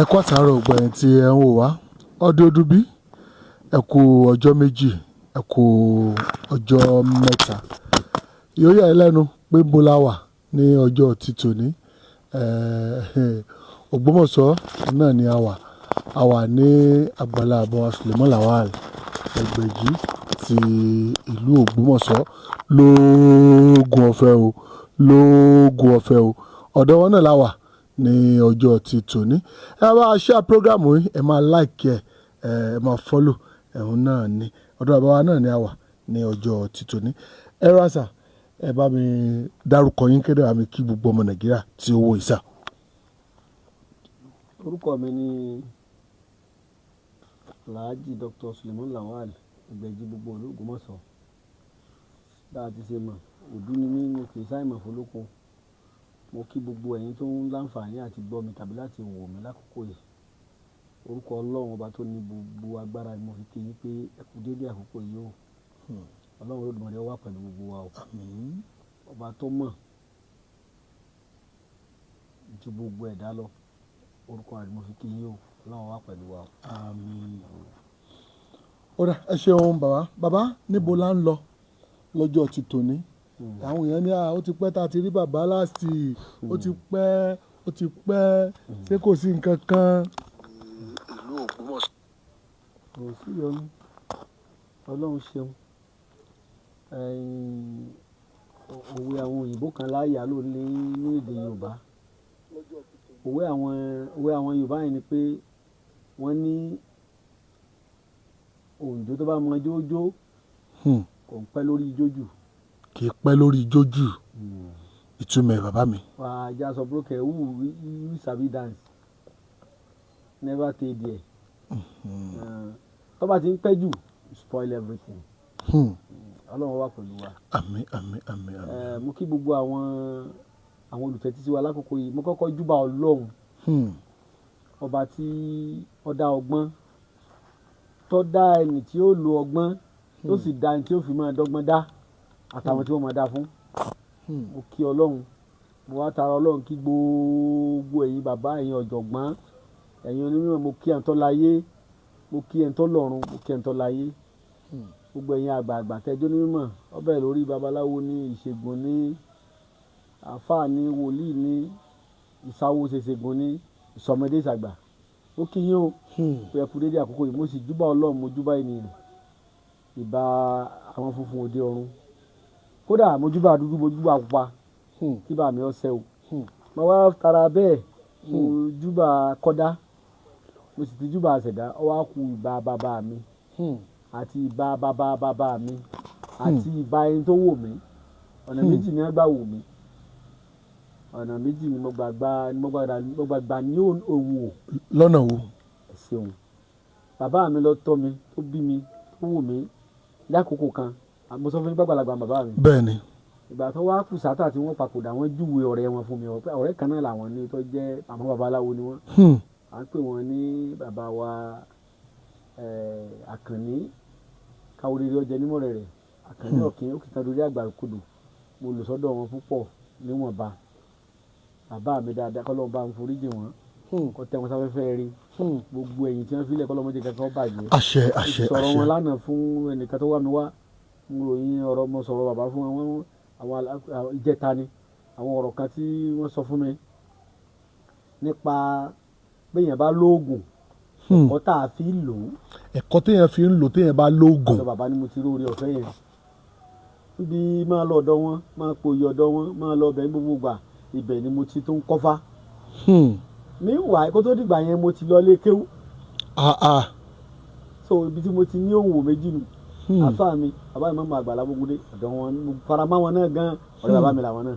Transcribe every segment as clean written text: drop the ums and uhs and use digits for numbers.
Ẹ kú àtàárọ̀ gbogbo ẹ̀yin tí ẹ ń wò wá. Ọdọọdún bí ẹ kú ọjọ́ méjì, ẹ kú ọjọ́ mẹ́ta. Yóò yà ẹ́ lẹ́nu pé bó la wà ní ọjọ́ ti tòní. Ògbómọ̀ṣọ́ náà ni a wà. A wà ní àgbàlá Baba Suleiman Lawal Ẹgbẹ̀jí ti ìlú Ògbómọ̀ṣọ́ lóògùn ọ̀fẹ́ o, lóògùn ọ̀fẹ́ o. Ọ̀dọ̀ wọn náà la wà ní ọjọ́ ti tòní. Ẹ bá share program yìí, ẹ máa like ẹ máa follow ẹ̀hún náà ni. Ọ̀dọ̀ bàbá wa náà ni a wà ní ọjọ́ ti tòní. Ẹ rásà, ẹ bá mi dárúkọ yín kéde àmì kí gbogbo ọmọ Nàìjíríà tí ó wò ìsà. Orúkọ mi ni Alhaji Dr. Suleiman Lawal Ẹgbẹ̀jí gbogbo ìlú Ògbómọ̀ṣọ́. Bá a ti ṣe mọ̀, òdú ni mí, mo kì í ṣàìmọ̀ fólókó. Mo kí gbogbo ẹ̀yin tó ń láǹfààní àti gbọ́ mi tàbí láti wò mí lákòókò yìí. Orúkọ Ọlọ́run ọba tó ní gbogbo agbára ni mo fi kí yín pé ẹ kú dédé àkókò yìí o. Ọlọ́run Olódùmarè wà pẹ̀lú gbogbo wa o. Ọba tó mọ̀ ju gbogbo ẹ̀dá lọ. Orúkọ rẹ̀ mo fi kí yín o. Ọlọ́run wà pẹ̀lú wa o. Ó dà, ẹ ṣeun bàbá. Bàbá, níbo la ń lọ lọ́jọ́ ti tòní? Àwọn èèyàn ní ó ti pẹ́ tá a ti rí bàbá láti, ó ti pẹ́, ṣé kò sí nǹkan kan? Ìlú Ògbómọ̀ṣọ́. Kò sí ìyọnu. Ọlọ́run ṣeun. Òwe àwọn òyìnbó kan láyà ló ní èdè Yorùbá. Òwe àwọn Yorùbá yẹn ni pé wọ́n ní òǹdó tó bá mọ jójó kò ń pẹ́ lórí jójù. Kì í pẹ́ lórí jójù. Ìtumọ̀ ẹ̀ bàbá mi. Wà á já sọ pé who sabi dance never stay there. Tó bá ti ń pẹ́ jù, spoil everything. Ọlọ́run wà pẹ̀lú wa. Àmín, àmín, àmín, àmín. Mo kí gbogbo àwọn olùtẹ́tí sí wa lákòókò yìí. Mo kọ́kọ́ júbà Ọlọ́run. Ọba tí ó dá ọgbọ́n, tó dá ẹni tí ó lo ọgbọ́n, tó sì dá ẹni tí ó fi máa dọ́gbọ́n dá, àtàwọn tí wọ́n máa dá fún. Mo kí Ọlọ́run. Mo wá tara Ọlọ́run kí gbogbo ẹ̀yin bàbá, ẹ̀yin ọ̀jọ̀gbọ́n, ẹ̀yin onímọ̀. Mo kí ẹ̀yin tó láyé, mo kí ẹ̀yin tó lọ́run, mo kí ẹ̀yin tó láyé. Gbogbo ẹ̀yin àgbààgbà tẹ́jọ́ onímọ̀, ó bẹ̀rẹ̀ lórí babaláwo ní, ìṣègùn ní, àfáà ní, wòlíì ní, ìsáwó ṣèṣègùn ní, ìsọmọdé ìsàgbà. Ó kí yín o pé ẹ kú dédé àkókò yìí. Mo sì júbà Ọlọ́run, mo júbà ènìyàn. Ìbà àwọn funfun òde ọ̀run. Kódà mo júbà dúdú, mo júbà pupa. Kí bá mi ọsẹ o. Mo wá tara bẹ́ẹ̀, mo júbà kọ́dá, mo sì ti júbà àṣẹ̀dá. Ó wá kù ìbà bàbá mi àti ìbà bàbá mi àti ìbà ẹni tó wò mí. Ọ̀nà méjì ni wọ́n gbà wò mí. Ọ̀nà méjì ni mo gbàgbà ní òwò. Lọ́nà wo? Ẹ ṣeun. Bàbá mi ló tọ́ mi, tó bí mi, tó wò mí lákòókò kan. Mo sọ fún yín gbàgbàlagbà bàbá mi. Bẹ́ẹ̀ni. Ìgbà tó wá kù sátà tí wọ́n papòdà, wọ́n júwe ọ̀rẹ́ wọn fún mi. Ọ̀rẹ́ kan náà làwọn ní, tó jẹ́ àwọn babaláwo ni wọ́n. À ń pè wọ́n ní bàbá wa Àkànní káwọ́rẹ́rẹ́ ọjẹ́ nímọ̀rẹ́ rẹ̀. Àkànní ọ̀kìn ó kìtàn lórí àgbàkodò. Mo lò sọ́dọ̀ wọn púpọ̀ níwọ̀nba. Bàbá mi dáadáa, kọ́ lọ́n bá ń foríjì wọn. Kọ́ tẹ́ wọn sáfẹ́fẹ́ rí. Gbogbo ẹ̀yìn tí wọ́n fi lẹ̀ kọ́ lọ́mọ jẹ́ kankan bàjẹ́. Àṣẹ, àṣẹ, àṣẹ. Sọ̀rọ̀ wọn lánàá fún ẹnìkan tó wá mi wá. Mo ròyìn ọ̀rọ̀, mo sọ̀rọ̀ bàbá fún wọn. Àwọn ìjẹta ni àwọn ọ̀rọ̀ kan tí wọ́n sọ fún mi nípa béèyàn bá lóògùn, ẹ̀kọ́ tá a fi ń lò ó. Ẹ̀kọ́ téèyàn fi ń lò téèyàn bá lóògùn. Ọ̀dọ̀ bàbá ni mo ti rí oore ọ̀fẹ́ yẹn. Níbi máa lọ ọ̀dọ̀ wọn, máa pòyì ọ̀dọ̀ wọn, máa lọ ọbẹ̀ gbogbo gbà. Ibẹ̀ ni mo ti tún kọ́fá. Níwà kó tó dìgbà yẹn mo ti lọ lé kéwú. So ibi tí mo ti ní òwò méjì nù. Àfáà mi, bàbá mi máa Àgbàlá Gbógúndé, ọ̀dọ̀ wọn, mo fara mọ́ wọn náà gan, ọ̀rẹ́ bàbá mi làwọn náà.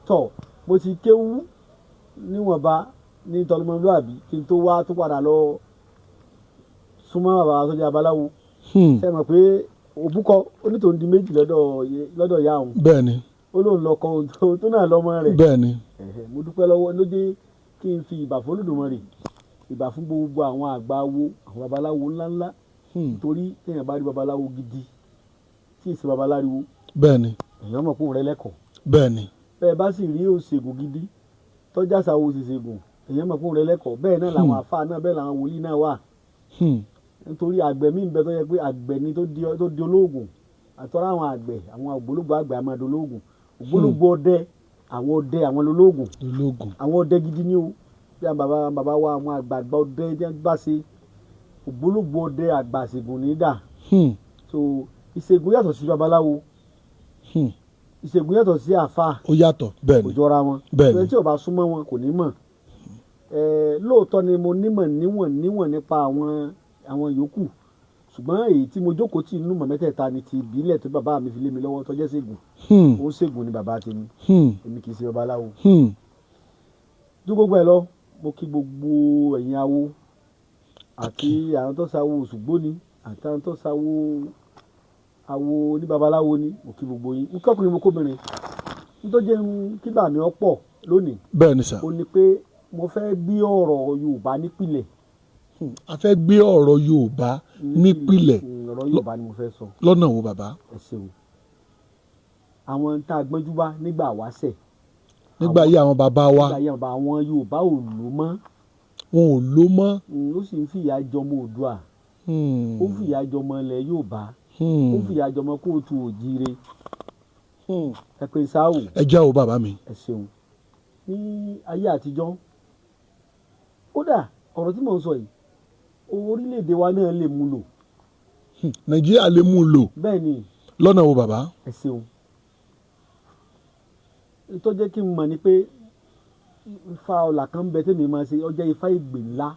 Tọ́ mo ti kéwú níwọ̀nba ní tọlọmọlúàbí kí n tó wá tó padà lọ súnmọ́ bàbá tó jẹ́ babaláwo. Ṣé ẹ mọ̀ pé òbúkọ onítòun di méjì lọ́dọ̀ ìyá òun. Bẹ́ẹ̀ni. Ó lóun lọ kan tó náà lọ́mọ rẹ̀. Bẹ́ẹ̀ni. Mo dúpẹ́ lọ́wọ́ ló dé kí n fi ìbà fún Olódùmarè, ìbà fún gbogbo àwọn àgbà wo, àwọn babaláwo ńláńlá. Torí téèyàn bá rí babaláwo gidi tí èsì babaláriwo. Bẹ́ẹ̀ni. Èèyàn mọ̀ pé òun rẹ̀ lẹ́kọ̀ọ́. Bẹ́ẹ̀ni. Bẹ́ẹ̀ bá sì rí òṣègùn gidi tọ́jà sáwọ́ òṣègùn èèyàn mọ̀ fún rẹ lẹ́kọ̀ọ́ bẹ́ẹ̀ náà làwọn àfáà náà bẹ́ẹ̀ làwọn wòlíì náà wà nítorí àgbẹ̀ mi ń bẹ tó yẹ pé àgbẹ̀ ni tó di olóògùn àtọ́rọ́ àwọn àgbẹ̀ àwọn ògbólógbò àgbẹ̀ àmọ́ dolóògùn ògbólógbò ọdẹ àwọn olóògùn àwọn ọdẹ gidi ni o bí àwọn bàbá wa àwọn àgbààgbà ọdẹ jẹ́ bá ṣe ògbólógbò ọdẹ àgbà àṣègùn ní dà so ìṣègùn yàtọ̀ sí babaláwo ìṣègùn yàtọ̀ sí àfáà ó yàtọ̀ bẹ́ẹ̀ ni kò jọra wọn ẹni tí ò bá súnmọ́ wọn kò ní mọ̀ lóòótọ́ ni mo nímọ̀ níwọ̀n nípa àwọn yòókù ṣùgbọ́n èyí tí mo jókòó tì nínú mọ̀ mẹ́tẹ̀ẹ̀ta ni ti ìbílẹ̀ tó bàbá mi fi lé mi lọ́wọ́ tó jẹ́ ṣègùn ó ń ṣègùn ni bàbá tèmi èmi kì í ṣe babaláwo ju gbogbo ẹ̀ lọ mo kí gbogbo ẹ̀yin awo àti àwọn tó sáwó Òṣùgbó ni àti àwọn tó sáwó awo ní babaláwo ni mo kí gbogbo yín mo kọ́kùnrin mo kóbìnrin nítorí kígbà mi ọ̀pọ̀ lónìí bẹ́ẹ̀ ni sà ó ní pé mo fẹ́ gbé ọ̀rọ̀ Yorùbá nípìlẹ̀ a fẹ́ gbé ọ̀rọ̀ Yorùbá nípìlẹ̀ ọ̀rọ̀ Yorùbá ni mo fẹ́ sọ lọ́nà wo bàbá. ẹ ṣeun àwọn tá a gbọ́njú bá nígbà wáṣẹ̀ nígbà yí àwọn bàbá wa nígbà yí àwọn Yorùbá ò lò mọ́ wọn ò lò mọ́ ó sì ń fìyà jọmọ Oòduà ó ń fìyà jọmọ ilẹ̀ Yorùbá ó ń fìyà jọmọ kóòtù òjíire ẹ pé sáwù ẹ jẹ́ o bàbá mi. ẹ ṣeun ní ayé àtijọ́ kódà ọ̀rọ̀ tí mò ń sọ yìí orílẹ̀-èdè wa náà lè mú lò. Nàìjíríà lè mú lò. bẹ́ẹ̀ ni. lọ́nà wo bàbá. ẹ ṣeun tó jẹ́ kí n mọ̀ ni pé ifá ọ̀là kan bẹ tẹ́mi máa ṣe ọjọ́ ifá ìgbè ńlá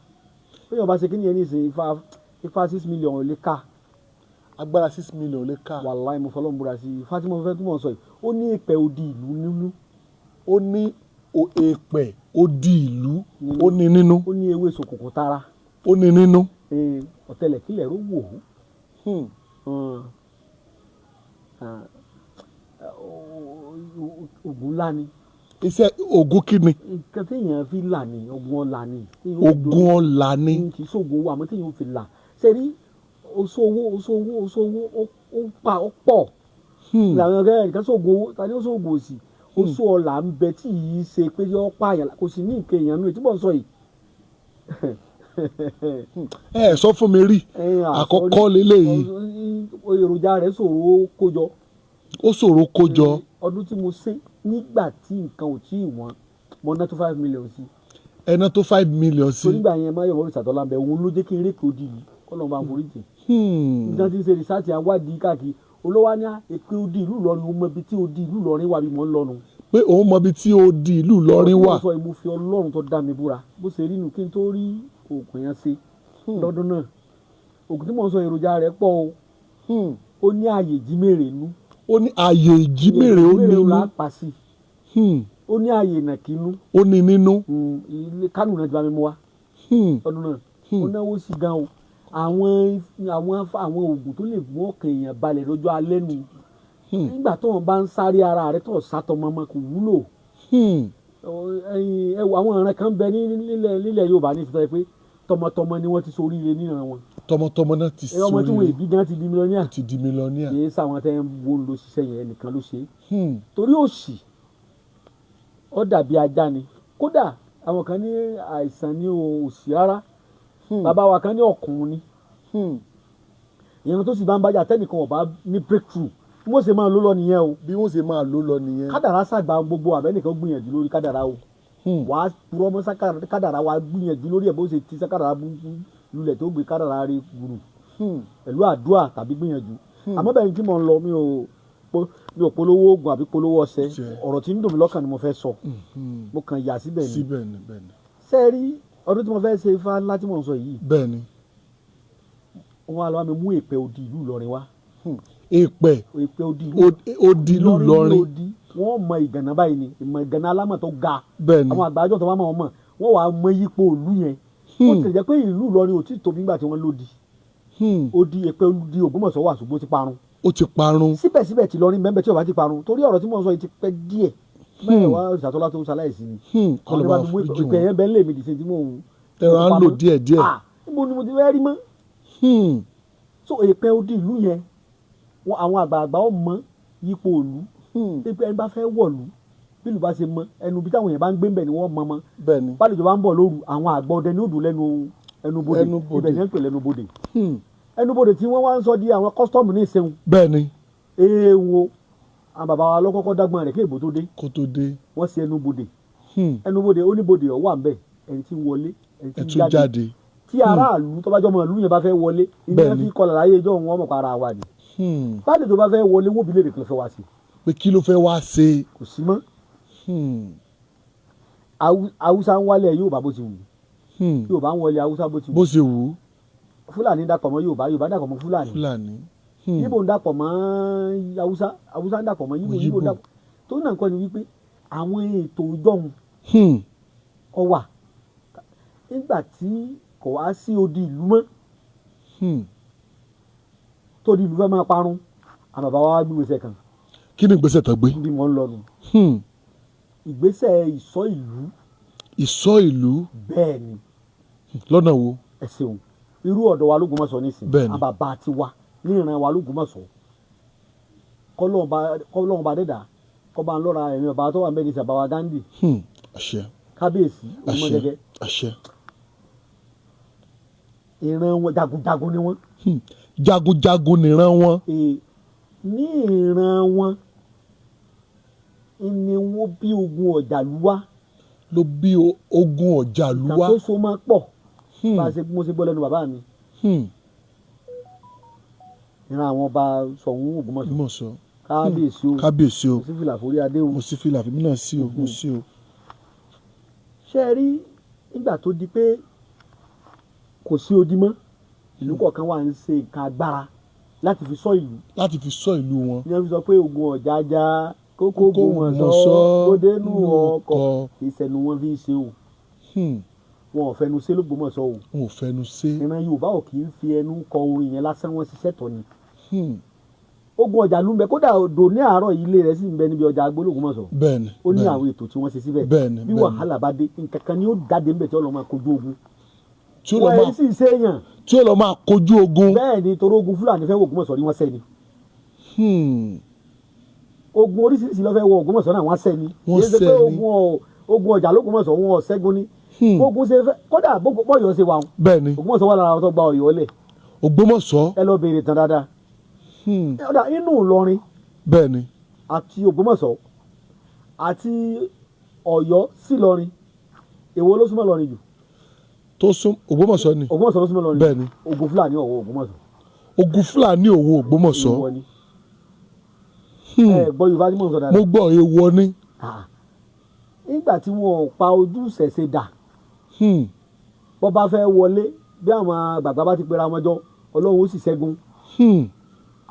pé ọba ṣe kí ni ẹni ìsìn ifá 6 million lè ká. agbára 6 million lè ká. wàláì mo fọlọ́n búra sí ifá tí mo fẹ́ túmọ̀ sọ yìí ó ní èpè odi ìlú nínú. ó ní èpè odi ìlú ó ní nínú. ó ní ewé sòkòkò tara. ó ní nínú. ọ̀tẹlẹ̀kílẹ̀ ló wò ó. ogun ńlá ni. iṣẹ́ ogun kí ni. nǹkan téèyàn fi là ní ogun ọ̀la ni. ogun ọ̀la ni. kì í ṣoògùn owó àmọ́ téèyàn fi là ṣe rí oṣoowó ó pọ̀. làwọn ọ̀gá ẹ̀ka ṣoògùn owó tani ó ṣoògùn òsì oṣù ọ̀la ń bẹ tí yìí ṣe pé yọ pààyàn kò sì ní nǹkan èèyàn nù ìtúbọ̀ sọ yìí. ẹ sọ fún mi rí àkọ́kọ́ lélẹ́yìí. èròjà rẹ̀ ṣòro kójọ. ó ṣòro kójọ. ọdún tí mo ṣe nígbà tí nǹkan ò tí ì wọ́n mo ná tó 5 million sí. ẹ ná tó 5 million sí. torí gbà yẹn Máyọ̀wá Òrìṣàtọ́lá ń bẹ òun ló jẹ́ kí n rékè odi yìí kọ́ lọ́n bá ń forí jì. nígbà tí ń ṣe rìsáàtì àwádìí káàkiri olówó á ní èpè odi ìlú Ìlọrin òun mọ ibi tí odi ìlú Ìlọrin wà bí mo ń lọ́nu. pé òun mọ ibi tí odi ìlú Ìlọrin wà. mo sọ mo fi Ọlọ́run tó dá mi búra bó ṣe rí nu kí n tó rí oògùn yẹn ṣe lọ́dún náà oògùn tí mo sọ èròjà rẹ̀ pọ̀ o ó ní ààyè ìjímèrè nú. ó ní ààyè ìjímèrè ó ní inú. ó ní ààyè ìnàkínú. ó ní nínú. ilé Kánò náà ti bá mi mú wa lọ́dún náà ó náwó sí gan o àwọn oògùn tó lè mú ọkàn èèyàn balẹ̀ lọ́jọ́ alẹ́ nu nígbà tó wọn bá ń sáré ara rẹ̀ tó sátọmọ ọmọ kò wúlò àwọn ọ̀ràn kan bẹ nílẹ̀ Yorùbá ní ìfẹ́ pé tọmọtọmọ ni wọ́n ti soríire nínú wọn. tọmọtọmọ náà ti soríire. ọmọ tí wọn èbí gan ti di mílíọ̀nìà. ti di mílíọ̀nìà. kì í sáwọn tẹ́ ń wo lo ṣiṣẹ́ yẹn nìkan ló ṣe. torí òṣì ó dàbí ajá ni kódà àwọn kan ní àìsàn ní òṣì rárá bàbá wa kan ní ọ̀kùnrin ni ìyẹn tó sì bá ń bájà tẹ́nìkan ọ̀bá ní breakthrough bí wọ́n ṣe máa lò lọ nìyẹn o. bí wọ́n ṣe máa lò lọ nìyẹn. kádàrá ṣàgbà gbogbo àbẹ́nìkan gbìyànjú lórí kádàrá o wàá purọ́ mọ́ kádàrá wa gbìyànjú lórí ẹ̀ bó ṣe ti kádàrá lulẹ̀ tó gbé kádàrá rí gbùrù pẹ̀lú àdúrà tàbí gbìyànjú àmọ́ bẹ́ẹ̀ ni kí mo ń lọ mi ò polówó oògùn àbí polówó ọṣẹ ọ̀rọ̀ tí ń dùn mí lọ́kàn ni mo fẹ́ sọ mo kàn yà síbẹ̀ ni sẹ́ẹ̀rí ọdún tí mo fẹ́ ṣe ifá ńlá tí mo ń sọ yìí bẹ́ẹ̀ ni wọ́n á lọ wá mi mú èpè odi ìlú Ìlọrin wá. èpè odi ìlú Ìlọrin wọ́n mọ ìgànnà báyìí ni ìmọ̀ ìgànnà alámọ̀ tó ga bẹ́ẹ̀ ni àwọn àgbàjọ tó bá mọ̀ wọ́n wàá mọ yípo ìlú yẹn ó ti jẹ́ pé ìlú Ìlọrin ò tí ì tóbi nígbà tí wọ́n lòdì odi èpè odi Ògbómọ̀ṣọ́ wà ṣùgbọ́n ó ti parun. ó ti parun. síbẹ̀síbẹ̀ tí Ìlọrin bẹ́ẹ̀ tí ó bá ti parun torí ọ̀rọ̀ tí mo sọ yìí ti pẹ́ díẹ̀ Máyọ̀wá Òrìṣàtọ́lá tó ṣaláìsí ni àwọn ọ̀dọ́ bá mi mú ìpè yẹn bẹ́ẹ̀ lè mi dìse tí mò ń. ẹ̀rọ á lò díẹ̀díẹ̀. níbo ni mo ti fẹ́ rí mọ́. so èpè odi ìlú yẹn àwọn àgbààgbà ọmọ yípo ìlú pé ẹni bá fẹ́ wọ̀lú bí ìlú bá ṣe mọ ẹnu bí táwọn èèyàn bá ń gbé ń bẹ̀ ni wọ́n mọ bẹ́ẹ̀ ni bálejò bá ń bọ̀ lóru àwọn àgbà ọdẹ ní òdù ẹnubodè ibẹ̀ ni wọ́n ń pè lẹ́nubodè ẹnubodè tí wọ́n wá ń sọ di àwọn kọ́sítọ́ọ̀mù ní ìsẹ́hun bẹ́ẹ̀ ni èèwọ̀ àwọn bàbá wa lọ́kọ́kọ́ dágbọ́n rẹ̀ kí èbó tó dé kó tó dé wọ́n ṣe ẹnubodè ẹnubodè oníbodè ó wà ń bẹ̀ ẹni tí ń wọlé ẹni tí ń ẹtún jáde tí aráàlú tó bá jọmọ ìlú yẹn bá fẹ́ wọlé ìyẹn fi kọlà láyé ìjọ wọn mọ̀ para wa ni bálejò bá fẹ́ wọlé wọ́n bí léèrè kí ló fẹ́ wá sí pé kí ló fẹ́ wá ṣe kò sí mọ́ Haúsá ń wálẹ̀ Yorùbá bó ti wù Yorùbá ń wọlé Haúsá bó ti wù bó ṣe wù ú Fúlàní dàpọ̀ mọ́ Yorùbá Yorùbá dàpọ̀ mọ́ Fúlàní Yíbò ń dàpọ̀ mọ́ Haúsá Haúsá ń dàpọ̀ mọ́ Yíbò ń dàpọ̀ tó náà kọ́ ni wípé àwọn ètò ìjọhun ọwà nígbà tí kò wá sí odi ìlú mọ́ tó di ìlú fẹ́ máa parun àwọn bàbá wa gbé ìgbésẹ̀ kan. kí ni ìgbésẹ̀ tó gbé. bí wọ́n ń lọ nù. ìgbésẹ̀ ìsọ́ ìlú. ìsọ́ ìlú. bẹ́ẹ̀ ni. lọ́nà wo. ẹ ṣeun irú ọ̀dọ̀ wa l'Ógbómọ̀ṣọ́ nísìnyí. bẹ́ẹ̀ ni àwọn bàbá ti wá ní ìran wa l'Ógbómọ̀ṣọ́ kọ́lọ́run bá dẹ́dà kọ́ bá ń lọ́ra ẹ̀mí ọba tó wà ń bẹ́ẹ̀ ní sàbáwá Gándì. àṣẹ. kábíyèsí ọmọ gẹ́gẹ́. àṣẹ. ìran wọn jagunjagun ni wọn. jagunjagun nìran wọn. ní ìran wọn ni wọ́n bí ogun Ọ̀jàlúwá. ló bí ogun Ọ̀jàlúwá. ìtàn tó so máa pọ̀ bá a ṣe mo ṣe gbọ́ lẹ́nu bàbá mi. ìran àwọn ọba Ṣọ̀ún Ògbómọ̀ṣọ́. kábíyèsí o kábíyèsí o mo sì fìlà forí adé o. mo sì fìlà fún mi náà sí o mo sí o. ṣé ẹ rí nígbà tó di pé kò sí odi mọ́ ìlú kọ̀ọ̀kan wà ń ṣe nǹkan agbára láti fi ṣọ́ ìlú. láti fi ṣọ́ ìlú wọn. ní wọ́n fi sọ pé ogun Ọ̀jájá kókó Ògbómọ̀ṣọ́ gbódénú ọkọ̀ ìṣẹ̀nu wọn fi ń ṣe o. wọn ò fẹnu ṣe l'Ógbómọ̀ṣọ́ o. wọn ò fẹnu ṣe. ìran Yorùbá ò kì í fi ẹnu kọ orin yẹn lásán wọn ṣiṣẹ́ tọ́ ni. ogun Ọ̀jàlú ń bẹ kódà odò ní àárọ̀ ilé rẹ̀ sì ń bẹ níbi ọjà Agbóló Ògbómọ̀ṣọ́. bẹ́ẹ̀ni ó ní àwọn ètò tí wọ́n ṣe síbẹ̀. bẹ́ẹ̀ni bí wàhálà bá dé nǹkan kan ni ó jáde ń bẹ̀ tí ó lọ máa kojú ogun. tí ó lọ máa wọ́n sì ṣèyàn. tí ó lọ máa kojú ogun. bẹ́ẹ̀ ni torí ogun Fúlàní fẹ́ wọ Ògbómọ̀ṣọ́ ni wọ́n ṣẹ́ ni. ogun oríṣiríṣi ló fẹ́ wọ Ògbómọ̀ṣọ́ náà wọ́n ṣẹ́ ni. wọ́n ṣẹ́ ni. ogun ọjà l'Ógbómọ̀ṣọ́ wọn ò ṣẹ́gun ni. ogun ṣe fẹ́ kódà bọ́yọ̀ ṣe wà wọn. bẹ́ẹ̀ ni Ògbómọ̀ṣọ́ wà lára àwọn tó gba Ọ̀yọ́ lẹ̀. Ògbómọ̀ṣọ́. ẹ lọ béèrè tán dáadáa. inú Ìlọrin. bẹ́ẹ̀ ni. àti Ògbómọ̀ṣọ́ àti Ọ̀yọ́ sí Ìlọrin èwo ló súnmọ́ Ìlọrin jù. tó sún Ògbómọ̀ṣọ́ ni. Ògbómọ̀ṣọ́ ló súnmọ́ Ìlọrin. bẹ́ẹ̀ ni. ogun Fúlàní ọ̀wọ́ Ògbómọ̀ṣọ́. ogun Fúlàní ọ̀wọ́ Ògbómọ̀ṣọ́. èèwọ̀ ni. ẹ gbọ́ Yorùbá tí mò ń sọ dáadáa. mo gbọ́ èèwọ̀ ni. nígbà tí wọn ò pa ojú ṣẹ̀ṣẹ̀ dà bọ́ bá fẹ́ wọlé bí àwọn gbàgbà bá ti pera wọn jọ Ọlọ́run ó sì ṣẹ́gun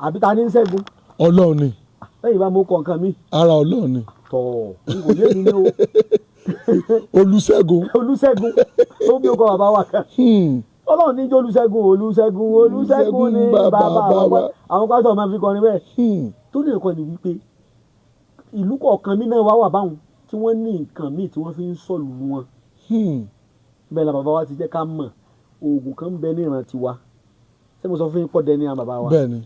àbí ta ni ń ṣẹ́gun. Ọlọ́run ni. lẹ́yìn bá mo kọ nǹkan mi. ara Ọlọ́run ni. tọ̀ n kò lè ní o. Olúṣẹ́gun. Olúṣẹ́gun tó bí o kọ bàbá wa kan. Ọlọ́run ní jẹ́ Olúṣẹ́gun ní bàbá àwọn pásítọ̀ máa fi kọrin bẹ́ẹ̀. tó ní ẹ̀kọ́ ni wípé ìlú kọ̀ọ̀kan mi náà wà báwọn tí wọ́n ní nǹkan míì tí wọ́n fi ń sọ̀lù wọn. bẹ́ẹ̀ la bàbá wa ti jẹ́ ká mọ̀ oògùn kan ń bẹ ní ìran tiwa ṣé mo sọ fún yín pọ̀ dẹ́ni àwọn bàbá wa. bẹ́ẹ̀ni.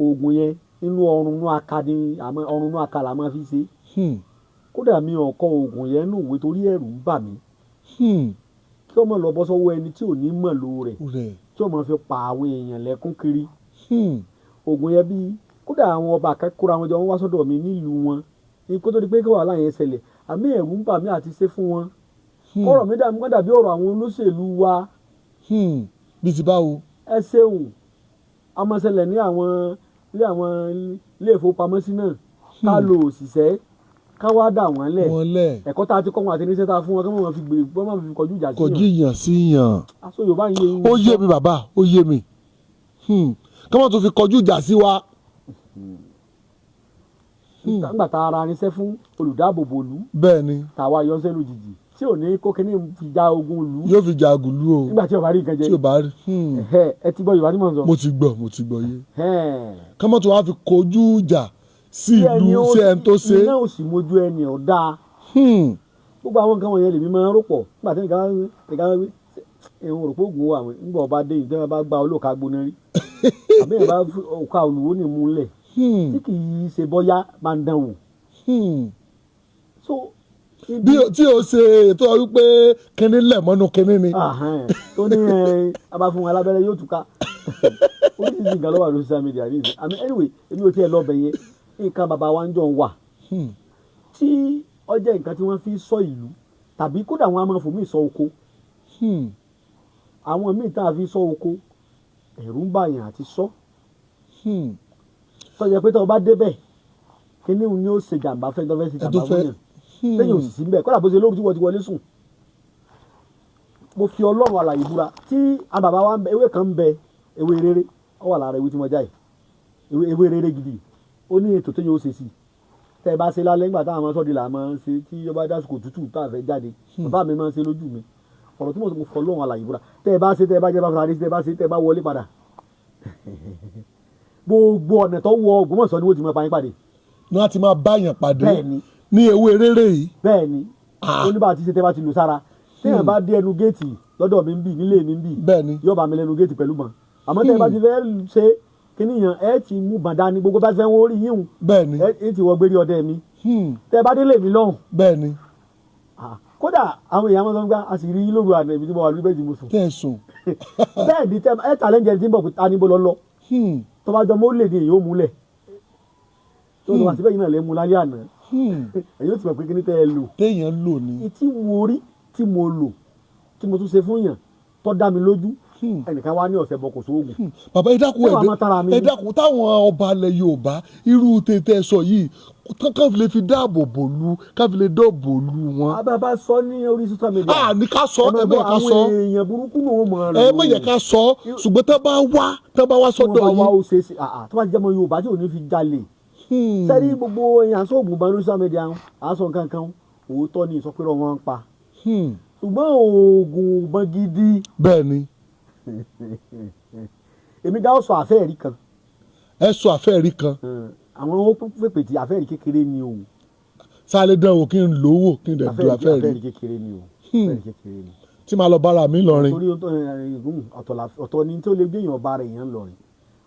oògùn yẹn nínú ọrùn inú aka ni ọrùn inú aka la máa fi ṣe. kódà mi ò kọ oògùn yẹn nù wé torí ẹ̀rù ń bà mí. kí ọmọ lọ bọ́ sọ́wọ́ ẹni tí ò ní mọ̀ lò rẹ̀ tí ọmọ fi pa àwọn èèyàn lẹ́kún kiri. oògùn yẹn bíi kódà àwọn ọba akẹ́kọ̀ọ́ àwọn jọ wọ́n wá sọ́dọ̀ mi nílùú wọn kó tó di pé kí wàhálà yẹn ṣẹlẹ̀ àmì ẹ̀rù ń bà mí àti ṣe fún wọn. ọ̀rọ̀ mi dàbí ọ̀rọ̀ àwọn olóṣèlú wa. bí ti báwo. ẹ ṣeun amọ̀ṣẹlẹ̀ ní àwọn ilé ìfowópamọ́sí náà ká lo òṣìṣẹ́ ká wá dà wọ́n lẹ̀ ẹ̀kọ́ tá a ti kọ́ wọn àti níṣẹ́ tá a fún wọn kí wọ́n fi gbé wọ́n fi kọjú ìjà sí yàn. kọjú ìyàn sí yàn. aṣọ Yorùbá ń yé yín. ó yé mi bàbá ó yé mi kí wọ́n tún fi kọjú ìjà sí wa. nígbà tá a ra irinṣẹ́ fún olùdáàbòbò ìlú. bẹ́ẹ̀ ni. tàwa yọ̀ọ́sẹ́ lójijì tí ò ní kó kíní fi ja ogun ìlú. yóò fi ja ogun ìlú o. nígbà tí o bá rí nǹkan jẹ. tí o bá rí. ẹ ti gbọ́ Yorùbá tí mò ń sọ. mo ti gbọ́ yé. kí wọ́n tún wá fi kọjú ìjà sí ìlú sí ẹni tó ṣe. iná ò sì mójú ẹni ọ̀dà. gbogbo àwọn nǹkan wọ̀nyẹn lèmi máa ń rò pọ̀ nígbà tí nǹkan ẹ̀hún rò pé oògùn wà wọ́n nígbà ọba dé ìjọba bá gba olóòka gbóná rí àbí ẹ̀ bá òkà olùwó ní múlẹ̀ tí kì í ṣe bọ́yá máa ń dán wò. so tí o ṣe ètò wípé kíní lẹ̀ mọ́nú kíní ni. tó ní abá fún wọn alábẹ́rẹ́ yóò túká oríṣiríṣi nǹkan ló wà lórí social media ní ìsìn àmì anyway èmi ò tiẹ̀ lọ́bẹ̀ yẹn nǹkan bàbá wa ń jọ wà tí ọjọ́ nǹkan tí wọ́n fi sọ ìlú tàbí kódà wọn a máa fòmí sọ oko àwọn míì tá a fi sọ oko ẹ̀rù ń bàyàn àti sọ tọ́jà pé tó o bá débẹ̀ kíní ni ó ṣe jàǹbá fẹ́ tó fẹ́ ṣe jàǹbá fún yàn lẹ́yìn òsì síbẹ̀ kọ́dà bó ṣe lóru tí wọ́n ti wọlé sùn mo fi Ọlọ́run alààyè búra tí àwọn bàbá wa ewé kan ń bẹ ewé rere ó wà lára ewé tí wọ́n já yìí ewé rere gidi ó ní ètò tó yẹ ó ṣe sí i tẹ́ ẹ bá ṣe lálẹ́ nígbà táwọn sọ́ọ́dì là máa ń ṣe tí ọba dásìkò tútù tá a fẹ́ jáde bàbá mi máa ń ṣe lójú mi ọ̀rọ̀ tí mo fọ Ọlọ́run alààyè búra tẹ́ ẹ bá ṣe tẹ́ ẹ bá jẹ́ bá fara tẹ́ ẹ bá ṣe tẹ́ ẹ bá wọlé padà gbogbo ọ̀nà tó wọ Ògbómọ̀ṣọ́ ni wọ́n ti máa bá yín pàdé. ni wọ́n ti máa báyàn pàdé. bẹ́ẹ̀ni ní ewé rere yìí. bẹ́ẹ̀ni oníbà tí ṣe tẹ́ bá ti lù sára téèyàn bá dé ẹnu géètì lọ́dọ̀ mi ń bì nílé mi ń bì bẹ́ẹ̀ni yóò bá mi lẹ́nu géètì pẹ̀lú mọ́ àmọ́ tẹ́ bá ti fẹ́ ṣe kíníyàn ẹ ti mú bàdá ni gbogbo bá ti fẹ́ wọ́n rí yíhun bẹ́ẹ̀ni ẹ ti wọ gbérí ọdẹ mi tẹ́ bá délé mi lọ́hùn. bẹ́ẹ̀ni kódà àwọn èèyàn máa ń gbá a sì rí lóru àná ibi tí mo wà lórí bẹ́ẹ̀dì mo sùn. tẹ́ ẹ sùn. bẹ́ẹ̀ni ẹ challenge ẹni tí ń bọ̀ pé ta ni mo lọ lọ tó bá jọ mọ́ lè ní èyí ó múlẹ̀ tó tó wá síbẹ̀ yìí náà lè mú lálẹ́ àná èyí ó ti mọ̀ pé kíní tẹ́ ẹ lò. téèyàn lò ní. tí mo rí tí mo lò tí mo tún ṣe fún yàn tó dá mi lójú ẹnìkan wá ní ọ̀sẹ̀ bọ̀ kò sóògùn. bàbá ẹ dákun táwọn ọba alẹ̀ Yorùbá irú tètè sọ yìí ká fi lè fi dáàbò bò lu ká fi lè dọ̀bò lu wọn. ababa sọ ní orí social media. ní ká sọ ẹ mọ̀ ká sọ. àwọn èèyàn burúkú ni wọ́n mọ̀ ọ́ lò. ẹ mọ̀ yẹ ká sọ ṣùgbọ́n tẹ́ bá wá sọ́dọ̀ yìí. wọ́n bá wá ó ṣe é ṣe tó bá jẹ́ mọ́ Yorùbá tí ò ní fi jalè. sẹ́rí gbogbo èèyàn sóògùn bá lórí social media àásọ kankan òótọ́ ni ìsọpẹ́rọ̀ wọn ń pa. ṣùgbọ́n oògùn ìbọn gidi. bẹ́ẹ̀ni. èmi dá ọ̀sọ̀ àfẹ́ẹ̀rí kan. ẹ sọ àfẹ́ẹ̀rí kan. àwọn ó pèpè tí àfẹ́ẹ̀rí kékeré ni o. sáré dán o kí n lò ó wò kí n dẹ̀ du àfẹ́ẹ̀rí. àfẹ́ẹ̀rí kékeré ni o. àfẹ́ẹ̀rí kékeré ni. tí màá lọ bára mi lọrin. torí ọ̀tọ̀ ni tó lè gbé èèyàn bára èèyàn lọrin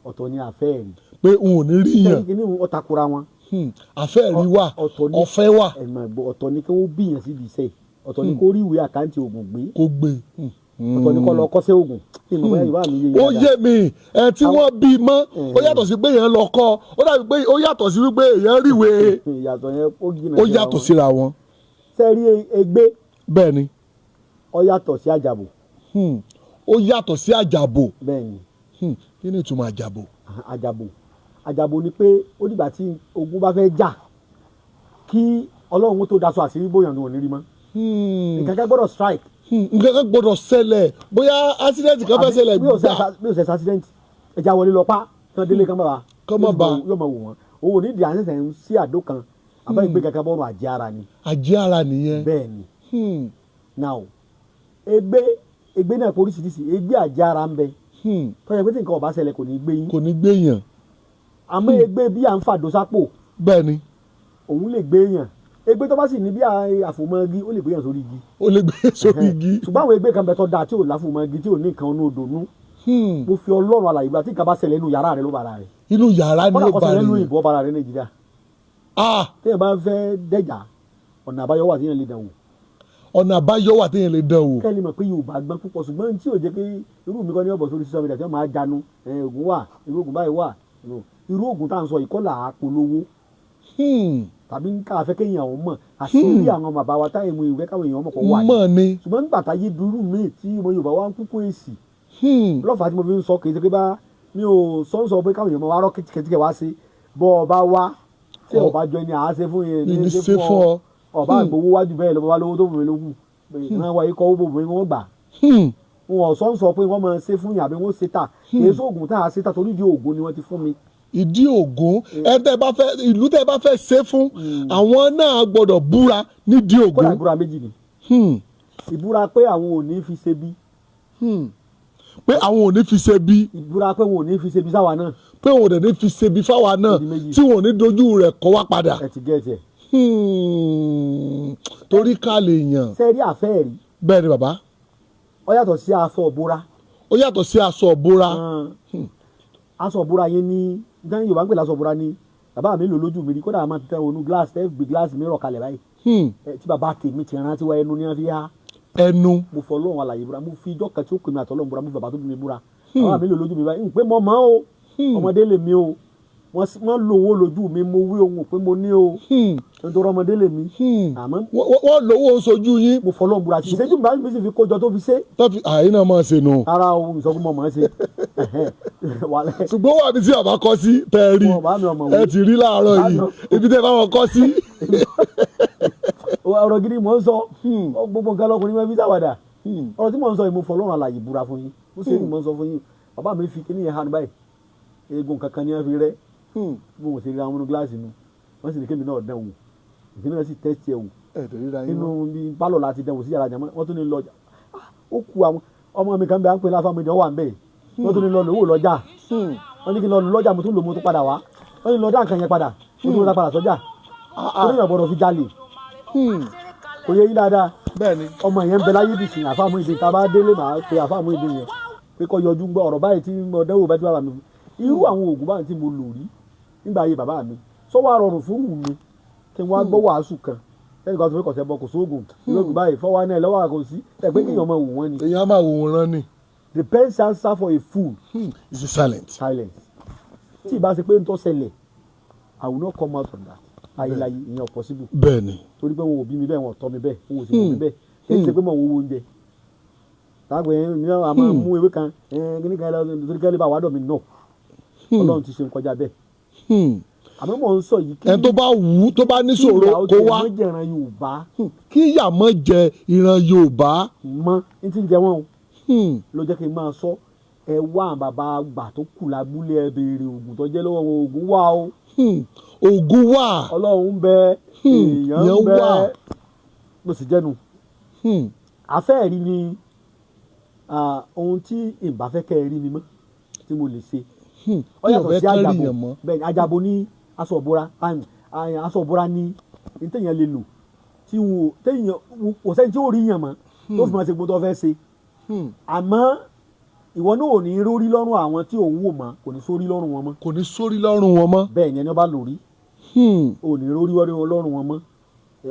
ọ̀tọ̀ ni àfẹ́ẹ̀rí. pé n ò ní rí yàn. kí ni ó takora wọn. àfẹ́ẹ̀rí wà ọ̀fẹ́ wà. ọ̀tọ̀ ni kí wọ́n bíyàn síbi iṣẹ́ ọ̀tọ̀ ni kó rí ìwé àkáǹtì oògùn gbé. kó gbé. ọ̀tọ̀ ni kó lọ kọ́ṣẹ́ oògùn. ó yé mi tí wọ́n bí mọ́ ó yàtọ̀ sí pé èèyàn lọ kọ́ ó dàbí pé ó yàtọ̀ sí wípé èèyàn ríwe. ìyàtọ̀ yẹn ó yàtọ̀ síra wọn. sẹ́rí egbé. bẹ́ẹ̀ni. ó yàtọ̀ sí àjàbò. ó yàtọ̀ sí àjàbò. bẹ́ẹ̀ni. kí ni ìtumọ̀ àjàbò. àjàbò ni pé ó dìgbà tí ogun bá fẹ́ jà kí Ọlọ́run tó daṣọ àṣírí bóyá ni ò ní rí mọ́. nǹkan kan gbọ́dọ̀ strike. nǹkan kan gbọ́dọ̀ ṣẹlẹ̀ bóyá accident kan fẹ́ ṣẹlẹ̀ bí o ṣe accident ẹja wọlé lọ pa kán délé kán bá yóò máa wò wọ́n owó nídìí àṣẹṣẹ ń sí àdó kan àbá ìgbé kankan bọ́ọ̀rù àjẹ́ ara ni. àjẹ́ ara nìyẹn. bẹ́ẹ̀ ni now ègbé náà oríṣiríṣi ègbé àjẹ́ ara ń bẹ tọ́jà pé tí nǹkan ọ̀bá ṣẹlẹ̀ kò ní gbé yín. kò ní gbé yàn. àmọ́ ègbé bí à ń fàdó sápò. bẹ́ẹ̀ ni. òun lè gbé yàn ègbé tó bá sì ní bí àfòmọ́gi ó lè gbé yàn sórí igi. ó lè gbé sórí igi. ṣùgbọ́n àwọn ègbé kan bẹ tó dáa tí ò láfòmọ́gi tí ò ní nǹkan inú odò nú. mo fi Ọlọ́run alààyè gbà tí nǹkan bá ṣẹlẹ̀ inú yàrá rẹ ló bára rẹ. inú yàrá ni ó bára rẹ. kọ́nà kọ́sẹ̀lẹ̀ inú ìbọn bára rẹ Nàìjíríà. téèyàn bá fẹ́ dẹ́jà ọ̀nà àbáyọ wà téèyàn lè dán wò. ọ̀nà àbáyọ wà téèyàn lè dán wò. kẹ́ni mọ̀ pé Yorùbá gbọ́n púpọ̀ ṣùgbọ́n tí ò jẹ́ pé irú mi kọ́ ní ọ̀bọ̀ sórí social media tí wọ́n máa jánu oògùn wà irú oògùn báyìí wà irú oògùn tá à ń sọ ìkọlà àpolówó tàbí ká fẹ́ kéèyàn àwọn mọ̀ àṣírí àwọn bàbá wa táyà ìmú ìwé káwọn èèyàn mọ̀ kọ́ wà ní. ṣùgbọ́n nígbà táyé dúró míì tí ọmọ Yorùbá wa ń kúkú èsì lọ́fà tí mo fi ń sọ kì í ṣe pé bá mi ò sọ pé káwọn èèyàn máa wá rọ́ kẹ́tíkẹ́ wá sí bọ́ ọba wá tí ọba jọ ẹni àá ṣe fún yẹn ní ṣe fún ọ ọba àgbowó wájú bẹ́ẹ̀ lọ́ba lówó tó bùnmi lógún ìran wa ikọ̀ owó bùnmi wọn gbà wọn sọ pé wọ́n máa ṣe fún yàn àbí wọ́n ṣe tà èyí sóògùn tá a ṣe tà torí ìdí òògùn ni wọ́n ti fún mi. ìdí ògún ìlú tẹ́ bá fẹ́ ṣe fún àwọn náà gbọ́dọ̀ búra nídìí ògún. kódà ìbúra méjì ni ìbúra pé àwọn ò ní fi ṣe bí. pé àwọn ò ní fi ṣe bí. ìbúra pé wọn ò ní fi ṣe bí sáwa náà. pé wọn ò dẹ̀ ní fi ṣe bí fáwa náà tí wọn ò ní dojú rẹ̀ kọ́ wá padà. ẹ ti gẹ́ ẹ tiẹ̀. torí ká lè yàn. sẹ́ẹ̀rí àfẹ́ rí. bẹ́ẹ̀ ni bàbá. ó yàtọ̀ sí aṣọ ìbora. ó yàtọ̀ sí aṣọ ìbora. aṣọ ìbora yẹn ní dáhùn Yorùbá ń pè láṣọ ìbora ní bàbá mi lò lójú mi rí kódà máa tẹ onú glass tẹ́ gbé glass mi rọ̀ kalẹ̀ báyìí tí bàbá tèmi ti rántí wá ẹnu ní wọn fi há ẹnu mo fọ Ọlọ́run àlàyé búra mo fi ijọ́ kan tí ó pè mí àtọ́lọ́run búra mo fi bàbá tó bí mi búra bàbá mi lò lójú mi báyìí pé mo mọ̀ o ọmọdé lè mi o wọ́n lò owó lójú mi mo wí ohun pé mo ní o nítorí ọmọdé lè mi àmọ́ wọ́n lówó sojú yín. mo fọ Ọlọ́run búra sí ìṣẹ́jú mi sì fi kójọ tó fi ṣe. àyìn náà máa ṣe nù. ara ohun ìsọkúnmọ̀ mọ̀ ẹ́ ṣe. ṣùgbọ́n wà ní tí àbá kọ́ sí tẹ́ ẹ rí ẹ ti rí láàárọ̀ yìí ibi tẹ́ ẹ bá wọn kọ́ sí. ọ̀rọ̀ gidi mò ń sọ gbogbo nǹkan lọkùnrin máa fi ṣàwàdà ọ̀rọ̀ tí mò ń sọ yìí mo fọ Ọlọ́run àlàyé búra fún yín mo ṣe é mò ń sọ fún yín bàbá mi fi kíní yẹn hàn báyìí eegun kankan ni wọ́n fi rẹ́ bó mo ṣe rí àwọn gíláàsì nu wọ́n sì ní kémi náà dán wò ìpínlẹ̀ náà sì tẹ́sí ẹ̀ wò nínú bí pálọ̀ láti dán wò sí yàrá jàmọ́ wọ́n tún ní lọ ó ku àwọn ọmọ mi kan bẹ́ẹ̀ à ń pè láfa mi wà ń bẹ̀ wọ́n tún ní lọ lówó lọ́jà wọ́n ní kí n lọ lù lọ́jà mo tún lò mo tún padà wá wọ́n ní lọ dá nǹkan yẹn padà mo tún lọ padà sọ́jà ó ní ìyàgbọ́dọ̀ fi jalè kò yẹ yí dáadáa ọmọ yẹn ń bẹ láyé bìsì àfàmù ìdí tá a bá délé màá pe àfàmù ìdí yẹn pé kọ́ yọjú gbọ́ ọ̀rọ̀ báyìí tí mo dẹ́wò bá ti bàbá mi irú àwọn oògùn báyìí tí mo lò rí nígbà ayé bàbá mi sọ́wọ́ àrọ̀rùn fún wù mí kí wọ́n á gbọ́ wàásù kan lẹ́yìn kan tó fi kọ̀sẹ̀ bọ kò sóògùn lóògùn báyìí fọwọ́ náà lọ́wọ́ àkó sí ẹ̀ pé kéèyàn máa wò wọ́n ni. èèyàn máa wò wọ́n rán ni. the best answer for a fool is silence. tí ìbá ṣe pé ń tọ́ ṣẹlẹ̀ I will not come out from that ayélujáyé ìyẹn possible. bẹ́ẹ̀ni. torí pé wọn ò bí mi bẹ́ẹ̀ wọn ò tọ́ mi bẹ́ẹ̀ wọn ò sì mọ̀ mi bẹ́ẹ̀ kí n ṣe pé mo wo oúnjẹ táàgbẹ̀ yẹn ní àwọn máa mú ewé kan kíní kan torí kẹ́lẹ́ bá wàá dọ̀ mí náà Ọlọ́run ti ṣe ń kọjá bẹ́ẹ̀. àmọ́ mò ń sọ yìí kí ẹni tó bá wù ú tó bá níṣòro kó wá kí ìyà mọ́ jẹ ìran Yorùbá. mọ́ ní ti ń jẹ wọ́n o ló jẹ́ kí n máa sọ ẹ wá bàbá àgbà tó kù lábúlé ẹ béèrè oògùn tó jẹ́ lọ́wọ́ oògùn wà o. oògùn wà. Ọlọ́run ń bẹ èèyàn ń bẹ ló sì jẹ́nu. afẹ́ẹ̀rí ni ohun tí ìbáfẹ́kẹ́ rí ni mọ́ tí mo lè ṣe. ó yàtọ̀ sí àjàbọ̀ bẹ́ẹ̀ ni àjàbọ̀ ní aṣọ ìbora ní téèyàn lè lò tí téèyàn kò sẹ́ni tí ó rí yàn mọ́ tó fi máa ṣe gbogbo tó fẹ́ ṣe. àmọ́ ìwọ náà ò ní rórí lọ́rùn àwọn tí òun wò mọ́ kò ní sórí lọ́rùn wọn mọ́. kò ní sórí lọ́rùn wọn mọ́. bẹ́ẹ̀ ni ẹni ọba lórí ò ní rórí lọ́rùn wọn mọ́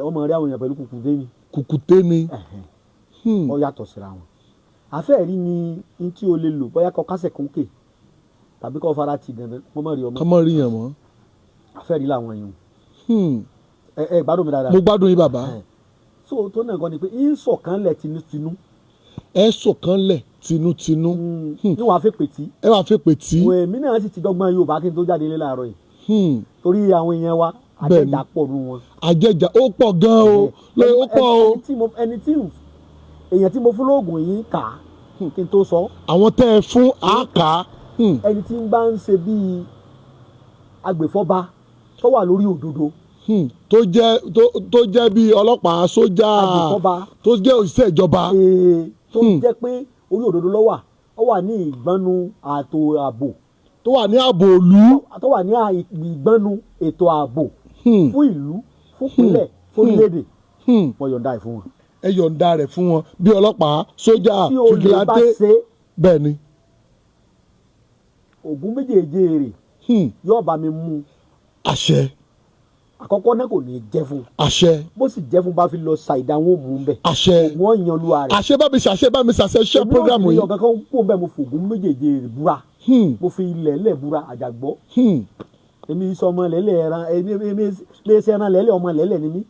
ọmọ rẹ àwọn èèyàn pẹ̀lú kùkùté ni. kùkùté ni. ó yàtọ̀ síra wọn. àfẹ́ẹ̀rí ni tí o lè lò bóyá kọ kásẹ̀ kókè tàbí kọ fara ti dandan kọ́ mọ́ rí ọmọ. kọ́ mọ́ rí yàn mọ́. àfẹ́ẹ̀rí làwọn èèyàn. ẹ gbádùn mi dáadáa. mo gbádùn yín bàbá. so tó náà gan ni pé ìsọ̀kanlẹ̀ tinútinú. ẹ sọ̀kanlẹ̀ tinútinú. ní wàá fẹ́ pètí. ẹ wàá fẹ́ pètí. wẹ̀ mí náà sì ti dọ́gbọ́n Yorùbá kí n tó jáde ilé láàárọ̀ yìí. torí àwọn èèyàn wa àjẹjà pọ̀ nù wọn. àjẹjà ó pọ̀ gan o ó pọ̀ o. èèyàn tí mo fún lóògùn yìí kà á kí n tó sọ. àwọn tẹ́ ẹ fún àkà. ẹni tí ń bá ń ṣe bíi agbèfọ́ba tó wà lórí òdodo. tó jẹ́ bíi ọlọ́pàá sójà tó jẹ́ òṣìṣẹ́ ìjọba. tó jẹ́ pé orí òdodo ló wà ó wà ní ìgbọ́nu ààtò ààbò. tó wà ní ààbò ìlú. tó wà ní ìgbọ́nu ètò ààbò fún ìlú fún ìpínlẹ̀ fún orílẹ̀-èdè. wọ́n yọ̀ǹda ẹ̀ fún wọn. ẹ yọ̀ǹda rẹ̀ fún wọn bí ọlọ́pàá sójà fìgìláńtè bẹ́ẹ̀ ni. Ògún méjèèjì rè yóò bá mi mú. àṣẹ. àkọ́kọ́ náà kò ní í jẹ́ fún. àṣẹ. bó sì jẹ́ fún bá fi lọ ṣàìdá wọn ò mú un bẹ́ẹ̀. àṣẹ. wọ́n yan olúwa rẹ̀. àṣẹ bá mi ṣàṣẹ ṣe program yìí. èmi ò ní ọ̀gá kan kó bẹ́ẹ̀ mo fògún méjèèjì rè búra. mo fi ilẹ̀ lẹ̀ búra àjàgbọ́. èmi sọ ọmọ lẹ́lẹ̀ ẹran èmi lè ṣe ẹran lẹ́lẹ̀ ọmọ lẹ́lẹ̀ ni mí.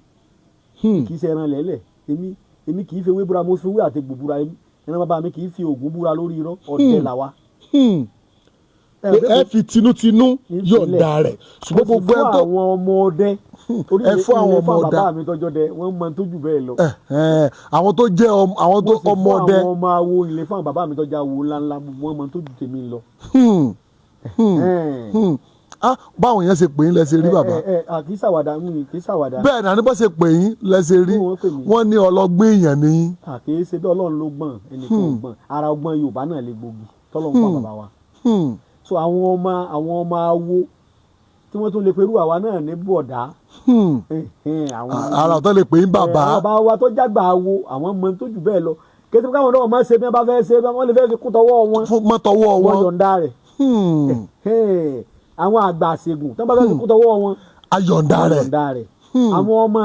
kì í ṣe ẹran lẹ́lẹ̀ èmi kì í fi ewé búra mo fi ewé àti egbò búra ẹran bàbá mi kì í fi ògùn búra lórí irọ́ ọ̀dẹ̀ làwa. ẹ fi tinútinú yọ̀ǹda rẹ̀ ṣùgbọ́n gbogbo ẹ tó àwọn ọmọ ọdẹ ẹ fún àwọn ọmọ ọdẹ bàbá mi tọjọ dẹ wọ́n mọ tó jù bẹ́ẹ̀ lọ. àwọn tó jẹ́ àwọn tó ọmọ ọdẹ. àwọn ọmọ awo ilé fún àwọn bàbá mi tọjọ awo ńláńlá wọ́n mọ tó jù tèmi lọ. báwọn yẹn ṣe pè yín lẹ́sẹ̀ rí bàbá. kì í ṣàwàdà kì í ṣàwàdà. bẹ́ẹ̀ náà ní bá ṣe pè yín lẹ́sẹ̀ rí wọ́n ní ọlọ́gbọ́n èèyàn ní. kì í ṣe bí Ọlọ́run ló gbọ́n ẹnìkan gbọ́n ara ọgbọ́n Yorùbá náà lè gbòógì tọ́lọ́run pa bàbá wa. So àwọn ọmọ awo tí wọ́n tún lè perú àwa náà ní bọ̀dá. ara tó lè pè yín bàbá. bàbá wa tó jágbà awo àwọn mọ tó jù bẹ́ẹ̀ lọ kété káwọn náà máa ṣe bí wọ́n bá fẹ́ ṣe wọ́n lè fẹ́ fi kún tọwọ́ wọn. mọ́ tọwọ́ wọn. wọ́n yọ̀ǹda rẹ̀. àwọn àgbà àṣegùn tó bá fẹ́ kó tọwọ́ wọn ayọ̀ǹda rẹ̀ àwọn ọmọ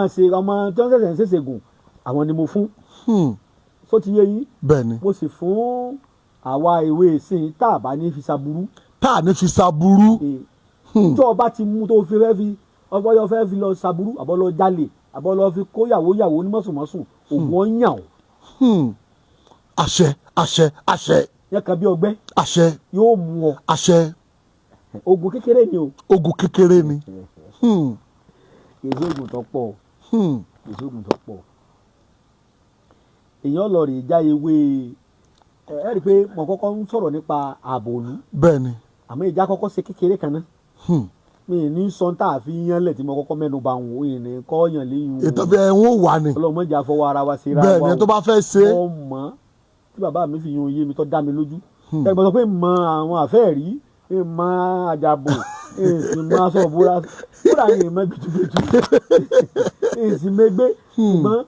tó ń ṣẹ̀ṣẹ̀ ń ṣèṣègùn àwọn ni mo fún só ti yé yín bẹ́ẹ̀ ni mo sì fún àwa ìwé ìsìn tá a bá ní fi ṣaburú tó o bá ti mú tó fi fẹ́ fi ọbọ̀yọ fẹ́ fi lọ ṣaburú àbọ̀ lọ jalè àbọ̀ lọ fi kó yàwó ní mọ̀sùmọ̀sùn ògùn ọ̀yàn o. àṣẹ yẹn kan bí ọgbẹ́ àṣẹ yóò mú ọ. àṣẹ ogun kékeré ni o. ogun kékeré ni. èso ogun tó pọ̀ èso ogun tó pọ̀ èèyàn lọ rè já ewé ẹ rí i pé mo kọ́kọ́ ń sọ̀rọ̀ nípa ààbò òlu. bẹ́ẹ̀ ni. àmọ́ ìjà kọ́kọ́ ṣe kékeré kan náà. mi ní sọ́ńtà àfi yánlẹ̀ tí mo kọ́kọ́ mẹ́nu bà wọ́n yìí ní kọ́ yàn léyìn. ètò ẹ̀ ń wà ní. ọlọ́mọdé àfọwọ́ ara wa ṣe ra wa. bẹ́ẹ̀ ni tó bá fẹ́ ṣe. ọmọ tí bàbá mi fi yan oyé mi tó dá mi lójú. ẹgbẹ́ sọ pé mọ àwọn àfẹ́ẹ̀rí mọ àjàbò mọ aṣọ òbúra kúrò àyè mọ gbìtúgbìtú èsì mẹgbẹ́ ṣùgbọ́n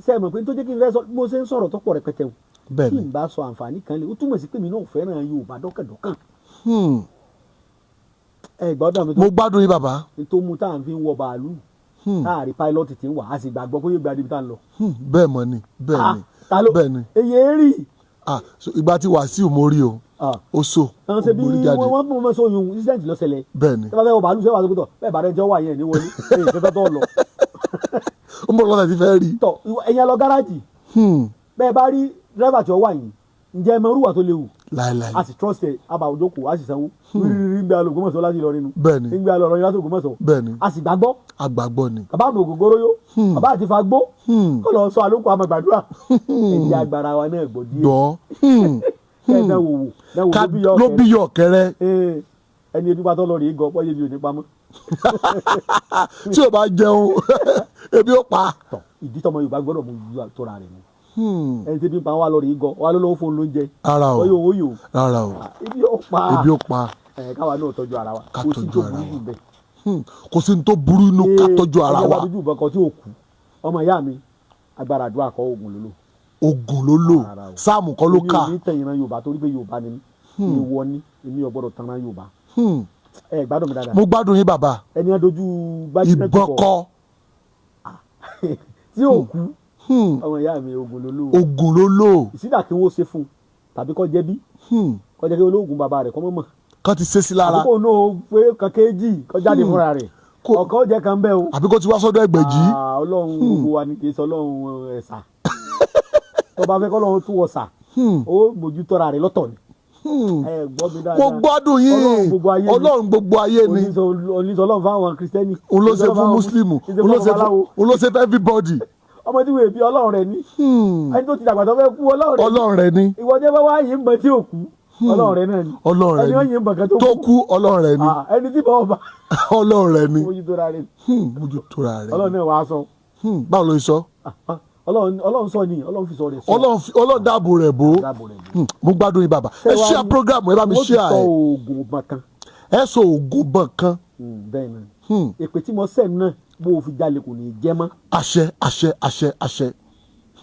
sẹ́mi pé tó jẹ́ kí n fẹ́ sọ mo ṣe ń sọ̀rọ̀ tó pọ̀ rẹpẹtẹ o bẹ́ẹ̀ ni tí n bá sọ àǹfààní kan lè ó túmọ̀ sí pé mi náà fẹ́ràn Yorùbá dọ́kàndọ́kàn. ẹ gbọ́dọ̀ mi tó mo gbádùn yín bàbá. tó mú tá à ń fi wọ bàálù táàrí pilot ti ń wà á sì gbàgbọ́ pé yóò gba ibi tá à ń lọ. bẹ́ẹ̀ mọ̀ ni bẹ́ẹ̀ ni bẹ́ẹ̀ ni. èyí rí. ìgbà tí Wàsíù mo rí o ó so ṣe bí wọ́n mú ọmọ sóyún incident ló ṣẹlẹ̀. bẹ́ẹ̀ ni. tí wọ́n fẹ́ wọ bàálù sẹ́wọ̀n àtúntò bẹ́ẹ̀ bá rẹ̀ jẹ́ wà yẹn ní wọlé èyí fẹ́ tó lọ. ó mọ̀ lọ́nà tí fẹ́ rí. tọ ẹ̀yin lọ gáràjì bẹ́ẹ̀ bá rí dírẹ́fà tí ó wà yìí ǹjẹ́ ẹ mọ irúwà tó léwu. láìláì. a sì trust ẹ abà òjòkó a sì sanwó rírí ń gbé alọ Ògbómọ̀ṣọ́ láti lọ nínú. bẹ́ẹ̀ ni. ń gbé alọ ọ̀rọ̀ yín láti Ògbómọ̀ṣọ́. bẹ́ẹ̀ ni. a sì gbàgbọ́. àgbàgbọ́ ni. bàbá àmọ̀ ògógóró yó bàbá àti fagbó kó lọ sọ àlòkù àmọ̀ gbàdúrà ẹ̀jẹ̀ agbára wa náà gbọ́ díẹ̀. gbọ́. kẹ́ ẹ̀ náà wò wò ló bí yọ kẹrẹ. ẹni ebi pátọ́ lọ rèé gan pọ́yé mi ò ní pamọ́. tí o bá jẹun ebi ó pa. ìdí tọmọ Yorùbá gbọ́dọ̀ mú ìlú àtọ́ra rẹ̀ ni. ẹni tí ebi ń pa wá lọ rèé gan wá ló lọ́wọ́ fún lóúnjẹ. ara o ọyọ owó yòó. ara o ebi ó pa. ebi ó pa. káwa náà tọ́jú ara wa. ká tọ́jú ara wa kò sí ní tó burú inú ká tọ́jú ara wa. ẹ̀jẹ̀ bá dúdú ìbọn kan tí ò kú ọmọ ìyá mi agbára àdúrà kọ́ oògùn ló lò. oògùn ló lò sáàmù kọ́ ló kà. èmi ò ní tẹ̀yìn ran Yorùbá torí pé Yorùbá ni mí ìwọ ni èmi ò gbọ́dọ̀ tan ran Yorùbá. ẹ gbádùn mi dáadáa. mo gbádùn yín bàbá. ẹni adojú bájínẹ́tì ìbọn kọ́ tí ò kú ọmọ ìyá mi oògùn ló lò. oògùn ló lò. ìsídà kí wọ́n ṣe fún un tàbí kọ́ jẹ́bí kọ́ jẹ́ kí olóògùn bàbá rẹ̀ kọ́ mọ̀ mọ̀. kọ́ ti ṣe sí lára. àbíkó náà pé kan kéjì kọ́ jáde fúnra rẹ̀ ọkọ̀ ó jẹ́ kan bẹ́ẹ̀ o. àbí kó ti wá sọ́dọ̀ Ẹgbẹ̀jì. Ọlọ́run gbogbo wa ni kì í sọ Ọlọ́run ẹ̀sà tó bá fẹ́ kọ́ Ọlọ́run tún wọ̀ sà ó mójútọ́ra rẹ̀ lọ́tọ̀ ni. mo gbádùn yín Ọlọ́run gbogbo ayé ni. oníṣẹ́ Ọlọ́run fáwọn Kristẹni. òun ló ṣe fún Mùsùlùmù òun ló ṣe fún everybody. ọmọ tí wọ́n bí Ọlọ́run rẹ̀ ni ẹni tó ti dàgbà tó fẹ́ kú Ọlọ́run rẹ̀ ni. ìwọ jẹ́ bá wá yìí ń bọ̀ tí ò kú Ọlọ́run rẹ̀ náà ni. Ọlọ́run rẹ̀ ni ẹni wọ́n yìí ń bọ̀ kan tó kú Ọlọ́run rẹ̀ ni. ẹni tí bọ́ ọba Ọlọ́run rẹ̀ ni. mójútóra rẹ̀ mójútóra rẹ̀. Ọlọ́run náà wàá sọ. báwo ló sọ. Ọlọ́run sọ ni Ọlọ́run fi sọ rẹ̀ sọ. Ọlọ́run dáàbò rẹ̀ bò. mo gbádùn yín bàbá. ẹ ṣíà program ẹ bá mi ṣíà ẹ. mo ti sọ oògùn bọ̀n kan. ẹ sọ oògùn bọ̀n kan. bẹ́ẹ̀ ni èpè tí mo sẹ̀ náà bó o fi jalè kò ní í jẹ́ mọ́. àṣẹ àṣẹ àṣẹ àṣẹ.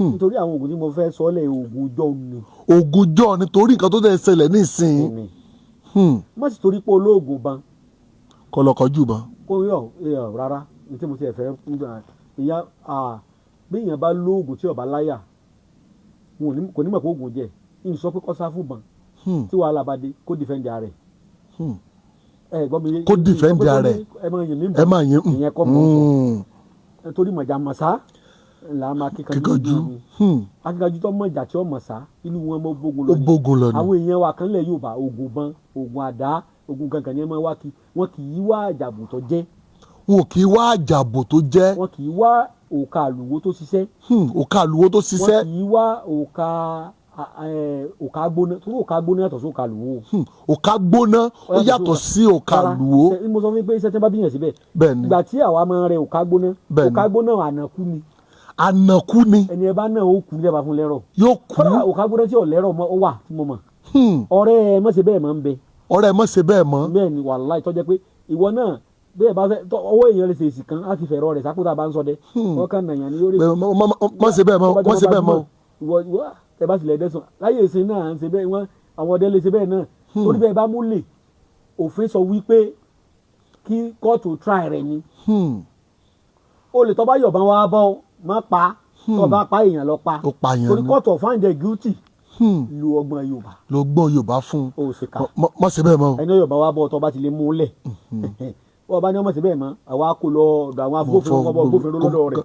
nítorí àwọn oògùn tí mo fẹ́ sọ lẹ̀ oògùn jọ ni. oògùn jọ nítorí nǹkan tó tẹ̀ ṣẹlẹ̀ nísìnyí. má sì torí pé olóògùn ban. kọlọkọjú ban. kó yọ rárá ní tí mo ti ẹ̀ fẹ́ ìyá bí èèyàn bá lóògùn tí ó bá láyà kò ní mọ̀ pé oògùn jẹ́ ìyẹn sọ pé kó sá fún ban tí wàhálà bá dé kó dìfẹ́ǹdì ara rẹ̀. kó dìfẹ́ǹdì ara rẹ̀ ẹ máa yín ìyẹn kọ́ mọ̀ sọ torí mọ̀jà mọ̀sá là máa kíkanjú akíkanjú tó mọ̀jà tí ó mọ̀sá inú wọn mọ̀ bógun lọ ni àwọn èèyàn wa kan lẹ̀ Yorùbá oògùn ban oògùn àdá oògùn kankan ní ẹ máa wá kí wọn kì í wá àjàbò tó jẹ́. wọn kì í wá àjàbò tó jẹ́. wọn kì í wá òkà àlùwò tó ṣiṣẹ́. òkà àlùwò tó ṣiṣẹ́. wọn kì í wá òkà gbóná torí òkà gbóná yàtọ̀ sí òkà àlùwò. òkà gbóná ó yàtọ̀ sí òkà àlùwò. mo sọ fún mi pé iṣẹ́ tí wọ́n bá bíyàn síbẹ̀. bẹ́ẹ̀ni ìgbà tí àwa máa rẹ òkà gbóná. òkà gbóná ànàkú ni. ànàkú ni. ẹni ẹ bá náà ó kú lẹ́bàá fún lẹ́rọ̀. yóò kú. kọ́dà òkà gbóná tí ò lẹ́rọ̀ ó wà tí mo mọ̀. ọ̀rẹ́ ẹ mọ̀ ṣe bẹ́ẹ̀ máa ń bẹ. ọ̀rẹ́ ẹ mọ̀ ṣe bẹ́ẹ̀ mọ́. bẹ́ẹ̀ ni wàláhì tó jẹ́ pé ìwọ náà bẹ́ẹ̀ bá fẹ́ ọwọ́ èèyàn lè ṣe èsì kan láti fẹ̀rọ rẹ̀ sápótà bá ń sọ dẹ́ ọkàn nàyàn ni yóò rí. mọ̀ ṣe bẹ́ẹ̀ mọ́ mọ̀ ṣe bẹ́ẹ̀ mọ́. ìwọ ẹ bá tilẹ̀ dẹ́sùn láyé ìsìn náà ń ṣe bẹ́ẹ̀ wọ́n àwọn ọdẹ lè ṣe bẹ́ẹ̀ náà torí bẹ́ẹ̀ bá mú lè òfin sọ wípé kí kóòtù try rẹ̀ ni olè tó bá yọ̀bọ̀n wá bọ́ má pa tó bá pa èèyàn lọ pa ó pààyàn torí ni. court of find the guilty lu ọgbọ́n Yorùbá ló gbọ́ Yorùbá fún o sì ká mọ̀ sí bẹ́ẹ̀ mọ́ o. ẹni Yorùbá wá bọ́ tó bá ti lè mú un lẹ̀ wọ́n bá ní ọmọ sí bẹ́ẹ̀ mọ́ àwa kò lọ ọ̀dọ̀ àwọn agbófinró lọ́dọ̀ rẹ̀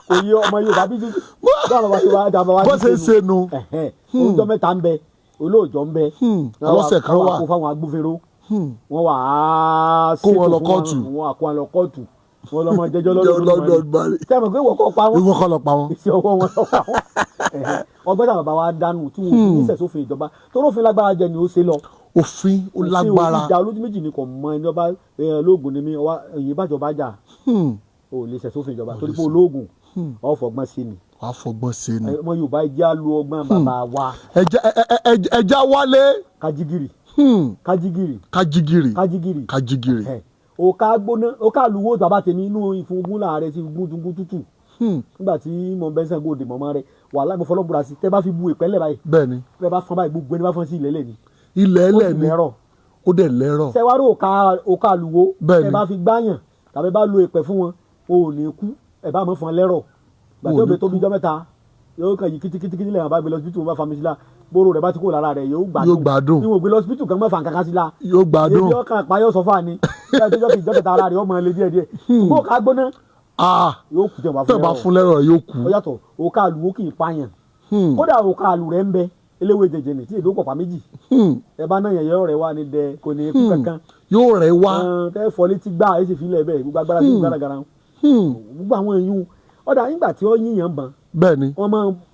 kò yí ọmọ Yorùbá bí bó ṣe ń ṣe nu. oúnjẹ mẹ́ta ń bẹ olóòjọ́ ń bẹ ọlọ́sẹ̀ kan wà kó fáwọn agbófinró wọ́n wà á kó wọn lọ kóòtù wọ́n á kó wọn lọ kóòtù wọ́n lọ́mọ jẹ́jọ́ lọ́dọ̀ tẹ́mọ̀ pé wọ́n kọ́ pa wọ́n ìwọ kọ́ lọ pa wọ́n. ìṣe ọwọ́ wọn lọ pa wọ́n ọgbẹ́ta bàbá wa dánù tí wọ́n fi níṣẹ́ sófin ìjọba tó lófin lágbára jẹ ni ó ṣe lọ. òfin ó lágbára. ìjà olójú méjì ni kò mọ ẹni ọba ológun ni mí èyí bàjọba jà ò lè ṣẹ̀ sófin ìjọba torí pé ológun ọ̀fọ̀gbọ́n sí ni. wàá fọgbọ́n sí ni. ọmọ Yorùbá ẹja lu ọgbọ́n bàbá wa. ẹja wálé. Kájígìrì. Kájígìrì. Òkà gbóná òkà luwo bàbá tèmi inú ìfúngún láàrẹ ti gúndùngún tútù nígbà tí mo bẹ́ sàn gòdè mọ́mọ́ rẹ wàhálà mo fọlọ́ búra sí tẹ́ bá fi bu ìpẹ́lẹ̀ báyìí bẹ́ẹ̀ni tẹ́ bá fọ́n báyìí gbogbo ẹni bá fọ́n sí ilẹ̀ lẹ́ni ilẹ̀ ẹlẹ́ni ó dẹ̀ lẹ́rọ̀ sẹ́wárò òkà luwo tẹ́ bá fi gbáyàn tàbí bá lo ìpẹ́ fún wọn o ò ní kú ẹ̀ bá mọ́ fọ́n lẹ́rọ̀ gbàtí òbí tóbi jọ mẹ́ta yóò kàn yí kítíkítí lẹ́yìn bá gbé lọ síbítù wọn bá fa mi sí la bóró rẹ̀ bá ti kó lára rẹ̀ yóò gbádùn ní wọ́n gbé lọ síbítù kan mọ́ fa nǹkan kan sí la yóò gbádùn ebi ọkàn àpáyọ sọ fáà ni ìjọ kìjọ ara rẹ̀ ọmọ ilé díẹ̀díẹ̀ ṣùgbọ́n òkà gbóná yóò kú tẹ̀ bá fún lẹ́rọ̀ yóò kú. ó yàtọ̀ òkà àlùwò kì í pààyàn kódà òkà àlù rẹ̀ ń bẹ eléwé jẹjẹ ní tí èdè pọ̀pá méjì ẹ bá náà yẹ̀yẹ́ rẹ̀ wá ní dẹ kò ní kú kankan yóò rẹ̀ wá tẹ́ fọ́ létí gbá ẹ̀ sì fi lẹ̀ bẹ́ẹ̀ gbogbo agbára sí gbàdàgàrà gbogbo àwọn èèyàn ọ̀dà nígbà tí ó yíyan bàn bẹ́ẹ̀ni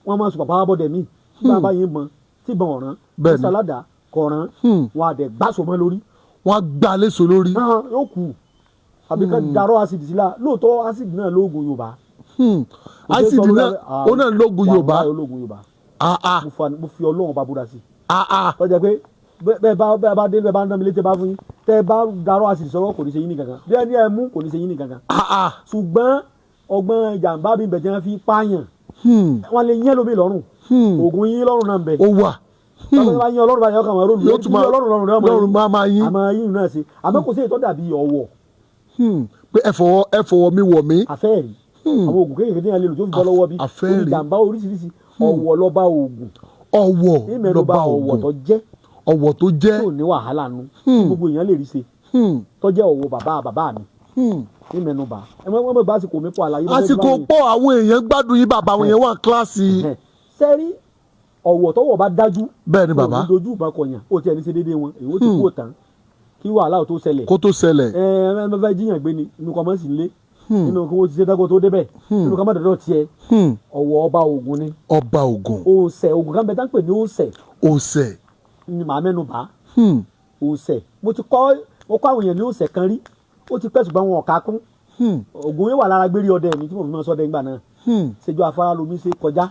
wọ́n máa sọ bàbá bọ́dẹ̀ mí bá a bá yín bàn tí bàn ọ̀ràn tí sàládà kọ̀ọ̀ràn wọn àdẹ̀ gbàsọ mọ́ lórí. wọ́n á gbá léṣo lórí. yóò kù àbí ká darọ́ ásìdì sí la lóòótọ́ ásìdì náà lóògùn Yorùbá. ásìdì náà ó náà lóògùn Yorùbá. mo fi Ọlọ́run bá búra sí. tọ́jà pé bẹ́ẹ̀ bá dé bẹ́ẹ̀ bá ń dán mi létí bá fún yín tẹ́ ẹ bá darọ́ ásìdì sọ́wọ́ kò ní ṣe yín ní kankan bí ẹni ẹ mú kò ní ṣe yín ní kankan. ṣùgbọ́n ọgbọ́n ìjàmbá bí bẹ̀jẹ̀ fi pààyàn wọ́n lè yín lómi lọ́rùn oògùn yín lọ́rùn náà ń bẹ. ó wà tọ́lá bá yín Ọlọ́run bá yín ọkàn wọn rólù yóò tún máa lọ́rùn máa yín àmọ́ yín náà ṣe àmọ́ kò sí ètò dàbí ọ̀wọ̀. pé ẹ fọwọ́ mi wọ̀ mí. àfẹ́ẹ̀rí àwọn oògùn kékeré tí wọ́n lè lò tó fi bọ́ lọ́wọ́ bí ìjàmbá oríṣiríṣi ọ̀wọ̀ lọ́ba oògùn. ọ̀wọ̀ lọ́ba oògùn ọ̀wọ̀ tó jẹ́ tó ní wàhálà nu gbogbo èèyàn lè rí ṣe tó jẹ́ ọ̀wọ̀ bàbá mi ní mẹ́nubà ẹ mọ̀ bá àsìkò mi pọ̀ àlàyé. àsìkò pọ̀ àwọn èèyàn gbádùn yín bàbá àwọn èèyàn wà kíláàsì. sẹ́rí ọ̀wọ̀ tọ́wọ̀ bá dájú. bẹ́ẹ̀ ni bàbá dojú ìbọn kọyàn ó tiẹ̀ ní ṣe déédéé wọn èyí ó ti kú òtán kí wàhálà tó ṣẹlẹ̀. kó tó ṣẹlẹ̀. ẹ fẹ́ jíyàn gbé ni inú kan mọ́ sí ilé nínú kí wọ́n ti ṣe dáko tó débẹ̀ nínú kan mọ́ dọ̀dọ̀ tiẹ̀ ọ̀wọ̀ ọba Ògùn ni. ọba Ògùn. òòṣẹ̀ Ògùn kan bẹ tá ń pè ní òòṣẹ̀. òòṣẹ̀. ni màá mẹ́nu bá. òòṣẹ̀ mo kọ́ àwọn èèyàn ní òòṣẹ̀ kan rí ó ti pẹ́ ṣùgbọ́n wọn ò ká kún. Ògùn yẹn wà lára gbérí ọdẹ mi tí mo fi máa sọdẹ ńgbà náà. ìṣèjú afárá lomi ṣe kọjá.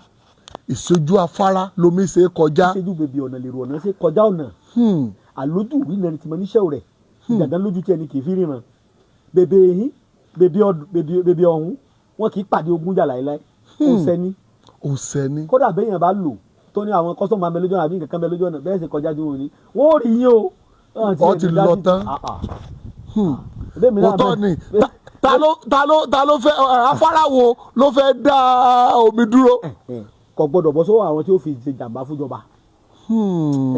ìṣèjú afárá lomi ṣe kọjá. ìṣèjú bèbè ọ̀nà lèrò ọ̀nà ṣe kọjá ọ̀nà. àlójú ìwé náà ti mọ níṣẹ́ rẹ̀ ìdàgbà lójú tí ẹni kì í fi ríran. bèbè yín bèbè ọ̀hún wọn kì í pàdé ogun jà láéláé. òṣè ni. kódà béèyàn bá lò tó ní àwọn kọ́sọ́mù abẹ lójú ọ̀nà àbí nǹkan kan bẹ lójú ọ̀nà bẹ́ẹ̀ sì kọjá ju òní wọ́n ò rí yín o. ọ ti lọ tán. òótọ́ ni ta ló fẹ́ afárá wo ló fẹ́ dá omi dúró. kò gbọ́dọ̀ bọ́ sọ́wọ́ àwọn tí ó fi ṣe jàǹbá fúnjọba.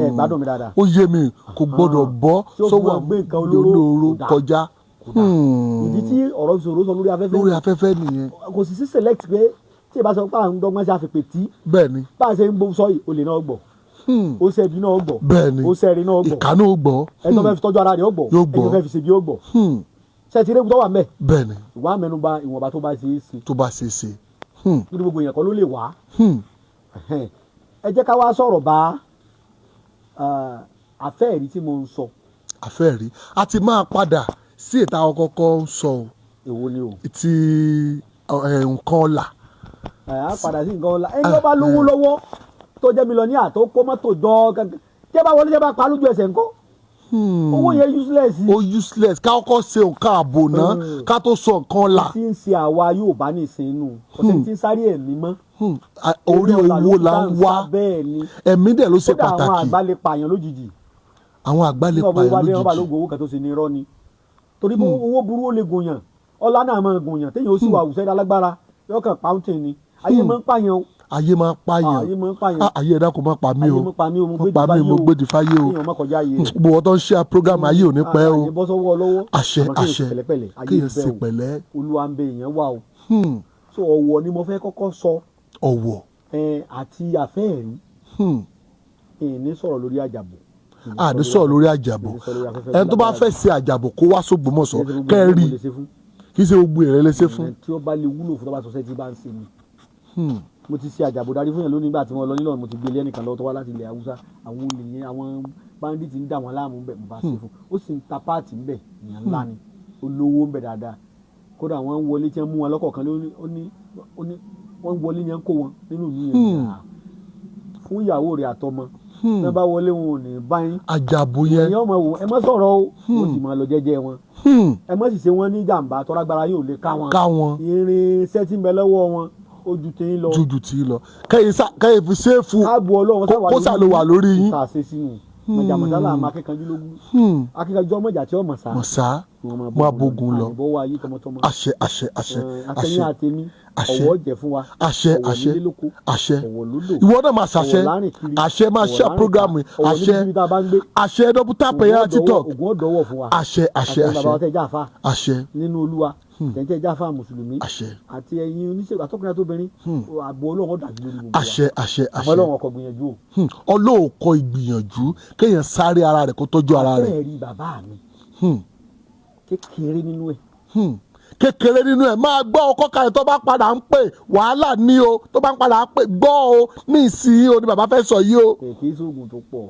ẹ gbádùn mi dáadáa. ó yé mi kò gbọ́dọ̀ bọ́ sọ́wọ́ olóró kọjá. ìdí tí ọ̀rọ̀ ìṣòro sọ lórí afẹ́fẹ́ nìyẹn. kò sì sí select pé tí ìbá sọ pé àwọn dọ́gbọ́n ṣe àfipè tí. bẹ́ẹ̀ni. bá a ṣe ń bó sọ yìí olè náà gbọ́. ó ṣẹbi náà gbọ́. bẹ́ẹ̀ni. ó ṣẹri náà gbọ́. ìkà náà gbọ́. ẹni tó fẹ́ fi tọ́jú ara rẹ̀ ó gbọ́. yóò gbọ́. ẹni tó fẹ́ fi ṣebi ó gbọ́. ṣe ti réwu tó wà mẹ́. bẹ́ẹ̀ni. ìwà mẹ́nuba ìwọ̀nba tó bá ṣe é ṣe. tó bá ṣe é ṣe. nítorí gbogbo èèyàn kan ló lè wá. ẹ jẹ́ ká wá sọ̀rọ̀ bá àfẹ́ẹ̀rí tí mo ń sọ. àfẹ́ẹ̀rí a ti máa padà sí ìta ọkọ̀ọ̀kọ̀ ń sọ. èwo ni o. ti nǹkan ọ̀la. a padà sí nǹkan ọ̀la ẹni tó bá lówó lọ́wọ́ tó jẹ́ mílíọ̀nìyà tó kó mọ́tò jọ kankan tí ẹ bá wọlé tí ẹ bá pa lójú ẹsẹ̀ ńkọ́. owó yẹn useless. ó useless ká kọ́kọ́ ṣe nǹkan ààbò náà ká tó sọ nǹkan ọ̀la. tí ń ṣe àwa yóò bá ní ìsìn inú ọ̀sẹ̀ tí ń sáré ẹ̀mí mọ́. orí owó la ń wá ẹ̀mí dẹ̀ ló ṣe pàtàkì. kódà àwọn àgbà lè pààyàn lójijì. àwọn àgbà lè pààyàn lójijì. wọ́n bá lóògùn owó kan tó ṣe ní irọ́ ni torí bó owó burú ó lè gùnyàn ọlá náà máa gùnyàn téèyàn ó sì wà àwùsẹ́ alágbára yóò kàn pàǹtì ni ayé máa ń pààyàn o. ayé máa ń pààyàn ayé máa ń pààyàn. ayé ẹ̀dá kò má pa mí o ayé máa pa mí o mo gbé di fáyé o kéèyàn má kọjá ayé rẹ̀. gbogbo ọ̀tọ̀ ń ṣe program ayé ò ní pẹ́ o. àyè bọ́ sọ́wọ́ lọ́wọ́. àṣẹ kéèyàn ṣe o. pẹ̀lẹ́. olúwa ń bẹ èèyàn wà o. so ọ̀wọ̀ ni mo fẹ́ kọ́kọ́ sọ. ọ̀wọ̀. àti àfẹ́ẹ̀rí. ní sọ̀rọ̀ lórí àjàbọ̀. ní sọ̀rọ̀ lórí àjàbọ̀ ẹni tó bá fẹ́ ṣe àjàbọ̀ kó wá s'Ògbómọ̀ṣọ́ kẹ́rì kì í ṣe gbogbo èrè lè ṣe fún. tí ó bá lè wúlò fún tó bá sọ sẹ́tì bá ń ṣe ni. mo ti ṣe àjàbọ̀ darí fún yẹn lónìí nígbà tí wọ́n lọ nílò mo ti gbé ilé ẹnìkan lọ́wọ́ tó wá láti ilẹ̀ Haúsá àwọn olè yẹn àwọn báńdíìtì ń dà wọ́n láàmú bẹ̀ mo bá ṣe fún ó sì ń ta páàtì ńbẹ̀ ìyẹn ńlá ni olówó ńbẹ̀ dáadáa kódà wọ́n ń wọlé tí wọ́n mú wọn lọ́kọ̀ọ̀kan wọ́n ń wọlé yẹn ń kó wọn nínú ìlú yẹn fún ìyàwó rẹ̀ àtọmọ náà bá wọlé wọn ò ní báyìí. àjàbọ̀ yẹn ìyẹn ọmọ wò ẹ má sọ̀rọ̀ o wọ́n sì máa lọ jẹ́jẹ́ wọn ẹ má sì ṣe wọ́n ní jàǹbá tọ́lágbára yóò lè ká wọn irinṣẹ́ tí ń bẹ lọ́wọ́ wọn ojú tí ń lọ. jújù tí ń lọ kẹ́yìn fi ṣéèfù kó sàlò wà lórí yín. kà á ṣe sínú mọ̀jàmọ̀sálà àmọ́ akẹ́kọ̀ọ́jú lógún akẹ́kọ̀ọ́jú ọmọjà tí ọmọ sá máa bógun lọ. àyìnbó wa yí tọmọtọmọ. àṣẹ àṣẹ àṣẹ àṣẹ àtẹmí ọwọ́ jẹ fún wa àṣẹ àṣẹ àṣẹ ọwọ́ lódò ìwọ náà máa ṣàṣẹ àṣẹ máa ṣe programme àṣẹ àṣẹ dọ́bútà pẹ̀yà títọ̀ ògùn ọ̀dọ́wọ̀ fún wa àṣẹ àṣẹ àṣẹ nínú Olúwa tẹ̀ntẹ̀ jáfa mùsùlùmí àti ẹ̀yin oníṣègùn àtọkùnrin àtobìnrin ààbò Ọlọ́run dájú lórí gbogbo wa àṣẹ àṣẹ àṣẹ Ọlọ́run ọkọ̀ gbìyànjú o. Ọlọ́run kọ ìgbìyànjú kéèyàn sáré ara rẹ̀ kó tọ́jú ara rẹ̀. àbẹ́ẹ̀ rí bàbá mi kékeré nínú ẹ̀. kékeré nínú ẹ̀ máa gbọ́ ọkọ kan tó bá padà ń pè wàhálà ní o tó bá ń padà ń pè gbọ́ o ní ìsìn o ní bàbá fẹ́ sọ yìí o. kì í sóògùn tó pọ̀.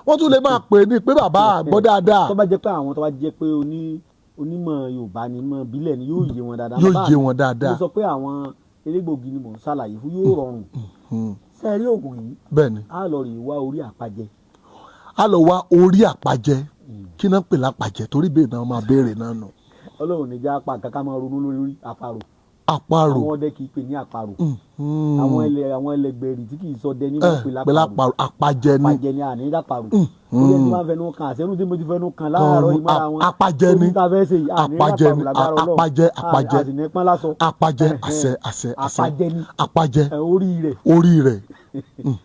wọ́n tún lè máa pè ní pé bàbá àgbọ́ dáadáa. tó bá jẹ́ pé àwọn tó bá jẹ́ pé onímọ̀ Yorùbá ni mọ̀ bílẹ̀ ni yóò yé wọn dáadáa. yóò yé wọn dáadáa. mo sọ pé àwọn elégbògi ni mò ń ṣàlàyé fún yóò rọrùn. sẹ́ẹ̀rí oògùn yìí. bẹ́ẹ̀ni. a lọ rè wá orí àpàjẹ. a lọ wá orí àpàjẹ kí náà pè lápàjẹ torí bẹ́ẹ̀ náà máa béèrè náà nù. Ọlọ́run ní já apá kankan máa ronú lórí àparò. àparò àwọn ọdẹ kì í pè ní àparò. àwọn ẹlẹgbẹrì tí kì í sọdẹ ní wọn pè lápàrò. àpàjẹ ni àpàjẹ ni àní lápàrò. orí ẹni máa ń fẹnu kan àṣẹrù tí mo ti fẹnu kan láàárọ̀ yìí mára wọn. àpàjẹ ni àpàjẹ ni àpàjẹ àpàjẹ àṣẹ àṣẹ àpàjẹ orí rẹ̀.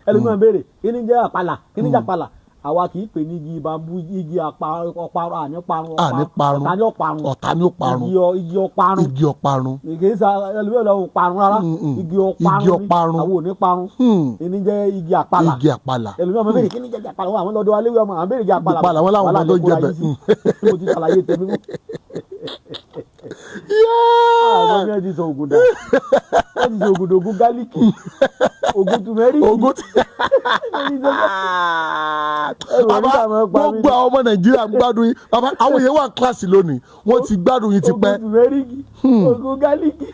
ẹlòmíràn béèrè kí ni jẹ́ àpàlà kí ni jẹ́ àpàlà àwa kì í pè ní igi bambú igi ọparun àníparun ọ̀tá ní ọparun igi ọparun kì í sa ẹlòmíràn lọ parun rárá igi ọparun àwọn ò ní parun ìní jẹ́ igi àpàlà ẹlòmíràn mọ̀ bẹ́ẹ̀ kí ni jẹ́ àpàlà wọn àwọn lọ́dọ̀ aléwé ọmọ àwọn bẹ́ẹ̀ igi àpàlà wọn làwọn ọmọ tó jẹ bẹ́ẹ̀ mo ti ṣàlàyé tèmi mú. àwọn mi ti sọ ògùn dà wọ́n ti sọ ògùn dògùn gálíkì ògùn tùmẹ́rìkì bàbá gbogbo àwọn ọmọ Nàìjíríà ń gbádùn yín bàbá àwọn yẹn wà kíláàsì lónìí wọ́n ti gbádùn yín tipẹ́. ògùn tùmẹ́rìkì ògùn gálíkì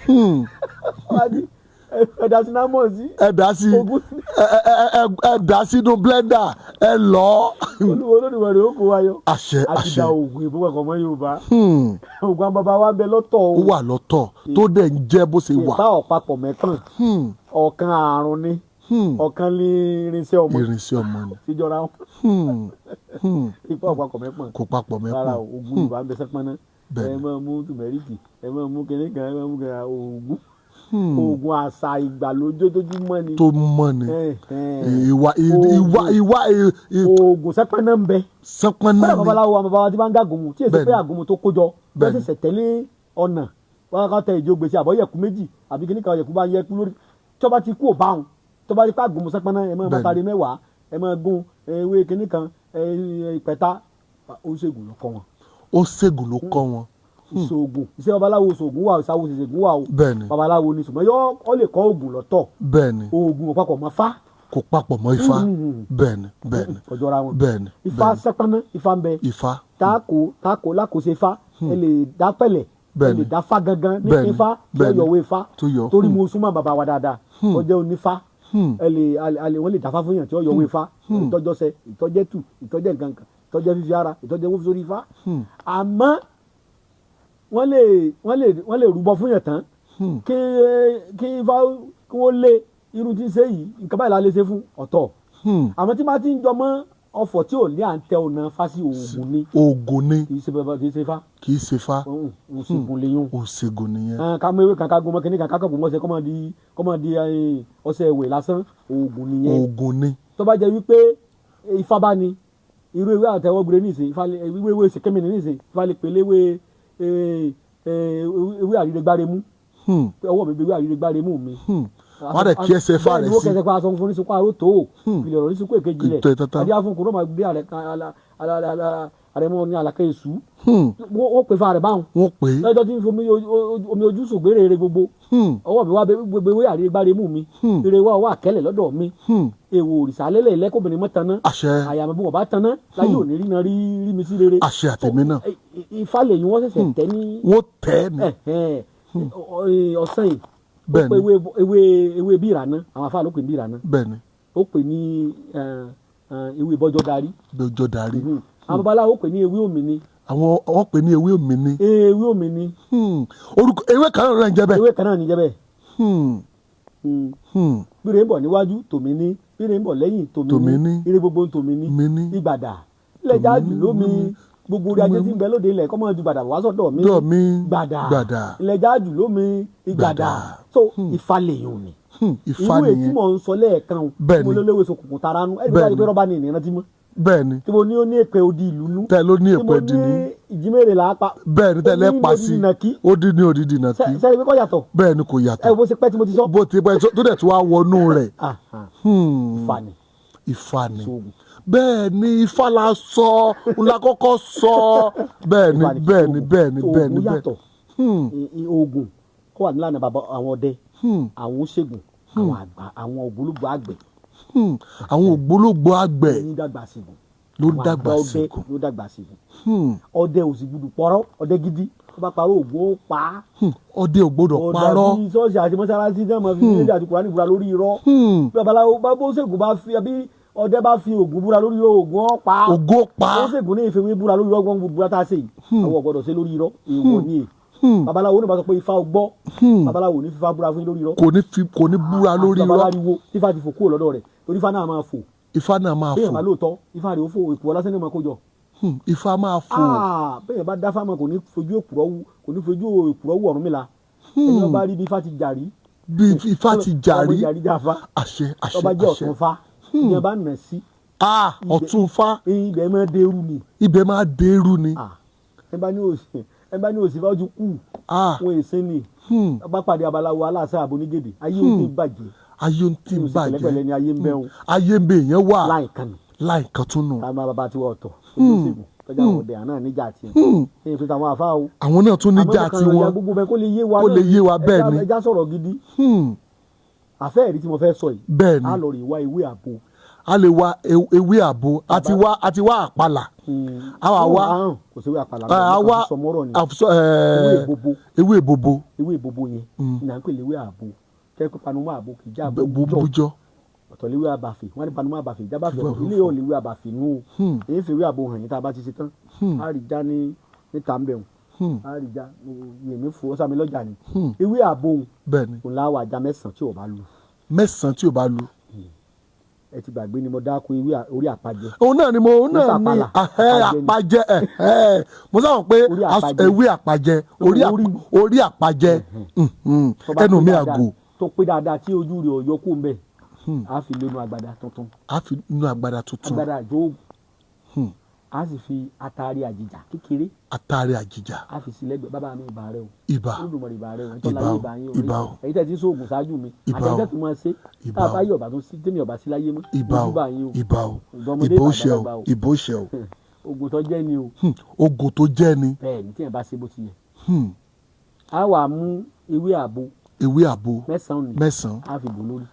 ẹ̀dá sinamọ̀ sí. ẹ̀dá sínú blender ẹ lọ. olùwọ́n rẹ̀ ó kó wa yọ. àṣẹ àṣẹ àti da oògùn ìbúkọ̀ kan mọ́ Yorùbá. oògùn àwọn bàbá wa ń bẹ lọ́tọ̀ o. ó wà lọ́tọ̀ tó dẹ̀ ń jẹ́ bó ṣe wà. ìfá ọ̀pápọ̀ mẹ́kàn ọ̀kan àrùn ni ọ̀kan ní irinṣẹ́ ọmọ ni. síjọra wọn. ìfá ọ̀pápọ̀ mẹ́kàn kò papọ̀ mẹ́kàn. rárá oògùn Yorùbá ń bẹ sẹ́pọ́nà ẹ máa mú tùmẹ́rìkì ẹ máa mú kìnìkan ẹ máa mú oògùn oògùn àṣà ìgbàlódé tó mọ́ ni ìwà oògùn sẹ́pẹ́nà ń bẹ sẹ́pẹ́nà ni babaláwo àwọn babaláwo tí bá ń gàgùnmu tí èsì pé àgùnmu tó kójọ bẹ́ẹ̀ sì tẹ̀lé ọ̀nà wọn kàn tẹ ìjọ gbèsè àbọ̀ yẹ̀kú méjì àbí kíní kan yẹ̀kú bá yẹ̀kú lórí tó bá ti kú ò báwọn tó bá ti pé àgùnmu sẹ́pẹ́nà ẹ máa mọ́tàrí mẹ́wàá ẹ máa gún ewé kíní kan ìpẹ́ta ó ṣègùn ló kọ́ wọn. ìṣòògùn iṣẹ́ babaláwo ṣòògùn wà ìṣàwò ṣèṣègùn wà o babaláwo ni ṣùgbọ́n ọ lè kọ́ oògùn lọ́tọ̀ oògùn ò papọ̀ mọ́ fá kò papọ̀ mọ́ ifá bẹ́ẹ̀ni ọjọ́ra wọn bẹ́ẹ̀ni ifá sẹ́pẹ́nà ifá ń bẹ táàkó lákòóso ifá ẹ lè dá pẹ̀lẹ̀ ẹ lè dá fá gangan ní ifá tí ó yọwé ifá torí mo súnmọ́ bàbá wa dáadáa ó jẹ́ onífá wọ́n lè dáfá fún yàn tí ó yọwé ifá ìtọ́jọ́sẹ ìtọ́jẹ́tù ìtọ́jẹ́ nǹkan ìtọ́jẹ́ fífi ara ìtọ́jẹ́ wọ́n fi sórí ifá àmọ́ wọ́n lè rúbọ fún yàn tán kí ifá kí wọ́n lé irú tí ń ṣe yìí nǹkan báyìí la lè ṣe fún ọ̀tọ̀ àmọ́ tí máa ti ń jọmọ́ ọ̀fọ̀ tí ò ní à ń tẹ ọ̀nà fásí oògùn ni. oògùn ni. kì í ṣe bàbá kì í ṣe fá. kì í ṣe fá. òṣègùn lèyún. òṣègùn nìyẹn. ká mú ewé kan ká gbọmọ kínní kan ká kọ̀ gbọmọ ọṣẹ kọ́mọ di ọṣẹ ìwẹ̀ lásán oògùn nìyẹn. oògùn ni. tó bá jẹ́ wípé ifá bá ní irú ewé àtẹwọ́gbére níìsín ewé ṣèkémìnì níìsín ifá lè pèlè ewé àrírégbáre mú. ọwọ́ mi ewé àrírégbáre mú mi. wọ́n dẹ̀ kí ẹsẹ̀ fà rẹ̀ sí. bẹ́ẹ̀ ni wọ́n kẹsẹ̀ pa aṣọ fún oníṣùkú àrò tó ìpìlẹ̀ ọ̀rọ̀ oníṣùkú èkejì lẹ̀ adé afúnkù náà máa gbé àrẹ̀mọ ní àlàkẹ́ èṣù wọ́n pè fa rẹ̀ báwọn. wọ́n pè é. lọ́jọ́ tí ń fi omi ojú sògbére rere gbogbo ọwọ́ mi wá gbogbo ewé àrígbáre mú mi rere wá ọwọ́ àkẹ́lẹ̀ lọ́dọ̀ mi èèwọ̀ òrìṣà lélẹ̀ lẹ́kọ̀ọ́bìnrin mọ́ taná àyàmọ́ bí wọ́n bá taná láyé òní rí náà rí mi sí rere. àṣẹ àtẹ̀mí náà. ifá lèyìn wọ́n ṣẹ̀ṣẹ̀ tẹ́ ní. wọ́n tẹ́ ní. ọ̀sán yìí ó pe ewé bí ìrànà àwọn afáà ló pè ní ìrànà. bẹ́ẹ̀ni. ó pè ní ewé bọ́jọ́ darí. bọ́jọ́ darí. àwọn babaláwo pè ní ewé òmìnir. wọ́n pè ní ewé òmìnir. ewé òmìnir. orúkọ ewé kan náà ń jẹ́ bẹ́ẹ̀. ewé kan náà ń jẹ́ bẹ́ẹ̀. bíre ń bọ̀ níwájú tòmíní bíre ń bọ̀ lẹ́yìn tòmíní ire gbogbo tòmíní ìgbàdà ilẹ̀ jáàjù lómi gbogbo orí ajé tí ń bẹ lóde ilẹ̀ kọ́mọ ju gbàdà wá sọ́dọ̀ mi gbàdà ilẹ̀ jáàjù lómi ìgbàdà so Ifá lèyìn ni ìwé tí mò ń sọ lẹ́ẹ̀kan mo lólówó sokùnkùn taranu ẹni bá yẹ pé rọ́bà ni ìnira ti mọ́. bẹ́ẹ̀ni. tí mo ní ó ní èpè odi ìlú nú. tẹ ló ní èpè di ní. tí mo ní ìjímèrè là á pa. bẹ́ẹ̀ni tẹ lẹ pa sí ó dín ní odidi nàkí. sẹ́yìn pé kò yàtọ̀. bẹ́ẹ̀ni kò yàtọ̀. ẹ bó ṣe pẹ́ tí mo ti sọ. bó ti pẹ́ tó dẹ̀ tó wá wọnú rẹ̀. Ifá ni. Ifá ni. bẹ́ẹ̀ni Ifá la sọ la kọ́kọ́ sọ bẹ́ẹ̀ni bẹ́ẹ̀ni bẹ́ẹ̀ni bẹ́ẹ̀ni oògùn yàtọ̀ oògùn kó wà nílànà bàbá àwọn ọdẹ àwọn oṣègùn àwọn ògbólógbò àgbẹ̀. àwọn ògbólógbò àgbẹ̀ ló dàgbà sígun. ló dàgbà sígun. ọdẹ ò sì gbúdọ̀ pọ̀rọ̀ ọdẹ gidi tó bá parọ́ ògùn ó pa á. ọdẹ ò gbọ́dọ̀ parọ́. ọ̀dà bíi ṣọ́ọ̀ṣì àti mọ́sálásí náà máa fi méjì àti kùránì búra lórí irọ́. babaláwo bó ṣègùn bá fi àbí ọdẹ bá fi ògùn búra lórí irọ́ ògùn ó pa. ògùn ó pa. bó ṣègùn ní ìfẹ́wé búra lórí irọ́ gbọ́n búra tá a ṣe yìí. àwọn ò gbọ́dọ̀ ṣe lórí irọ́ èèwọ̀ ni babaláwo ní bá sọ pé Ifá gbọ́ babaláwo ní fífa búra fún lórí irọ́. kò ní búra lórí irọ́. babaláwo Ifá ti fò kúrò lọ́dọ̀ rẹ̀ torí Ifá náà máa fò. Ifá náà máa fò. bẹ́ẹ̀ bá lóòótọ́ Ifá rẹ̀ ó fò èkó ọlásẹ́ ní ọmọ kójọ. Ifá máa fò. bẹ́ẹ̀ bá dáfá mọ́ kò ní fojú èkùrọ́ wù Ọ̀rúnmìlà. ẹni ọba rí bí Ifá ti jàrí. bí Ifá ti jàrí. àṣẹ àṣẹ ọba jẹ́ ọ̀tún Fá. ìyẹn bá nà sí. ọ̀tún Fá. ibẹ̀ máa dẹ́rù ni. ibẹ̀ máa dẹ́rù ni. ẹ bá ní òsì bá ojú kù wọn èsì ni bá pàdé abaláwo aláṣẹ àbónígèdè ayé ò ti bàjẹ́. ayé ń ti bàjẹ́ pẹ̀lẹ́pẹ̀lẹ́ ni ayé ń bẹ́ wọn. ayé ń bẹ èèyàn wà láìkan tún nù. táwọn bàbá tí wọ́n tọ̀ ojúṣègùn tọ́jà àwọn ọ̀dẹ̀ àná níjà tiẹ̀. ẹ̀yìn tó tàwọn àfa o. àwọn náà tún níjà tiwọn kó lè yé wa bẹ́ẹ̀ ni. ẹja sọ̀rọ̀ gidi. àfẹ́ ẹ̀rí tí mo fẹ́ sọ yìí. bẹ́ẹ̀ ni a lọ rè wá ewé àbò. a lè wá ewé àbò àti wá àpàlà. àwa wá kò sí ewé àpàlà àwa ewé ìbòbò. ewé ìbòbò yẹn ní à ń pè léwé àbò kẹ́kọ̀ọ́ panumọ́ àbò kì í já bújọ́. ọ̀tọ̀ léwé àbàfẹ́ wọ́n ní panumọ́ àbàfẹ́ ìjà bàfẹ́ ilé yóò léwé àbàfẹ́ nù o èyí fèwé àbò hàn yín tá a bá ti ṣe tán a rí já níta ń bẹ̀rù a rí já yèmí fò ó sàmì lọ́jà ni ewé àbò òun láwọ̀ ajá mẹ́sàn-án tí ò bá lu. mẹ́sàn-án tí ò bá lu. ẹ ti gbàgbé ni mo dáko ewé orí àpàjẹ. òun náà ni àpàjẹ mo sábà pé ewé àpàjẹ orí àpàjẹ ẹnu mi àgò. tó pé dáadáa tí ojú rẹ̀ ọ̀yọ́ kò ń bẹ̀ á fi lẹ́nu àgbàdá tuntun. àgbàdá àjò a sì fi atari àjìjà kékeré. atari àjìjà. a fi sí lẹ́gbẹ̀ẹ́ bàbá mi ìbà rẹ o. ìbà olùmọ̀ràn ìbà rẹ o. ìbà o. èyí tẹ̀ tí sóògùn ṣáájú mi. ìbà o àtẹ̀jẹ́ tó máa ṣe. tá a bá yọ̀ bá tó sí tẹ́mi ọ̀bá sí láyé mọ́. ìbà o ìbà o ìbò ṣe o. oògùn tó jẹ́ ni o. oògùn tó jẹ́ ni. bẹ́ẹ̀ ni tí yẹn bá ṣe bó ti yẹ. a wà mú ewé àbò. mẹ́sàn-án.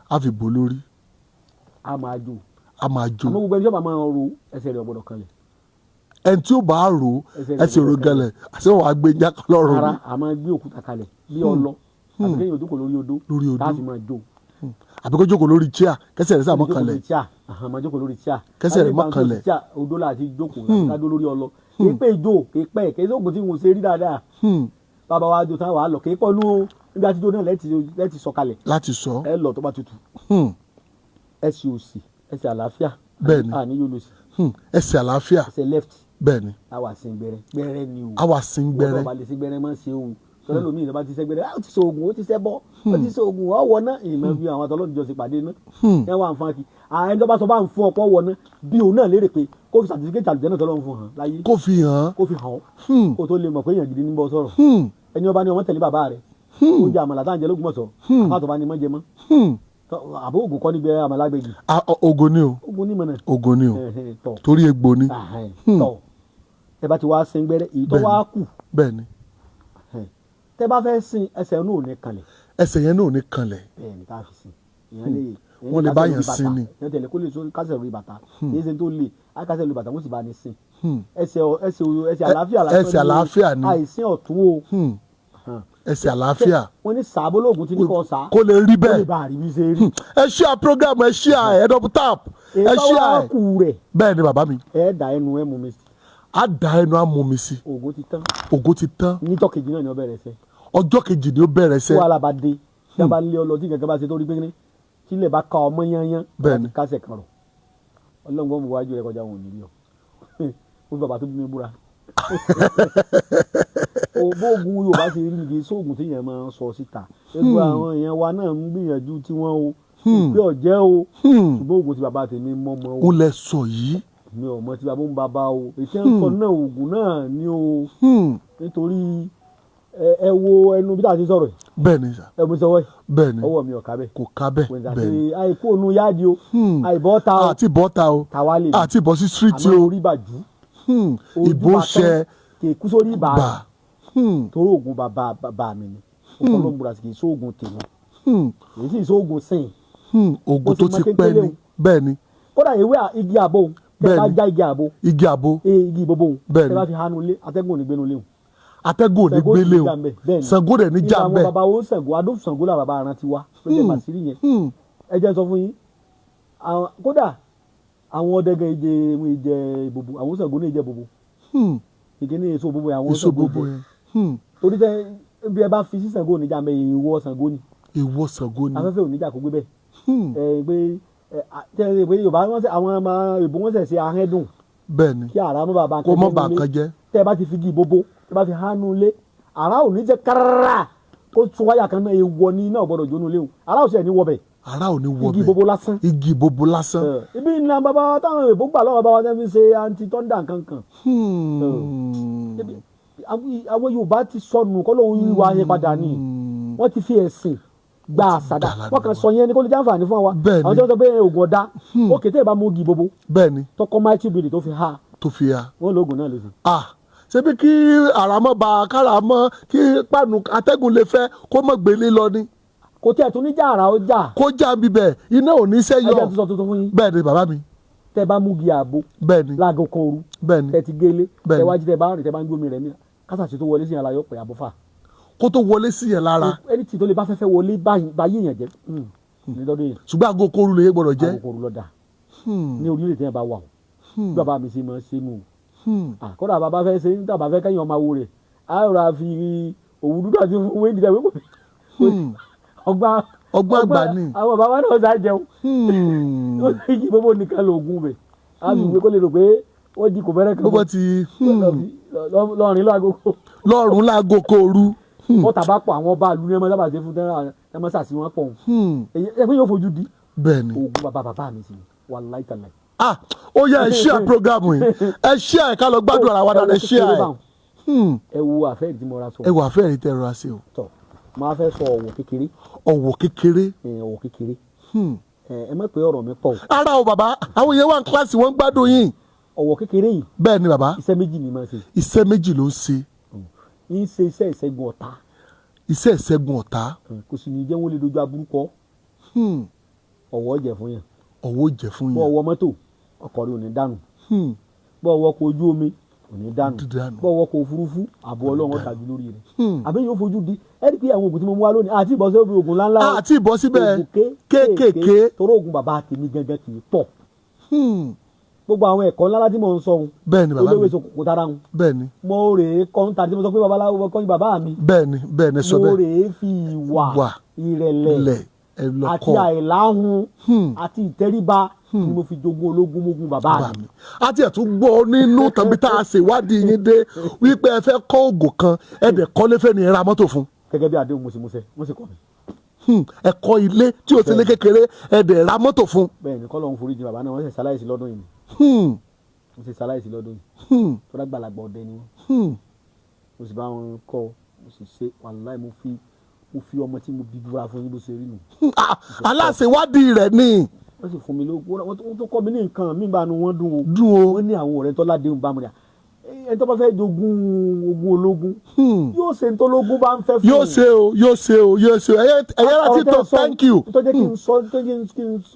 a fi bò lórí. a máa jó. àmọ́ gbogbo ẹni tí ó bá máa ro ẹsẹ̀ rẹ̀ ọ̀gbọ́dọ̀ kanlẹ̀. ẹni tí ó bá rò ẹsẹ̀ rò gẹlẹ̀ àti wọn àgbẹ̀ ń jákè lọ́rùn. rárá a máa gbé òkúta kalẹ̀ bí ọlọ àti kéèyàn ojókòó lórí odó láti máa jó. àbí kó jókòó lórí chair kẹsẹ̀ rẹ̀ sàmọ́ kanlẹ̀. máa jókòó lórí chair kẹsẹ̀ rẹ̀ mọ́ kanlẹ̀. odó láti jókòó láti dó lórí ọlọ. kéèpé ìjó kéèpé kéèpé ògùn tí mo ṣe rí dáadáa. bàbá wa jó táwọn wà lọ kéèpé ọlú níbi àtijọ́ náà lẹ́ẹ̀tì sọ kalẹ̀. láti sọ. ẹ lọ tó bá tutù. ẹ sì òsì ẹ sì àlàáfíà. bẹ́ẹ̀ni àní yóò lọ sí. ẹsẹ̀ àlàáfíà ẹsẹ̀ left bẹ́ẹ̀ ni àwa sin gbẹrẹ gbẹrẹ ni o àwa sin gbẹrẹ wọ́n bá lè sin gbẹrẹ mọ́ ṣe o tọ́lá lómi ìjọba ti ṣe gbẹrẹ ó ti ṣe oògùn ó ti ṣe bọ́ ó ti ṣe oògùn ọ̀wọ́ náà ìmọ̀ bí àwọn àtọ́lọ́dún jọ ṣe pàdé náà ẹ wà ń fún akí àwọn ẹni tó bá sọ bá ń fún ọ̀pọ̀ wọ̀ náà bí òun náà lérè pé kó fi sàtífíkẹ́tì àlùjẹ́ náà tọ́lọ́run fún hàn láyé kó fi hàn kó fi hàn kó tó lè mọ̀ pé èèyàn gidi ní bọ́ sọ̀rọ̀ ẹni ọba ni ọmọ tẹ̀lé bàbá rẹ̀ oúnjẹ àmàlà tá à ń jẹ lógúnmọ̀sọ̀ àfàtọ̀ bá ní mọ́ jẹ mọ́ àbó ògùn kọ́ nígbẹ́ àmàlà gbẹ̀gì. ògo ni o ògùn ní mọ̀nà. ògo ni o torí egbò ni. tọ̀ ẹ bá ti wá sin gbẹ́rẹ́ èyí tó wá kù. bẹ́ẹ̀ ni. tẹ bá fẹ́ sin ẹsẹ̀ náà ò ní kanlẹ̀. ẹsẹ̀ yẹn náà ò ní kanlẹ̀. bẹ́ẹ̀ ni ká fi sin ìyẹn lè wọ́n lè bá yàn sin ni. ìyẹn tẹ̀lé kó lè so kásẹ̀ lórí bàtà èyí ṣe tó lè á kásẹ̀ lórí bàtà wọ́n sì bá ní sin. ẹsẹ̀ àlàáfíà ni àìsín ọ̀tún o ẹsẹ̀ àlàáfíà. wọ́n ní sàbólógún tí ní kò sá. kó lè rí bẹ́ẹ̀. kó lè bá a rí bí ṣe rí. ẹ share program ẹ share ẹ double tap. ẹ share ẹ kú rẹ̀. bẹ́ẹ̀ ni bàbá mi. ẹ dà ẹnu ẹ mú mi sí. a dà ẹnu á mú mi sí. ògo ti tán. ògo ti tán. níjọ́ kejì náà ni ó bẹ̀rẹ̀ sẹ́. ọjọ́ kejì ni ó bẹ̀rẹ̀ sẹ́. wàhálà bá dé tí a bá lé ọ lọ tí kankan bá ṣe tó rí pínpín tí ilẹ̀ bá ka ọmọ yányán. bẹ́ẹ̀ ni kásẹ̀ kan rọ̀ ọlọ́run mo wájú rẹ kọjá wọn ò ní rí ọ ó fi bàbá tó bí mi búra bóògùn Yorùbá ṣe rí nìyí sóògùn tí yẹn máa ń sọ síta gbogbo àwọn èèyàn wa náà ń gbìyànjú tí wọ́n o ìpè ọ̀jẹ́ o ṣùgbọ́n oògùn tí bàbá tèmi mọ́ mọ́ o. ó lẹ sọ yìí. mi ò mọ tí bàbá ń bàbá o ètò ń sọ náà oògùn náà ni o nítorí ẹ wo ẹnu bí tá a ti sọ̀rọ̀ yìí. bẹ́ẹ̀ ni sà. ẹ mo sọ wẹ̀. bẹ́ẹ̀ ni ọwọ́ mi ò ká bẹ́ẹ̀. kò ká bẹ́ẹ̀ bẹ́ẹ̀ ni. àìkú ònú yáàdì o àìbọ́ta o àti bọ́ta o àti bọ́ sí street o àmọ́ orí bàjú ìbò ṣẹ kì í kú sórí ìbà torí oògùn bàbá mi ni ọpọlọ múra sí kì í sóògùn tèmi kì í sì sóògùn sìn. oògùn tó ti pẹ́ ni bẹ́ẹ̀ ni. kódà ewé igi àbò tẹ bá já igi àbò igi ìbòbò tẹ bá fi hanu lé atẹ́gùn ò ní gbénu léwu. atẹ́gùn ò ní gbé léwu Ṣàngó rẹ̀ ní jà bẹ́ẹ̀. àwọn bàbá wo Ṣàngó adó Ṣàngó là bàbá arántí wa ló jẹ́ màsírí yẹn ẹ jẹ́ sọ fún yín kódà àwọn ọdẹgẹ ìjẹ ìbòbò àwọn Ṣàngó ní ìjẹ ìbòbò ìkíní èso gbogbo àwọn Ṣàngó jẹ torí tẹ bí ẹ bá fi sí Ṣàngó oníjà mẹ ìwọ Ṣàngó ni ìwọ Ṣàngó ni afẹ́fẹ́ oníjà kó gbé bẹ́ẹ̀ pé tẹ ẹ pé Yorùbá wọn ṣe àwọn ọmọ ìbò wọn ṣe ṣe ahẹ́dùn bẹ́ẹ̀ ni kí ara mọ́ bàbá kó mọ́ bà kan jẹ́ tẹ ẹ bá ti fi igi ìbòbò tẹ bá fi hánu lé ara ò ní jẹ kárárá kó tún wáyà kan náà ewọ ní iná ọ̀gbọ́dọ̀ jónú léwu ara ò sì ẹ̀ ní wọ bẹ́ẹ̀ ara ò ní wọ bẹ́ẹ̀ igi ìbòbò lásán igi ìbòbò lásán ibi ńlá bàbá táwọn èèbó gbà lọ́wọ́ bàbá wọn fi ṣe anti-thunder kankan àwọn Yorùbá ti sọnù kọ́ lóun yíwa yẹn padà ní wọ́n ti fi ẹ̀sìn gba àṣàdá wọ́n kàn sọ yẹn ní kó lè jẹ́ àǹfààní fún wa àwọn tó ń sọ pé oògùn ọ̀dá ó kété ìbámu ogi ìbòbò tọkọ máìtì bìrì tó fi ha wọ́n lóògùn náà lè fi. ṣebí kí àràmọ́ bá káràmọ́ kí pàánù atẹ́gùn lè fẹ́ kó mọ̀ gbélé lọ ni. kò tí ẹ̀ tún ní jà àrà ó jà. kó jà bíbẹ̀ iná ò ní sẹ́yọ. ẹjẹ tó sọ tuntun fún yín. bẹ́ẹ̀ ni bàbá mi. tẹ bá mú gi àbò. bẹ́ẹ̀ ni láago kan òru. bẹ́ẹ̀ ni tẹ ti gélé. bẹ́ẹ̀ ni tẹ wájú tẹ bá rìn tẹ bá ń gbómi rẹ ní kásàṣe tó wọlé sí yẹn láyọ̀ pẹ̀ àbọ̀fà. kó tó wọlé sí yẹn lára. ẹni tí tó lè bá fẹ́fẹ́ wọlé báyé yẹn jẹ́ ṣùgbọ́n aago koru lè gbọ́dọ̀ jẹ́. aago koru lọ́dà ní orílẹ̀-èdè yẹn bá wà o bí bàbá mi ṣe máa ṣe mú o kódà bàbá fẹ́ ṣe níta bàbá fẹ́ kẹ́yìn ọmọ awo rẹ̀ á rà fi òwú dúdú àti fún wéńdì tẹ̀ wípé ọgbọ́n àgbà ni àwọn bàbá náà sá jẹun ó sì jí bóbó nìkan lóògùn rẹ̀ á fi wé kó lè rò pé wọ́n di kò fẹ́rẹ́ kan bó ti lọ́rin láago koru wọ́n tàbá pọ̀ àwọn ọba àlù ní ẹmọ sábà ṣe fún ẹmọ sàṣì wọn pọ̀ ẹgbẹ́ yóò fojú di oògùn bàbá mi sí wà láìtàláì. Ó yẹ ẹ share program yìí ẹ share ká lọ gbádùn ara wa dáadáa ẹ share ẹ. ẹ wo àfẹ́rẹ́ tí mo ra sọ. ẹ wo àfẹ́rẹ́ tẹ rọra sí o. tọ máa fẹ́ sọ ọ̀wọ̀ kékeré. ọ̀wọ̀ kékeré. ọ̀wọ̀ kékeré. ẹ má pé ọ̀rọ̀ mi pọ̀. ara o bàbá àwọn yẹn wà ní kíláàsì wọn ń gbádùn yín. ọ̀wọ̀ kékeré yìí. bẹ́ẹ̀ ni bàbá. iṣẹ́ méjì ni máa ṣe. iṣẹ́ méjì ló ń ṣe. ń ṣe iṣẹ́ ìṣẹ́gun ọ̀tá. iṣẹ́ ìṣẹ́gun ọ̀tá. kò sì ní jẹ́ wọ́n lè dojú aburú kọ. ọ̀wọ̀ jẹ́ fún yẹn. ọ̀wọ̀ jẹ́ fún yẹn. bọ́ ọwọ́ mọ́tò ọkọ̀ rẹ̀ ò ní dànù. bọ́ ọwọ́ kọ ojú omi ò ní dànù. bọ́ ọwọ́ kọ òfurufú ààbò Ọlọ́run dájú lórí rẹ̀. àbí yóò fojú di ẹ rí i pé àwọn oògùn tí mo mú wá lónìí àti ìbọn sí oògùn ńláńlá. àti ìbọn síbẹ̀ kéékèèké. torí oògùn bàbá tèmi gangan kì í pọ̀. gbogbo àwọn ẹ̀kọ́ ńlá tí mò ń sọ ohun. bẹ́ẹ̀ni bàbá mi olówó èso kòkó tara ohun. bẹ́ẹ̀ni. mo rèé kọ́ńtà tí mo sọ pé babaláwo kọ́ ni bàbá mi. bẹ́ẹ̀ni sọ bẹ́ẹ̀. mo rèé fi ìwà ìrẹ̀lẹ̀ àti àìláhùn àti ìtẹríba ni mo fi jogún ológun mógún bàbá mi. a ti ẹ̀ tún gbọ́ nínú tàbí tá a ṣèwádìí yín dé wípé ẹ fẹ́ kọ́ oògùn kan ẹ dẹ̀ kọ́lé fẹ́ ni ra mọ́tò fún. gẹ́gẹ́ bí àdéhùn mo sì wọ́n sì kọ́ mi. ẹ kọ́ ilé tí o ti lé kékeré ẹ dẹ̀ ra mọ́tò fún. bẹ́ẹ̀ ni kọ́lọ́hún foríjì bàbá náà wọ́n sì ṣaláìsí lọ́dún yìí. wọ́n sì ṣaláìsí lọ́dún yìí. tó lágbàlagbà ọdẹ ni wọ́n. mo sì bá wọn kọ́ mo sì ṣe wàláì mo fi ọmọ tí mo bí búra fún yín bó ṣe rí nù. aláṣẹwádìí rẹ̀ ni. wọ́n sì fún mi lówó wọ́n tó kọ́ mi ní nǹkan mí bá nu wọ́n dùn o. wọ́n ní àwọn ọ̀rẹ́ tó ládéhùn bá mu rẹ̀ ẹni tó bá fẹ́ jogún ogun ológun yóò ṣe tó lógún bá ń fẹ́ fún un. yóò ṣe o ẹ̀yẹ́ láti tó thank you. tó jẹ́ kí n sọ tó jẹ́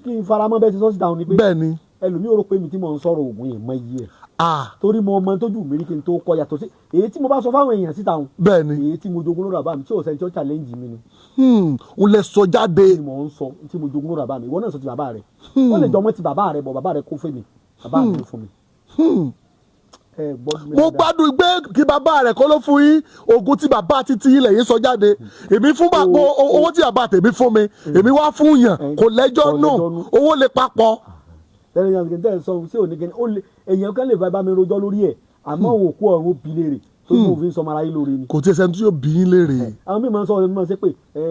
kí n faramọ́ bẹ́ẹ̀ ti sọ sí dáhùn ni pé bẹ́ẹ̀ ni ẹlòmíì ò rò pé mi tí mò ń sọ̀rọ̀ oògùn yìí mọ iye ẹ̀. torí mo mọ tójú mi rí kí n tó kọ yàtọ̀ sí èyí tí mo bá sọ fáwọn èèyàn síta hùn. bẹ́ẹ̀ ni èyí tí mo jogún lọ́dọ̀ bàbá mi tí ò sẹ́ni tí ó challenge mi ni. n lè sọ jáde. tí mo ń sọ tí mo jogún lọ́dọ̀ bàbá mi ìwọ náà sọ ti bàbá rẹ̀ ó lè jọ mọ́ ti bàbá rẹ̀ bọ̀ bàbá rẹ̀ kó fún mi bàbá mi ló fún mi. mo gbádùn gbé kí bàbá rẹ̀ kọ́ ló fún yín oògùn tí bàbá títí ilẹ̀ yìí sọ jáde èmi fún owó tí bàbá tèmi fún mi èmi wá fún yàn kò lẹ́jọ́ náà owó lè papọ̀. tẹ́lẹ̀ yàn kí n tẹ́ ẹ sọ sí òní kẹ́ni èèyàn kan lè bá mi rojọ́ lórí ẹ̀ àmọ́ òkú ọ̀run bí léèrè tó ní òfin sọmọ aráyé lórí ni. kò tí ẹ sẹ́ni tí yóò bí yín léèrè. àwọn míì máa ń sọ ọ́ máa ń ṣe pé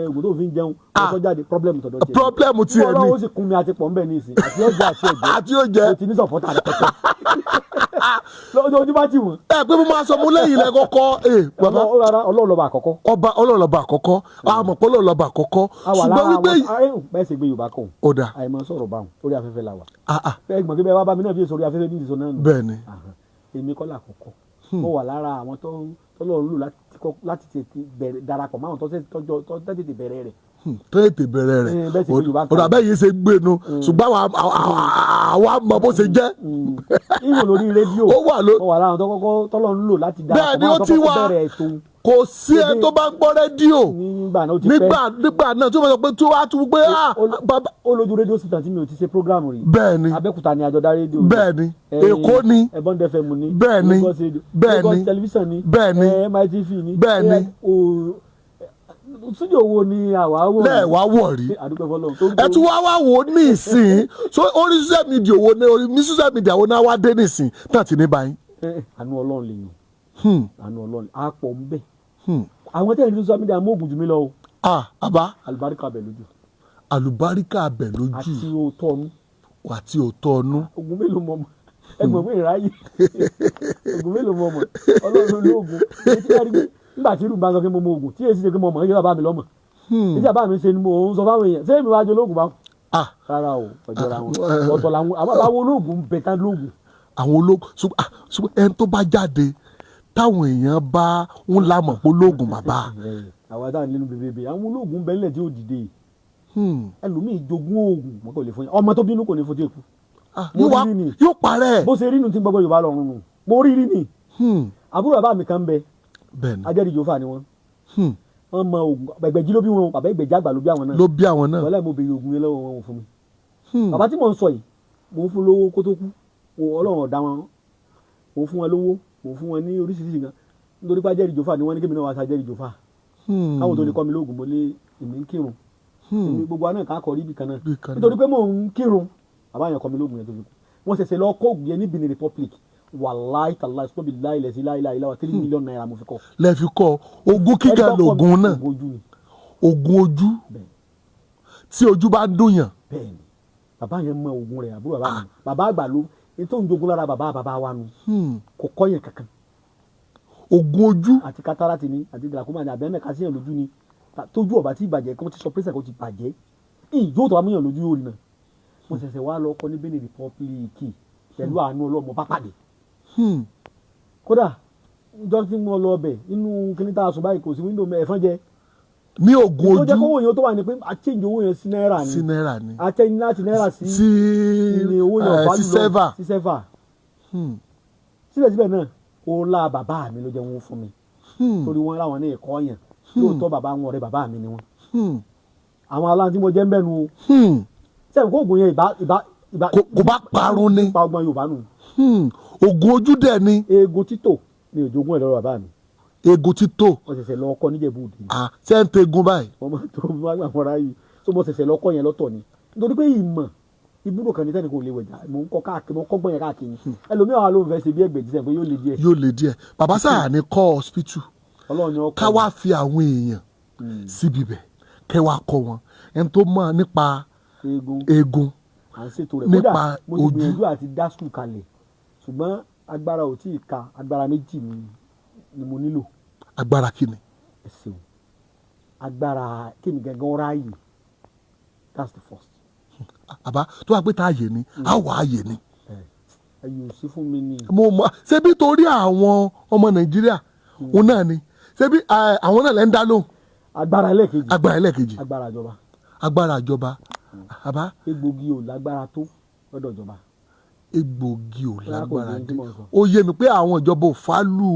ògùn tó fi ń jẹun ọkọ jáde problem tọ̀dọ̀ tiẹ̀. problem tiẹ̀ ni. ọlọ́run ó sì kún mi àti pọ̀ ń bẹ̀ ní ìsìn àti ọjọ́ àti ọjẹ́. o ti ní sọ̀pọ̀tà rẹ̀ pẹ̀pẹ̀. lójú bá ti wọ̀n. ẹ pé mo máa sọ mo lẹ́yìn ilẹ̀ kọ́kọ́. bàbá ọlọ́run lọ́ba àkọ́kọ́. ọlọ́run lọ́ba àkọ́kọ́ àmọ̀ pé ọlọ́run lọ́ba àkọ́kọ́. ṣùgbọ́n wípé bẹ́ẹ̀ sì gbé Yorùbá kàn. ó dà àìmọ̀ sọ̀rọ̀ báwọn orí afẹ́fẹ́ la wà. fẹ́ẹ́ gbọ̀n kí bẹ́ẹ̀ wá bá mi náà fi sọ̀rọ̀ afẹ́fẹ́ bí ìsọ náà nù. bẹ́ẹ̀ ni. èmi kọ́ làkọ́kọ́ mo wà lára àwọn tọ́lọ́run lò láti tètè darapọ̀ máwọn tó tètè bẹ̀rẹ̀ rẹ̀. tó tètè bẹ̀rẹ̀ rẹ̀ ọ̀dà bẹ́ẹ̀ yìí ṣe gbénu ṣùgbọ́n àwa mọ bó ṣe jẹ́. ìwò lórí rédíò mo wà lára àwọn tọ́lọ́run lò láti darapọ̀ máwọn tó bẹ̀rẹ̀ ètò. kò sí ẹ tó bá ń gbọ́ rédíò nígbà náà tí wọ́n sọ pé tí wọ́n á tún gbé bàbá. ó lójú rédíò sítan tí mi ò ti ṣe program rí. bẹ́ẹ̀ni Abẹ́òkúta ni àjọdá rédíò. bẹ́ẹ̀ni Èkó ni. Bond FM ni. bẹ́ẹ̀ni Lagos television ni. bẹ́ẹ̀ni MITV ni. bẹ́ẹ̀ni. studio wo ni àwa wò. lẹ́ẹ̀wá wọ̀ rí. ẹ tún wá wò ní ìsìn so orí social media wo ni orí social media wo ni wá dé ní ìsìn náà ti ní báyìí. àánú Ọlọ́run lè yàn. àánú Ọlọ́run á pọ̀ ń bẹ̀. àwọn tẹ̀lé social media mú ògùn jù mí lọ o. àbá. àlùbáríkà bẹ̀ lójú. àlùbáríkà bẹ̀ lójú. àti òótọ́ ọ̀nù. àti òótọ́ ọ̀nù. ògùn mélòó mọ̀ mọ̀ ẹgbọ̀n mi ìráyè ògùn mélòó mọ̀ mọ̀ Ọlọ́run olóògùn nígbà tí irú bá sọ pé mo mọ ògùn tí èsì ṣe pé mo mọ̀ ẹ́ bàbá mi lọ́mọ̀ tí bàbá mi ṣe ni mo ń sọ fáwọn èèyàn ṣé èmi wá jẹ olóògùn bá wọn. rárá o ọjọ́ra wọn ọ̀tọ̀ làwọn àwọn olóògùn ń bẹ tán lóògùn. àwọn olóògùn ṣùgbọ́n ẹni tó bá jáde táwọn èèyàn bá ń lámọ̀ pé olóògùn bàbá. àwa táwọn nínú bèbè àwọn olóògùn ń bẹ nílẹ̀ tí ó dìde ẹlòmíì jogún oògùn wọn kò lè fún yẹn ọmọ tó bínú kò ní fojú èkú. yóò parẹ́. bó ṣe rí nu tí gbogbo Yorùbá lọ́rùn nù mo rí rí ni àbúrò bàbá mi kan bẹ ajẹ́rìí Jèhófà ni wọ́n mọ oògùn Ẹgbẹ̀jì ló bí wọn bàbá Ẹgbẹ̀jì àgbà ló bí àwọn náà wọlé mo bèrè oògùn yẹn lọ́wọ́ wọn fún mi bàbá tí mò ń sọ yìí mò ń fún lówó kó tó kú Ọlọ́run ọ̀dá wọn mò ń fún wọn lówó mò ń fún wọn ní oríṣiríṣi gan nítorí pé ajẹ́rìí Jèhófà ni wọ́n ní kí mi náà wá sí ajẹ́rìí Jèhófà káwọn tó lè kọ́ mi lóògùn mo lé èmi ń kírun èmi gbogbo àná ká kọ rí ibì kan náà nítorí pé mò ń kírun bàbá yẹn kọ́ mi lóògùn yẹn tó fi kú wọ́n ṣẹ̀ṣẹ̀ lọ kó òògùn yẹn ní Benin Republic wàláì tàláì sọ́bì láìlẹ̀ sí láìláì wa 3 million naira mo fi kọ́. lẹ fi kọ́ ogún kíkà lóògùn náà ogún ojú tí ojú bá ń dùnyàn. bẹ́ẹ̀ni bàbá yẹn mọ ogún rẹ̀ àbúrò bàbá mi bàbá àgbà ló ètò ìjogún lára bàbá wa nu kò kọ́ yẹn kankan. ogún ojú. àti katarati ni àti glaucoma ni abẹ́mẹ̀ kásíyàn lójú ni tójú ọ̀bà tí ìbàjẹ́ kí wọ́n ti sọ pẹ́sẹ̀ kó ti bàjẹ́ ìjó tó wà múyàn lójú yóò rí náà wọ́n ṣẹ̀ṣẹ̀ wá lọ kọ́ ní Benin Republic pẹ̀lú àánú Ọlọ́mọ bá pàdé. kódà ìjọ tí mo lọ ọbẹ̀ inú kíní tá a sùn báyìí kò sí wíńdò ẹ̀fọn jẹ. ní oògùn ojú tó jẹ́ kówó yẹn tó wà ní pé a change owó yẹn sí náírà ni. sí náírà ni. a change láti náírà sí owó yẹn ọ̀bá lọ sí sẹ́fà. síbẹ̀síbẹ̀ náà ó lá bàbá mi ló jẹ́ wọn fún mi. torí wọn láwọn ní ẹ̀kọ́ yẹn lóòótọ́ bàbá wọn ọ̀rẹ́ bàbá mi ni wọn. àwọn aláǹtí mo jẹ́ ń bẹ́nu o. sẹ́yìn kó oògùn yẹn kò bá parun ni. pa ọgbọ́n Yorùbá nù. oògùn ojú dẹ̀ ni. eegun títò mi ò jogún ẹ̀ lọ́rọ̀ bàbá mi. eegun títò. wọ́n ṣẹ̀ṣẹ̀ lọ ọkọ níjẹ̀bú òde. ṣé ń tegun báyìí. wọ́n máa tó wọ́n máa gbàmọ́ra yìí tó mo ṣẹ̀ṣẹ̀ lọ́kọ́ yẹn lọ́tọ̀ ni nítorí pé ìmọ̀ ibùdó kan ní tẹ́nìkan ò lè wẹ̀jà mò ń kọ́ káàkiri mo kọ́gbọ́n yẹn káàkiri ẹlòmíràn wà ló ń fẹ́ ṣe bí ẹgbẹ̀jì sẹ́yìn pé yóò le díẹ̀. yóò le díẹ̀ bàbá sáà ní kọ́ hospital ká wá fi àwọn èèyàn síbi bẹ̀ kẹ́ wá kọ́ wọn ẹni tó mọ̀ nípa eegun à ń ṣètò rẹ̀ nípa kódà mo ti ojú. gbìyànjú àti dá skul kalẹ̀ ṣùgbọ́n agbára ò tí ì ka agbára méjì ni mo nílò. agbára kí ni. ẹ ṣeun agbára kí ni gangan ráàyè that's the first. àbá tó wà pé tá a yè ni a wà á yè ni. ẹ yóò sí fún mi ní. mo mọ ṣebí torí àwọn ọmọ nàìjíríà òun náà ni ṣebí àwọn náà lẹ́ ń dá lóhùn. agbára ẹlẹ́ẹ̀kejì. agbára ẹlẹ́ẹ̀kejì. agbára ìjọba. agbára ìjọba. àbá. egbògi ò lágbára tó lọ́dọ̀ ìjọba. egbògi ò lágbára dé ó yé mi pé àwọn ìjọba ò fálù.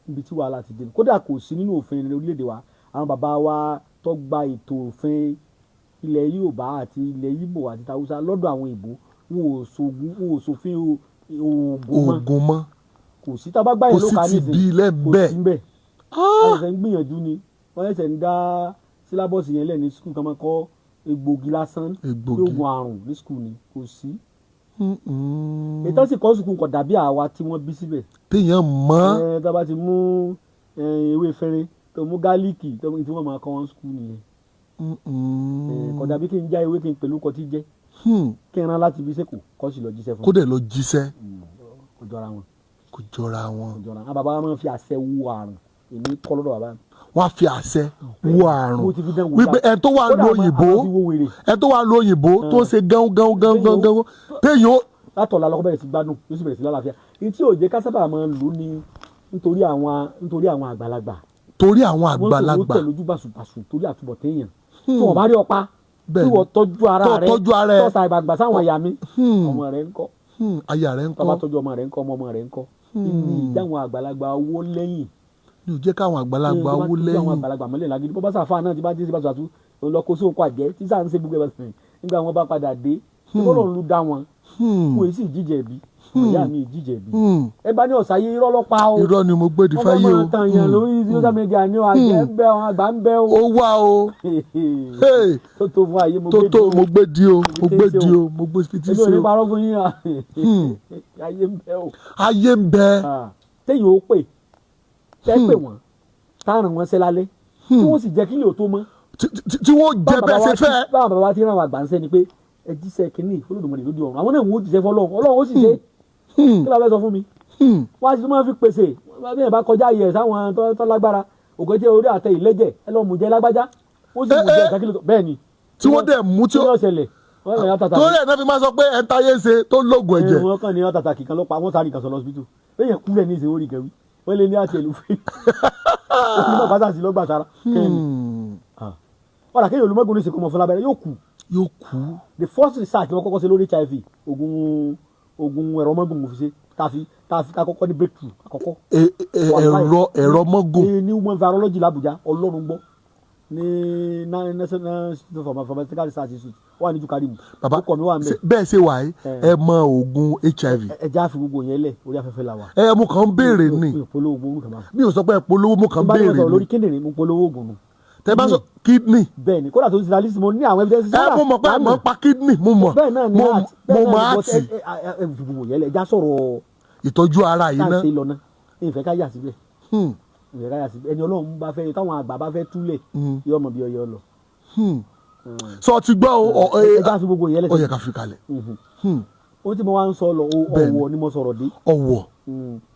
ibi tí wàhálà ti dé kódà kò sí nínú òfin orílẹ̀-èdè wa àwọn bàbá wa tó gba ètò òfin ilẹ̀ Yorùbá àti ilẹ̀ Ìgbò àti Haúsá lọ́dọ̀ àwọn ìbò wọn ò ṣòfin oògùn mọ́ kò sí tábà gbáyé ló kà ní ìsìn kò sí bẹ́ẹ̀ wọ́n ṣẹ̀ṣẹ̀ ń gbìyànjú ni wọ́n ṣẹ̀ṣẹ̀ ń dá sílábọ̀sì yẹn lẹ̀ ní skul kan máa kọ́ egbògi lásán tí oògùn àrùn ní skul ni kò sí. ètò sì kọ́ sùkúl kọ̀ dàbí àwa tí wọ́n bí síbẹ̀. téèyàn mọ́. tá a bá ti mú ewé fẹ́rẹ́ tó mú gálíìkì tí wọ́n máa kọ́ wọn skul nìyẹn. kọ̀ dàbí kí n já ewé kí n pẹ̀lú kọtí jẹ́ kí n rán láti ibi iṣẹ́ kọ́ sí lọ jíṣẹ́ fún mi. kó dẹ̀ lọ jíṣẹ́. kò jọra wọn. kò jọra wọn. àwọn bàbá wa máa ń fi àṣẹ wo àrùn èmi kọ́ lọ́dọ̀ bàbá mi. wọ́n á fi àṣẹ wo àrùn wípé ẹ tó wà lóyìnbó ẹ tó wà lóyìnbó tó ń ṣe gángan téèyàn. látọ̀la lọ́kọ́ bẹ̀rẹ̀ sí gbádùn yóò sì bẹ̀rẹ̀ sí lálàáfíà èyí tí ò jẹ́ ká sábà máa lò ní nítorí àwọn àgbàlagbà. torí àwọn àgbàlagbà. wọ́n tó lójú bàṣùbàṣù torí àtúbọ̀ téèyàn tí wọ́n bá rí ọ̀pá tí wọ́n tọ́jú ara rẹ̀ tọ́sà ìgbàgbà sáwọn àyà mi ọmọ rẹ̀ ń kọ́ àyà rẹ̀ ń kọ́ tọ́ba tọ́jú ọmọ rẹ̀ ń kọ́ ọmọ rẹ̀ ń kọ́ ìní ìjáwọn àgbàlagbà owó lẹ́yìn ní ò jẹ́ káwọn àgbàlagbà owó lẹ́yìn àwọn àgbàlagbà mọ́lẹ̀ lágídí bọ́ bá sàfà náà ti bá dé sí bàtú àtú lọ kó sóhun kó àjẹ́ tí sáà ń ṣe gbogbo ẹ̀bẹ̀ nígbà wọn bá padà dé tí wọ́n lọ́n lu dá wọn wọ́n sì jíjẹ̀ bí ìyá mi jíjẹ̀ bí ẹ bá ní ọ̀sáyé irọ́ lọ́pàá o irọ́ ni mo gbé di fáyé o wọ́n máa tàn yàn lórí social media ní àjẹ́ ń bẹ́ wọn àgbà ń bẹ́ o ó wá o tó tó fún ayé mo gbé di o mo gbé fití sí o èmi ò ní parọ́ fún yín ayé ń bẹ́ o ayé ń bẹ́ téèyàn ó pè tẹ́ pè wọ́n táàrùn wọn ṣe lálẹ́ tí wọ́n sì jẹ́ kí lè tó mọ́. tí wọ́n jẹ bẹ́ẹ̀ ṣe fẹ́. báwọn bàbá wa ti ràn wá àgbà ń sẹ́ ni pé ẹ jíṣẹ́ kínní Olódùmarè lóde ọ̀run àwọn náà wọ́n jíṣẹ́ fọlọ́run ó sì ṣe kí la fẹ́ sọ fún mi. wọ́n á sì tún máa fi pèsè bí ẹ̀ bá kọjá yẹ̀ sáwọn tó lágbára òkè tí orí àtẹ ìlẹ́jẹ̀ ẹ lọ́ọ́ mú jẹ lágbájá ó sì mú jẹ kakílẹ̀ bẹ́ẹ̀ ni. tí wọ́n dẹ̀ mú tí ó ṣẹlẹ̀ tó rẹ̀ náà fi máa sọ pé ẹ̀ ń tayé ṣe tó lóògùn ẹ̀jẹ̀. wọ́n kàn ní ọ̀tàtà kìkan ló pa wọ́n sáré kan sọ lọ́sibítù bẹ́ẹ̀ yẹn kúrẹ̀ ní ìṣe orí kẹwì wọ́n lé ní àti ẹ̀lú fún onímọ̀ pátá sí lọ́gbà sára kẹ́ni ọ̀rà kéèyàn olùmọ́gbọ̀n ní ìsìnkú ọmọ fúnlábẹ́rẹ́ yóò kú. The first research ni wọ́n kọ́kọ́ ṣe lórí HIV oògùn ẹ̀rọ mọ́gùn mo fi ṣe ta kọ́kọ́ ní breakthrough àkọ́kọ́. ẹ̀rọ mọ́gùn. ní human virology l'Abuja Ọlọ́run gbọ́ ní national institute for pharmaceutical research institute wà ní Jukarimu. bàbá bẹ́ẹ̀ ṣe wà yìí ẹ mọ oògùn HIV. ẹ já fi gbogbo yẹn lẹ̀ orí afẹ́fẹ́ la wa. mo kàn ń béèrè ni mi ò sọ pé ẹ polówó mo kàn ń béèrè ni. bá a lórí kíndìnrín mo polówó oògùn nù. tẹ bá sọ kidney. bẹ́ẹ̀ni kódà tó ti ra lísì mo ní àwọn evidence. mo mọ̀ pé ẹ mọ̀ pa kidney mo mọ̀ mo mọ̀ àti. ẹ fi gbogbo yẹn lẹ̀ ẹ já sọ̀rọ̀ ìtọ́jú ara yìí ná. táà ń ṣe lọ ná ìfẹ́ ká yà síbẹ̀ ẹni Ọlọ́run bá fẹ́ táwọn àgbà bá fẹ́ túlẹ̀ yọ ọmọ bí ọyọ lọ. sọ ti gbọ́ o ẹja fi gbogbo yẹn lẹ́sẹ̀. ó yẹ ká fi kalẹ̀. ó ti mọ wá ń sọ lọ ọ̀wọ̀ ni mo sọ̀rọ̀ dé. ọ̀wọ̀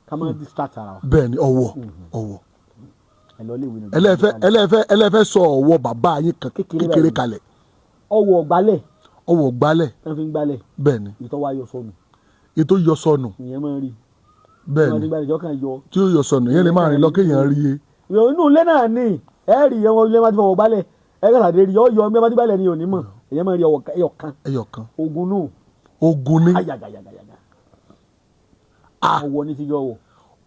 ká má distract ara wa. bẹ́ẹ̀ni ọ̀wọ̀ ẹlẹ́fẹ́ sọ ọ̀wọ̀ bàbá yín kan kékeré kalẹ̀. ọ̀wọ̀ gbálẹ̀. ọ̀wọ̀ gbálẹ̀. wọ́n fi ń gbálẹ̀. bẹ́ẹ̀ni. ìtọ́wá yọ sọnù. ètò yọ sọnù. ìyẹn máa ń rí bẹ́ẹ̀ni tí ó yọ sọnù yẹn lè máa rìn lọ kéèyàn rí e. inú ilé náà ni ẹ rí ẹwọn ilé máa ti fọwọ́ gbálẹ̀ ẹ kàn sàdé rí yọ ilé máa ti gbálẹ̀ ni òní mọ̀ èyàn máa rí ẹyọkan ogun nù. ogun ní. ayagayagayaga ọwọ́ ní ti gé ọwọ́.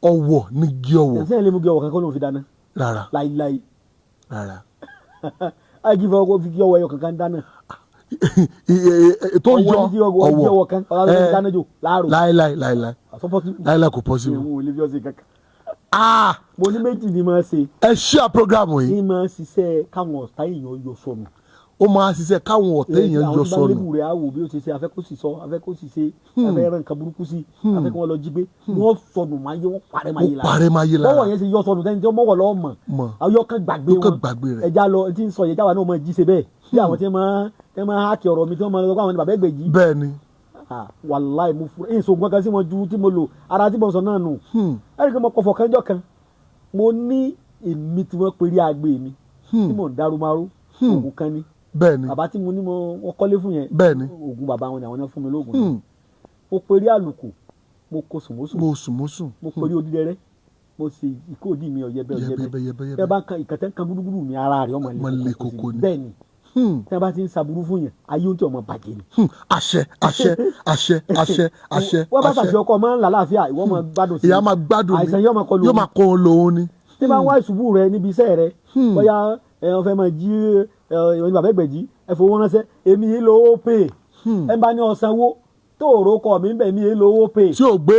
ọwọ́ ní gé ọwọ́. ẹ̀sìn ẹ̀ lè mú gé ọwọ́ kankan ló ń fi dáná. rárá láíláí. rárá. àìkí fọwọ́ fi gé ọwọ́ ẹyọ kankan dáná. tó yọ ọwọ́ kan ọ̀rọ̀ dáná jò láàrò. láíláí kò possible. mo ní méjì ni máa ṣe. ẹ ṣíà programu yìí. ní máa ṣiṣẹ́ káwọn ọ̀tá èèyàn yọ sọnù. ó máa ṣiṣẹ́ káwọn ọ̀tẹ̀ èèyàn yọ àwọn tí bá sọnù. lébù rẹ̀ á wò bí ó ṣe ṣe afẹ́ kó sì sọ afẹ́ kó sì ṣe afẹ́ rẹ̀ nǹkan burúkú sí afẹ́ kí wọ́n lọ jí gbé wọ́n sọnù máa yé wọ́n parẹ́ máa yé ó parẹ́ máa yé lára. bọ́wọ̀ yẹn ṣe yọ sọnù tẹ́ni tí ó mọ̀wọ̀ lọ́wọ́ mọ̀ ayọ́kàn gbàgbé wọn rẹ̀. ẹja lọ tí ń sọ yẹn jáwa náà mọ̀ jí ṣe bẹ́ẹ̀ bí àwọn tí wọ́n máa hákì ọ̀rọ̀ mi tí wọ́n máa lọ àwọn bàbá ẹgbẹ̀jì. bẹ́ẹ̀ ni. wàláì mo fura èso gbọ́n kan sí wọn ju tí mo lò ara tí mo sọ náà nù. ẹ̀rí kan mo kọfọ̀ kanjọ́ kan mo ní èmi tí wọ́n perí agbe mi tí mò ń darúmarú oògùn kan ní. bẹ́ẹ̀ni bàbá tí mo ní wọ́n kọ́lé fún yẹn. bẹ́ẹ̀ni oògùn bàbá wọn ni àwọn náà fún mi lóògùn náà. mo perí àlùkò mo kó sùnmọ́sùn. mo perí odídẹrẹ́ mo sì ìkó òdì mi ọ̀yẹ́bẹ́ tẹ́ bá kan ìkàtẹ́ kan gbúdúgbúdú mi ara rẹ̀ ọmọ lè kókó ni. bẹ́ẹ̀ni tẹ́ bá ti ń saburú fún yẹn ayé ó ti ọmọ bàjẹ́ ni. àṣẹ wọ́n bá tàbí ọkọ máa ń làlàáfíà ìwọ máa gbádùn sí i. ìyá máa gbádùn ni àìsàn yóò máa kọ lóhun ni. tí bá ń wá ìṣubú rẹ níbi iṣẹ́ rẹ bóyá wọ́n fẹ́ máa jí ìwọ̀n bàbá ẹgbẹ̀jì ẹ fowó ránṣẹ́ èmi yìí lówó pè ẹ bá ní ọ̀sánwó tóòrò kọ mi bẹ̀ mí yìí lówó pè. tí ò gbé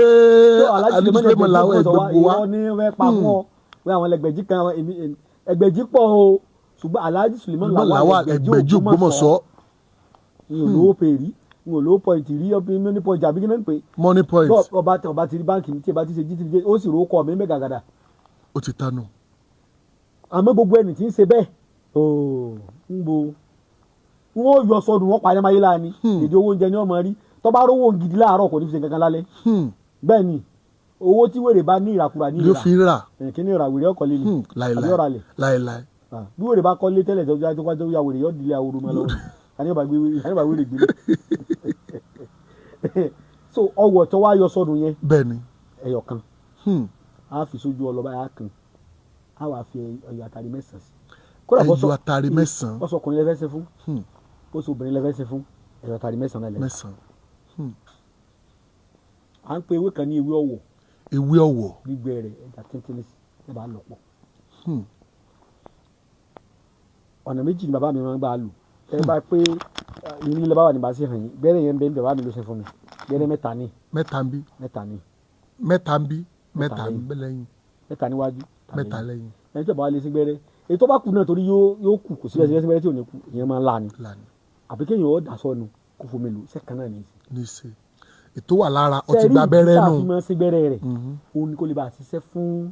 alísílẹ̀mọ̀ làwọn ẹgbẹ̀gbọ̀ wa. ìwọ ní fẹ́ pa fún ọ wọ́n àwọn ẹgbẹ̀jì kan ẹgbẹ̀jì pọ̀ o ṣùgbọ́n Alhaji Suleiman Lawal ẹgbẹ̀jì Ògbómọ̀ṣọ́ n ò lówó pè rí n ò lówó point rí money point àbí kí náà ń pè. money point. ọba ti rí báńkì tí ẹ bá ti ṣe gt ó sì rówó kọ mi bẹ́ẹ̀ gàgàdà. ó ti tanu. àmọ́ gbogbo ẹni tí ń ṣe bẹ́ẹ̀ ń bo wọ́n yọ sọdún wọ́n parí máyé láàánú èdè owó oúnjẹ ni wọ́n máa rí tó bá rówó gidi láàárọ̀ kò ní fi ṣe kankan lálẹ́ bẹ́ẹ̀ ni owó tí wèrè bá ní ìràkúrà ní ìrà ló fi rà kí ni ìrà wèrè ọkọ̀ lé ní àbí ọ̀rà lẹ̀ láìláì. bí wèrè bá kọ́ lé tẹ́lẹ̀ tó ya wèrè yọ dílé ahoro máa lọ́wọ́ àníbà wèrè gbé so ọwọ́ tó wá yọ sọdún yẹn bẹ́ẹ̀ ni ẹyọ kan á fi sójú ọlọ́ba yà kan á wà fi ẹyọ àtàrí mẹ́sàn-án sí ẹyọ àtàrí mẹ́sàn-án bọ́sọ̀ ọkùnrin lẹ́fẹ́ ṣe fún bọ́sọ̀ obìnrin lẹ́fẹ́ ṣe fún ẹyọ àtàrí mẹ́sàn-án lẹ́fẹ́. à ń pe ewé kan ní ewé ọ̀wọ̀. ewé ọ̀wọ̀. gbígbẹ rẹ̀ ẹja tíntìnì sí ẹ bá lọ pọ̀. ọ̀nà méjì ni bàbá mi máa ń gbà lò ẹ bá pé inú ilé bá wà ní bá ṣe hàn yín gbẹ́rẹ́ yẹn ń bẹ ní bàbá mi ló ṣe fún mi gbẹ́rẹ́ mẹ́ta ní. mẹ́ta ń bí. mẹ́ta ní. mẹ́ta ń bí mẹ́ta lẹ́yìn. mẹ́ta níwájú. mẹ́ta lẹ́yìn. ẹni tí bàbá lè sí gbẹ́rẹ́ èyí tó bá kù náà torí yóò kù kò sí gbẹ́rẹ́ tí ò ní kù ìyẹn máa ń la ni àbí kéèyàn ó dà sọ́nu kó fomi lò sẹ́kàn náà ní í ṣe. ètò wà lára ọtí gba abẹ́rẹ́ nù. sẹ́rí ìdí tá a fi máa ń ṣe gbẹ́rẹ́ rẹ̀ òun ni kò lè bá a ṣiṣẹ́ fún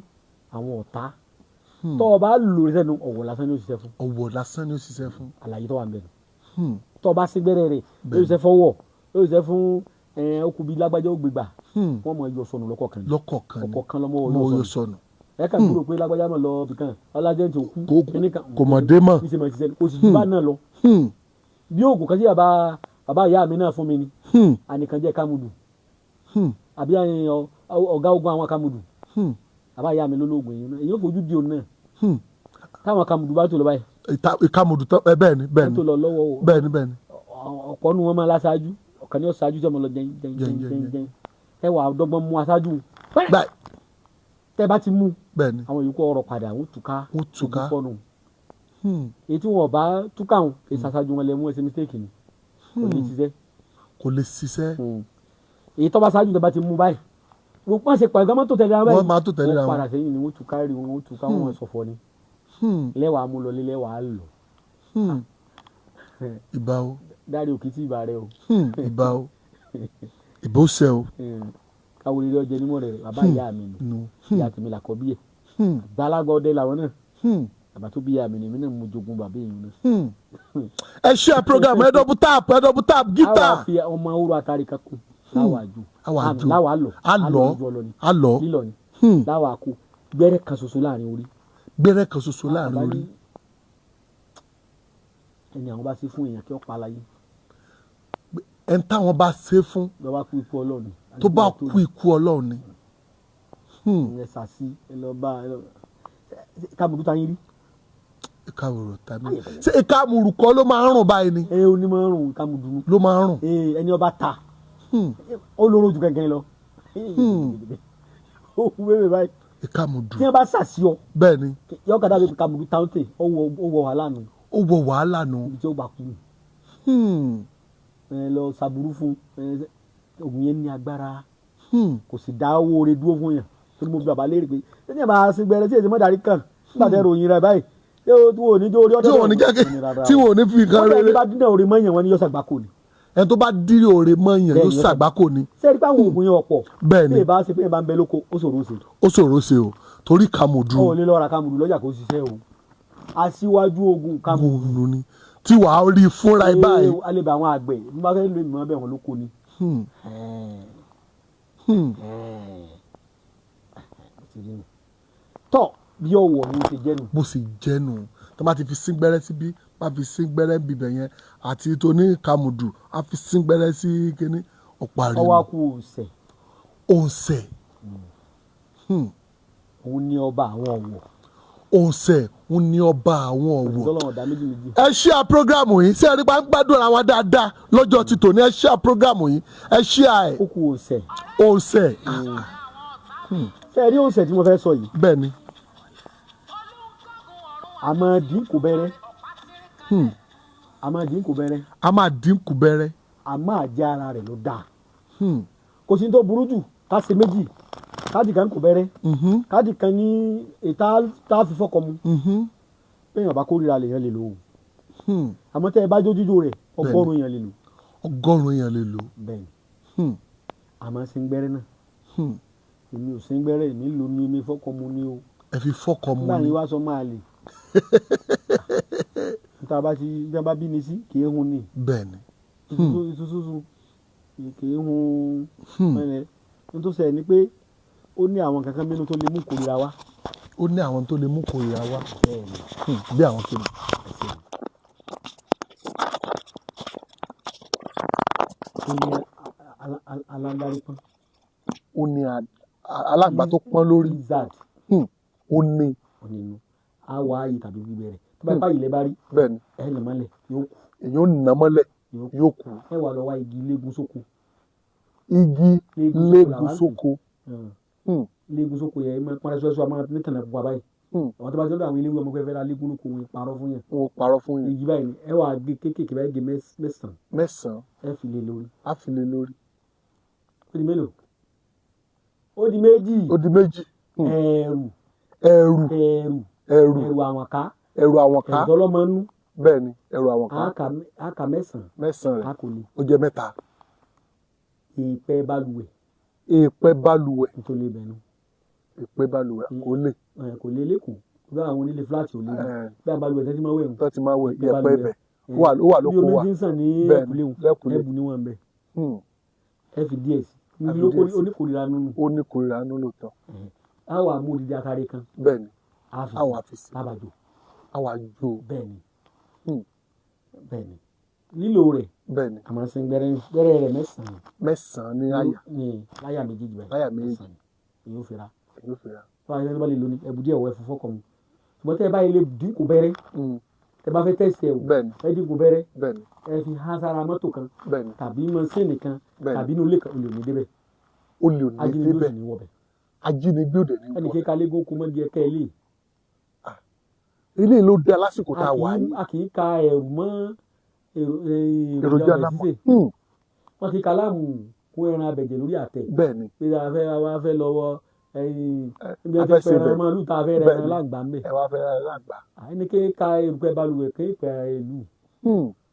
àwọn ọ̀tá tó o bá lò ó sẹ́nu ọ̀wọ̀ lásán ni ó ṣiṣẹ́ fún. ọ̀wọ̀ lásán ni ó ṣiṣẹ́ fún. àlàyé tó wà ń bẹ̀ nù. tó o bá ṣe gbẹ́rẹ́ rẹ̀ yóò ṣiṣẹ́ fọwọ́ yóò ṣiṣẹ́ fún okùnbí lágbájá ó gbégbà wọ́n mọ̀ yọ sọnù lọ́kọ̀ọ̀kan lọ́mọ yọ sọnù. ẹ kàn dúró pé lágbájá mọ̀ lọ bìkan ọlájẹ́ ti òkú kò mọ̀ dé mọ̀ kò sì jù bá náà lọ. bí oògùn kan sí bàbá ìyá mi náà fún mi ni ànìkànjẹ́ kámudù àbí ọ̀gá ogun àwọn kámudù bàbá ìyá mi lólógùn èyí yóò fojú di òun náà táwọn kámudù bá tó lọ báyìí. kámudù bẹ́ẹ̀ ni bẹ́ẹ̀ ni tó lọ lọ́wọ́ bẹ́ẹ̀ ni bẹ́ẹ̀ ni. ọ̀pọ̀ nu wọn máa láṣáájú ọ̀kan ní ọ̀ṣáájú tí wọ́n lọ jẹ́n ẹ wà dọ́gbọ́n mú aṣáájú tẹ́ bá ti mú àwọn yòókù ọ̀rọ̀ padà wọ́n túká fọ́nù èyí tí wọn bá túká wọn kì í ṣaṣáájú wọn lẹ mú ẹsẹ mistake ni kò lè ṣiṣẹ́. èyí tó bá ṣáájú tó bá ti mú báyìí wọ́n pọ́n ṣe pàgọ́ mọ́tò tẹ̀lé ara báyìí wọ́n máa tó tẹ̀lé ara wọn padà sẹ́yìn ni wọ́n túká rí wọn túká wọn ṣọ̀fọ̀ ni lẹ́wàá mú lọlé lẹ́wàá lọ. ìbá o dárí òkìtì ìbá rẹ o. ìbá o ìbò ṣe o. káwọn ilé ọjọ́ nímọ̀ rẹ̀ bàbá ìyá mi nù ìyá tèmi làkọ́ bí ẹ̀ gbalagbọ́ ọdẹ làwọn náà bàbá tó bí ìyá mi nìyẹn náà mo jogun bàbá èèyàn náà. ẹ ṣe program ẹ double tap gítà. àwa fi ọmọ oró àtàrí kakú láwàá lọ alọ lílọ ni láwàá kú gbẹ́rẹ́ kan ṣoṣo láàrin orí. gbẹ́rẹ́ kan ṣoṣo láàrin orí. ẹni àwọn bá ṣe fún èèyàn kí ó pa láyé. ẹni táwọn bá ṣe fún. tó bá kú ikú ọlọ́run. tó bá kú ikú ọlọ́run ni. ẹ ṣàṣì ẹ lọ bá ẹ lọ kábùrú ta yín rí. ìkàwòrò tàbí ṣé ìkàmùrù kọ́ ló máa ń rùn báyìí ni. ẹ oní máa ń rùn ìkàmùdùnú. ló máa ń rùn. ẹni ọba ta ó lóró ju gẹ́gẹ́ lọ. ó kú bẹ́ẹ̀ báyìí. ìkàmùdù. tí wọ́n bá ṣàṣì ọ. bẹ́ẹ̀ ni. yọ kàdá bí ìkàmùdù táwùtì ó wọ wàhálà nù. ó wọ wàhálà nù. ibi tí ó gbà kú. ẹ lọ ṣàbùrú fún ògùn yẹn ní agbára kò sì dá owó rẹ̀ dúró fún yàn tó ní mo bí bàbá léèrè pé ṣé ní ẹ̀ máa ṣe gbẹrẹ sí èsì mọ́dàrí kan nígbà tẹ́ ròyìn rẹ̀ báyìí ṣé tí wọn ò ní jó orí ọ̀dọ̀ tí wọn ò ní jẹ́ tí wọn ò ní fi nǹkan rere. rere. wọ́n bá dínà orí mọ́yàn wọn ni yóò ṣàgbákò ni. ẹni tó bá dírí òre mọ́yàn yóò ṣàgbákò ni. sẹ́ẹ̀rí pé àwọn oògùn yẹn ọ̀pọ̀. bẹ́ẹ̀ ni bí ìbá ṣe pé ìbá ń bẹ lóko ó ṣòro ṣe. ó ṣòro ṣe o torí kàmùdù. ó lè lọ ra kàmùdù lọ́jà kó ṣiṣẹ́ o. aṣíwájú ogun kàmùdù ni tí wàá rí fúnra ẹ báyìí. alẹ́ bá àwọn àgbẹ̀ bí wọ́n fẹ́ lo ìmọ̀ bẹ́ẹ̀ wọn lóko ni. tọ́ bí ọ̀wọ̀ ni ó ṣe jẹ́nu. bó ṣe jẹ́nu tó bá ti fi sín gbẹ́rẹ́ síbí bá fi sín gbẹ́rẹ́ bíbẹ̀ yẹn àti tóní kàmùdù á fi sín gbẹ́rẹ́ sí kínní ọ̀parí. ọwọ́ kú òǹsẹ̀. òǹsẹ̀. òun ni ọba àwọn ọ̀wọ̀. òǹsẹ̀ òun ni ọba àwọn ọ̀wọ̀. ìdọ́lọ́wọ̀n ọ̀dà méjì méjì. ẹ ṣíà prógrámù yìí ṣé ẹ rí bá ń gbádùn ara wa dáadáa lọ́jọ́ ti tòní ẹ ṣíà prógrámù yìí ẹ ṣíà ẹ̀. ó kú òǹsẹ̀. òǹsẹ̀. ṣé ẹ rí òǹsẹ̀ tí mo fẹ́ sọ yìí. bẹ́ẹ̀ ni. a máa dín kù bẹ́rẹ́. a máa dín kù bẹ́rẹ́. a máa dín kù bẹ́rẹ́. a máa jẹ́ ara rẹ̀ ló dáa. kò sí ní tó burú jù ká ṣe méjì káàdì kan kù bẹ́rẹ́. káàdì kan ní ìta tá a fi fọ́kọ mu. péyàn bá kórìíra lèèyàn lè lò ó. àmọ́ tẹ́ ẹ bá jó jíjó rẹ̀ 100 èèyàn lè lò. 100 èèyàn lè lò. bẹ́ẹ̀ni àmọ́ síngbẹ́rẹ́ náà èmi ò síngbẹ́rẹ́ èmi lò ní èmi fọ́kọ mu ní o. ẹ fi fọ́kọ mu nígbà ni. yìí wá sọ máa lè. níta bá ti jábá bí mi sí kì í hun ni. bẹ́ẹ̀ni. tuntun kì í hun mẹ́rẹ̀ nítòsí ẹ̀ ni pé ó ní àwọn kankan mẹ́nu tó lè mú kórìíra wá. ó ní àwọn tó lè mú kórìíra wá. bẹ́ẹ̀ni. bí àwọn kìnnì. ó ní alágbárí pọ́n. ó ní alágbá tó pọ́n lórí. lizard. ó ní. onínú á wá ayé tàbí gbígbẹ rẹ̀ tó bá báyìí lẹ bá rí. bẹ́ẹ̀ni. ẹ nà mọ́lẹ̀ yóò kú. èyí ó nà mọ́lẹ̀ yóò kú. ẹ wà lọ wá igi léegun sóko. igi léegun sóko. léegun sóko yẹ ẹ máa pọn ẹsọ ẹsọ àmọ́ ní tànà pupa báyìí. àwọn tó bá jẹ́ àwọn eléwé ọmọ pẹ́ fẹ́ ra léegun lóko wọn parọ́ fún yẹn. wọn parọ́ fún yẹn. igi báyìí ẹ wà gé kéékèèké báyìí gé mẹ́sàn-án. mẹ́sàn-án. ẹ fi lé lórí. á fi lé lórí. ó di mélòó. ó di méjì. ó di méjì. ẹ̀rù. ẹ̀rù. ẹ̀rù. ẹ̀rù. ẹ̀rù àwọn ká. ẹ̀rù àwọn ká. ẹ̀rù tọ́lọ́mọ́nú. bẹ́ẹ̀ni ẹ̀rù àwọn ká. a kà mẹ́sàn-án. mẹ́sàn-án a kò lè. ó jẹ́ mẹ́ta. èèpẹ̀ balùwẹ̀. èèpẹ̀ balùwẹ̀. nítorí ibẹ̀nu. èèpẹ̀ balùwẹ̀ kò lè. kò lè lẹ́kọ̀ọ́ bí àwọn onílé fúláàtì ò lè rí bí balùwẹ̀ tẹ́tí máa wẹ̀ ń. tẹ́tí máa wẹ̀ yẹpẹ̀ ibẹ̀ ó wà lóko wa. bí omi ti ń sàn ní ẹ̀kúlé ẹ̀bù níwọ̀n bẹ̀. ẹ fi díẹ̀ sí i oníkòrìíra nínú. oníkòrìíra nínú lóòótọ́. a wà mú odidi atare kan. bẹ́ẹ̀ni a wà fi sí lábàjọ. a wà jò. bẹ́ẹ̀ni bẹ́ẹ̀ni lílo rẹ̀. bẹ́ẹ̀ni àmọ́ sin gbẹ́rẹ́ rẹ̀ mẹ́sàn-án. mẹ́sàn-án ní àyà. ní láyà méjèèjì báyìí. láyà méjèèjì. èyí ò fira. èyí ò fira. fún àwọn ẹni bá lè lo ní ẹ̀bùdí ẹ̀wọ̀ ẹ̀fọ́ fọ́kọ̀ mu. ṣùgbọ́n tẹ́ ẹ bá yẹ lè dínkù bẹ́rẹ́. tẹ́ bá fẹ́ tẹ̀sí ẹ̀ wò. bẹ́ẹ̀ni ẹ dínkù bẹ́rẹ̀. bẹ́ẹ̀ni ẹ fi há sára mọ́tò kan. bẹ́ẹ̀ni tàbí mọ́sínì kan. tàbí inú ilé kan olè òní débẹ̀. olè òní débẹ̀ ajínigbé òní wọ̀bẹ̀. ajínigbé òde ní wọ̀bẹ̀. ẹnì kéka légún kó mọ́gi ẹ̀kẹ́ ilé. ilé ló dá lásìkò tá a wà yìí. a kì í ka ẹ̀rù mọ́ èròjà lápá. wọ́n ti ka láàmù kún ẹran abẹ̀jẹ̀ lórí àtẹ. bẹ́ẹ̀ni pé a fẹ́ lọ́wọ́ ibi ọtí pẹ̀rẹ̀ ọmọ ìlú tá a fẹ́ rẹ̀ ẹran láǹgbà ń bẹ̀. ẹ wá fẹ́ rẹ̀ láǹgbà. ẹni ké ka erùpẹ̀ balùwẹ̀ ké pẹ̀ ìlú.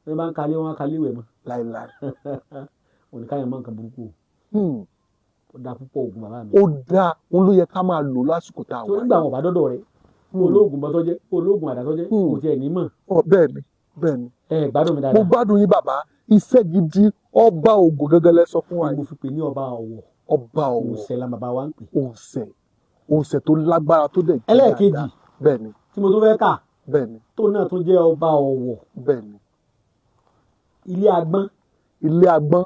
ẹ bá ń kalé wọn kalé wẹ̀ mọ́. láìláì. òní káyọ̀ mọ́ nǹkan burúkú. ó da púpọ̀ oògùn bàbá mi. ó dáa òun ló yẹ ká máa lò lásìkò tá a wà yìí. torí gbà wọn bá dọ́dọ̀ rẹ̀ olóògùn bọ́ tọ́jẹ́ olóògùn àdá tọ́jẹ́ kò tiẹ̀ ní mọ̀. bẹ́ẹ̀ni bẹ́ẹ̀ni. ẹ gbádùn mi dáadáa. mo gbádùn yín bàbá iṣẹ́ gidi ọba ògùn gẹ́gẹ́ lẹ sọ fún wa yìí. mo fi pè ní ọba ọ̀wọ̀. ọba ọ̀wọ̀ òǹṣẹ̀ la bàbá wa ń pè. òǹṣẹ̀ tó lágbára tó dẹ̀. ẹlẹ́ẹ̀kejì bẹ́ẹ̀ni. tí mo tún fẹ́ kà. bẹ́ẹ̀ni. tó náà tún jẹ́ ọba ọ̀wọ̀. bẹ́ẹ̀ni. ilé agbọ́n. ilé agbọ́n.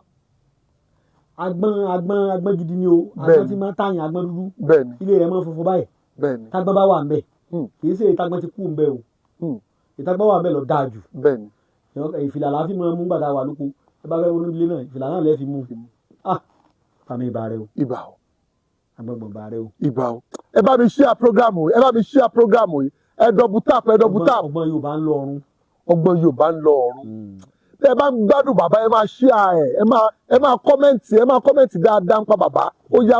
agbọ́n gidi ni o. agbọ́n tí máa ń tàyàn agbọ́n dúdú. bẹ́ẹ̀ni. ilé rẹ̀ máa ń funfun báyìí. bẹ́ẹ̀ni. tágbọ́n bá wà ń bẹ̀. kì í ṣe ìtagbọ́n ti kú ń bẹ̀ o. ìtagbọ́n wà ń bẹ̀ lọ dáa jù. bẹ́ẹ̀ni. ìfìlà la fi máa mú gbàdá wà lóko ẹ bá fẹ́ wọnú ilé náà ìfìlà náà lẹ́ẹ̀ fi mú. fami ibà rẹ o. ibà o. agbọ̀ngbọ̀n ibà rẹ o. ibà o. ẹ bá mi share program yìí ẹ double tap. ọgbọ́n Yorùbá ń lọ ọ̀run. ọgbọ́n Yorùbá ń lọ ọ̀run. ẹ bá ń gbádùn bàbá ẹ máa share ẹ máa kọ́mẹ̀ntì dáadáa ń pa bàbá ó yá.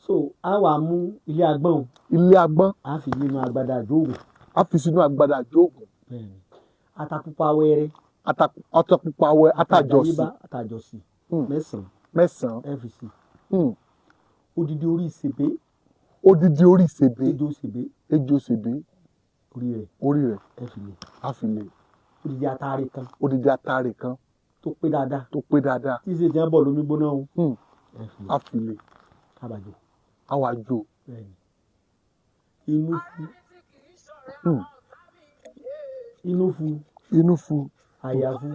so a wà mú ilé agbọ́n. ilé agbọ́n. a fi nínú agbada àjòwò. á fi sínú agbada àjóògùn. bẹ́ẹ̀ni atapupa wẹ́rẹ́ Atapupa wẹ atajọsí atajọsí Hmm. 9 9 fc odidi orí ìsèbé odidi orí ìsèbé ejò ìsèbé ejò ìsèbé orí rẹ̀ ẹ fi lè á fi lè odidi atare kan odidi atare kan tó pé dáadáa tó pé dáadáa tí ìṣe jẹ́ bọ̀ lómi gbóná o ẹ fi lè á fi lè kábàjọ á wá jó. bẹ́ẹ̀ni inú fu àyà fu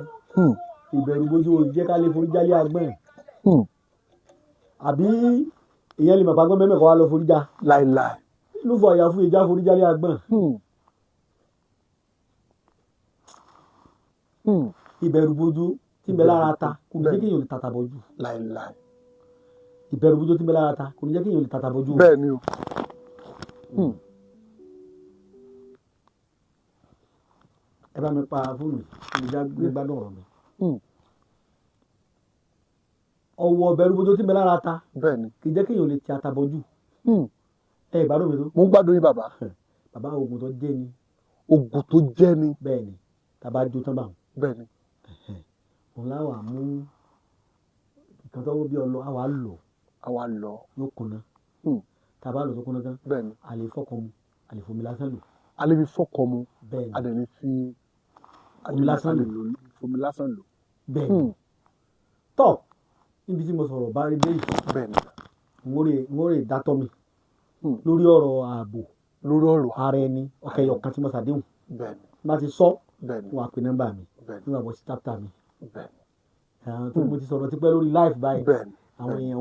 ìbẹ̀rù bójú jẹ́ ká lè forí jálé agbọ́n àbí èèyàn lè mọ̀pá gbọ́n mẹ́mẹ́kọ́ wá lọ forí já láìláì. inú fu àyà fu ìjà forí jálé agbọ́n ìbẹ̀rù bójú tí ń bẹ lára ta kò ní jẹ́ kéèyàn lè tàtà bọ́jú láìláì. ìbẹ̀rù bójú tí ń bẹ lára ta kò ní jẹ́ kéèyàn lè tàtà bọ́jú. bẹ́ẹ̀ ni o. ẹ bá mi pa fóònù yìí gbádùn ọ̀rọ̀ mi. ọwọ́ ìbẹ̀rù bójú tí ń bẹ lára ta bẹ́ẹ̀ ni. kì í jẹ́ kéèyàn lè ti àtàbọ̀jú. ẹ gbádùn mi tó. mo ń gbádùn yín bàbá. bàbá oògùn tó jẹ́ ni. oògùn tó jẹ́ ni. bẹ́ẹ̀ ni tàbá jó tán bá wọn. bẹ́ẹ̀ ni. òun láwà mú nǹkan tó wọ́n bí ọlọ àwa lọ. àwa lọ. yóò kùnà. tàbá lọ tó kùnà tán. bẹ́ẹ̀ ni. àlè fọkàn mu àlè fomi lásán lò. alẹ́ fi fọ́kọ mu. bẹ́ẹ̀ ni. adẹ̀ ní fi fomi lásán lò. fomi lásán lò. bẹ́ẹ̀ ni. tọ́ níbi tí mo sọ̀rọ̀ bá rí dé yìí. bẹ́ẹ̀ ni. n ó rè dátọ́ mi lórí ọ̀rọ̀ ààbò lórí ọ̀rọ̀ ara ẹni ọ̀kẹ́ yọ̀kan tí mo ṣàdéhùn. bẹ́ẹ̀ ni. bá ti sọ bẹ́ẹ̀ ni. wà pé nọ́mbà mi bẹ́ẹ̀ ni. nígbà bọ́ sí tápítà mi. bẹ́ẹ̀ ni. àwọn tí mo ti sọ̀rọ̀ tipẹ́ lórí live báyìí bẹ́ẹ̀ ni. àwọn èèyàn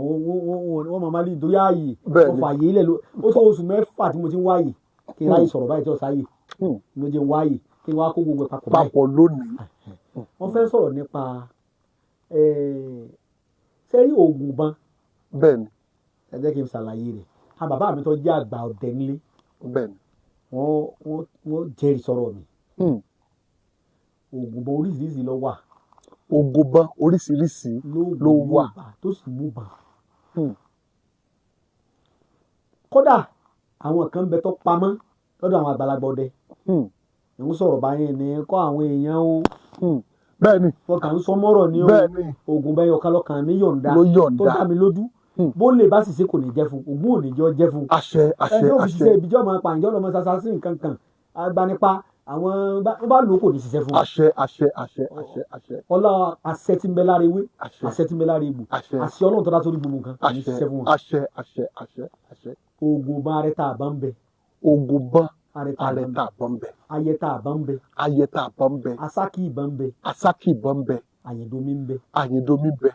wọ́n máa máa lè dórí ààyè Bẹ́ẹ̀ ni. ọ̀fọ̀ ààyè ilẹ̀ ó sọ oṣù mẹ́fà tí mo ti ń wáyè kí n ráyè sọ̀rọ̀ báyìí tí ó sáyè mo jẹ́ ń wáyè kí n wá kó gbogbo ẹ̀ papọ̀ báyìí. papọ̀ lónìí. wọ́n fẹ́ sọ̀rọ̀ nípa sẹ́rí oògùn ban bẹ́ẹ̀ ni. ẹ jẹ́ kí n ṣàlàyé rẹ̀ a bàbá mi tó jẹ́ àgbà ọdẹ nílé bẹ́ẹ̀ ni. wọ́n jẹ́rìí sọ̀rọ̀ mi oògùn ban oríṣiríṣi ló wà oògùn ban oríṣiríṣi ló wà tó sì mú ban kódà àwọn kan bẹ tó pamọ́ lọ́dọ̀ àwọn àgbàlagbà ọdẹ ń sọ̀rọ̀ báyìí ní kọ́ àwọn èèyàn o bẹ́ẹ̀ ni. wọ́n kàn ń sọ mọ́rọ̀ ní o bẹ́ẹ̀ ni. oògùn bẹ́ẹ̀ ọ̀kan lọ́kàn mi yọ̀ǹda ló yọ̀ǹda tó dá mi lójú bó lè bá sì ṣe kò ní jẹ́ fún oògùn ò ní jọ jẹ́ fún àṣẹ àṣẹ ẹni ó fi àṣẹ ṣiṣẹ́ ìbíjọ́ máa pàǹjọ́ lọ́mọ ṣaṣa sí nǹkan kan agbanipa àwọn bá lò ó kò ní ṣiṣẹ́ fún àṣẹ àṣẹ àṣẹ àṣẹ àṣẹ ọlá àṣẹ tí ń bẹ lára ewé àṣẹ àṣẹ tí ń bẹ lára egbò àṣẹ àṣẹ ọlọ́run tó dá sórí gbogbo nǹkan kò ní àṣẹ ṣiṣẹ́ fún wọn àṣẹ àṣẹ àṣẹ àṣẹ. oògùn bá arẹta àbá ń bẹ oògùn ban arẹta arẹta àbọ̀ ń bẹ ayẹta àbá ń bẹ ayẹta àbọ̀ ń bẹ asákì ìbá ń bẹ asákì ìbọn ń bẹ àyẹ̀dómi ń bẹ àyìndomi ń bẹ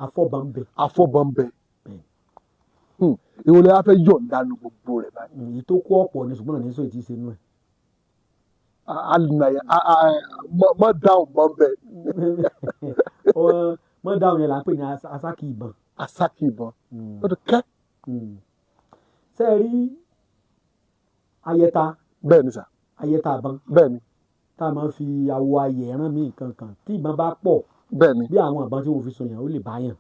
afọ́bá ń bẹ afọ́bọn ń bẹ. ìwọlẹ̀ á fẹ́ yọ̀ǹda nu gbogbo rẹ̀ báyìí. èyí tó kó ọ̀pọ̀ ní ṣùgbọ́n ní sọ èyí tí í ṣe nú ẹ̀. alìnàyà mọ dáhùn mọ bẹ. mọ dáhùn yẹn là ń pè ní asákì ìbọn. asákì ìbọn ó ti kẹ́. ṣé ẹ rí ayẹta bẹ́ẹ̀ ni sà. ayẹta àbọn bẹ́ẹ̀ ni. tá a máa fi awọ ayẹ ẹran míì kankan tí ìbọn bá pọ̀ bẹ́ẹ̀ ni. bí àwọn ìbọn tí wọ́n fi sọ yẹn ó lè bá yàn.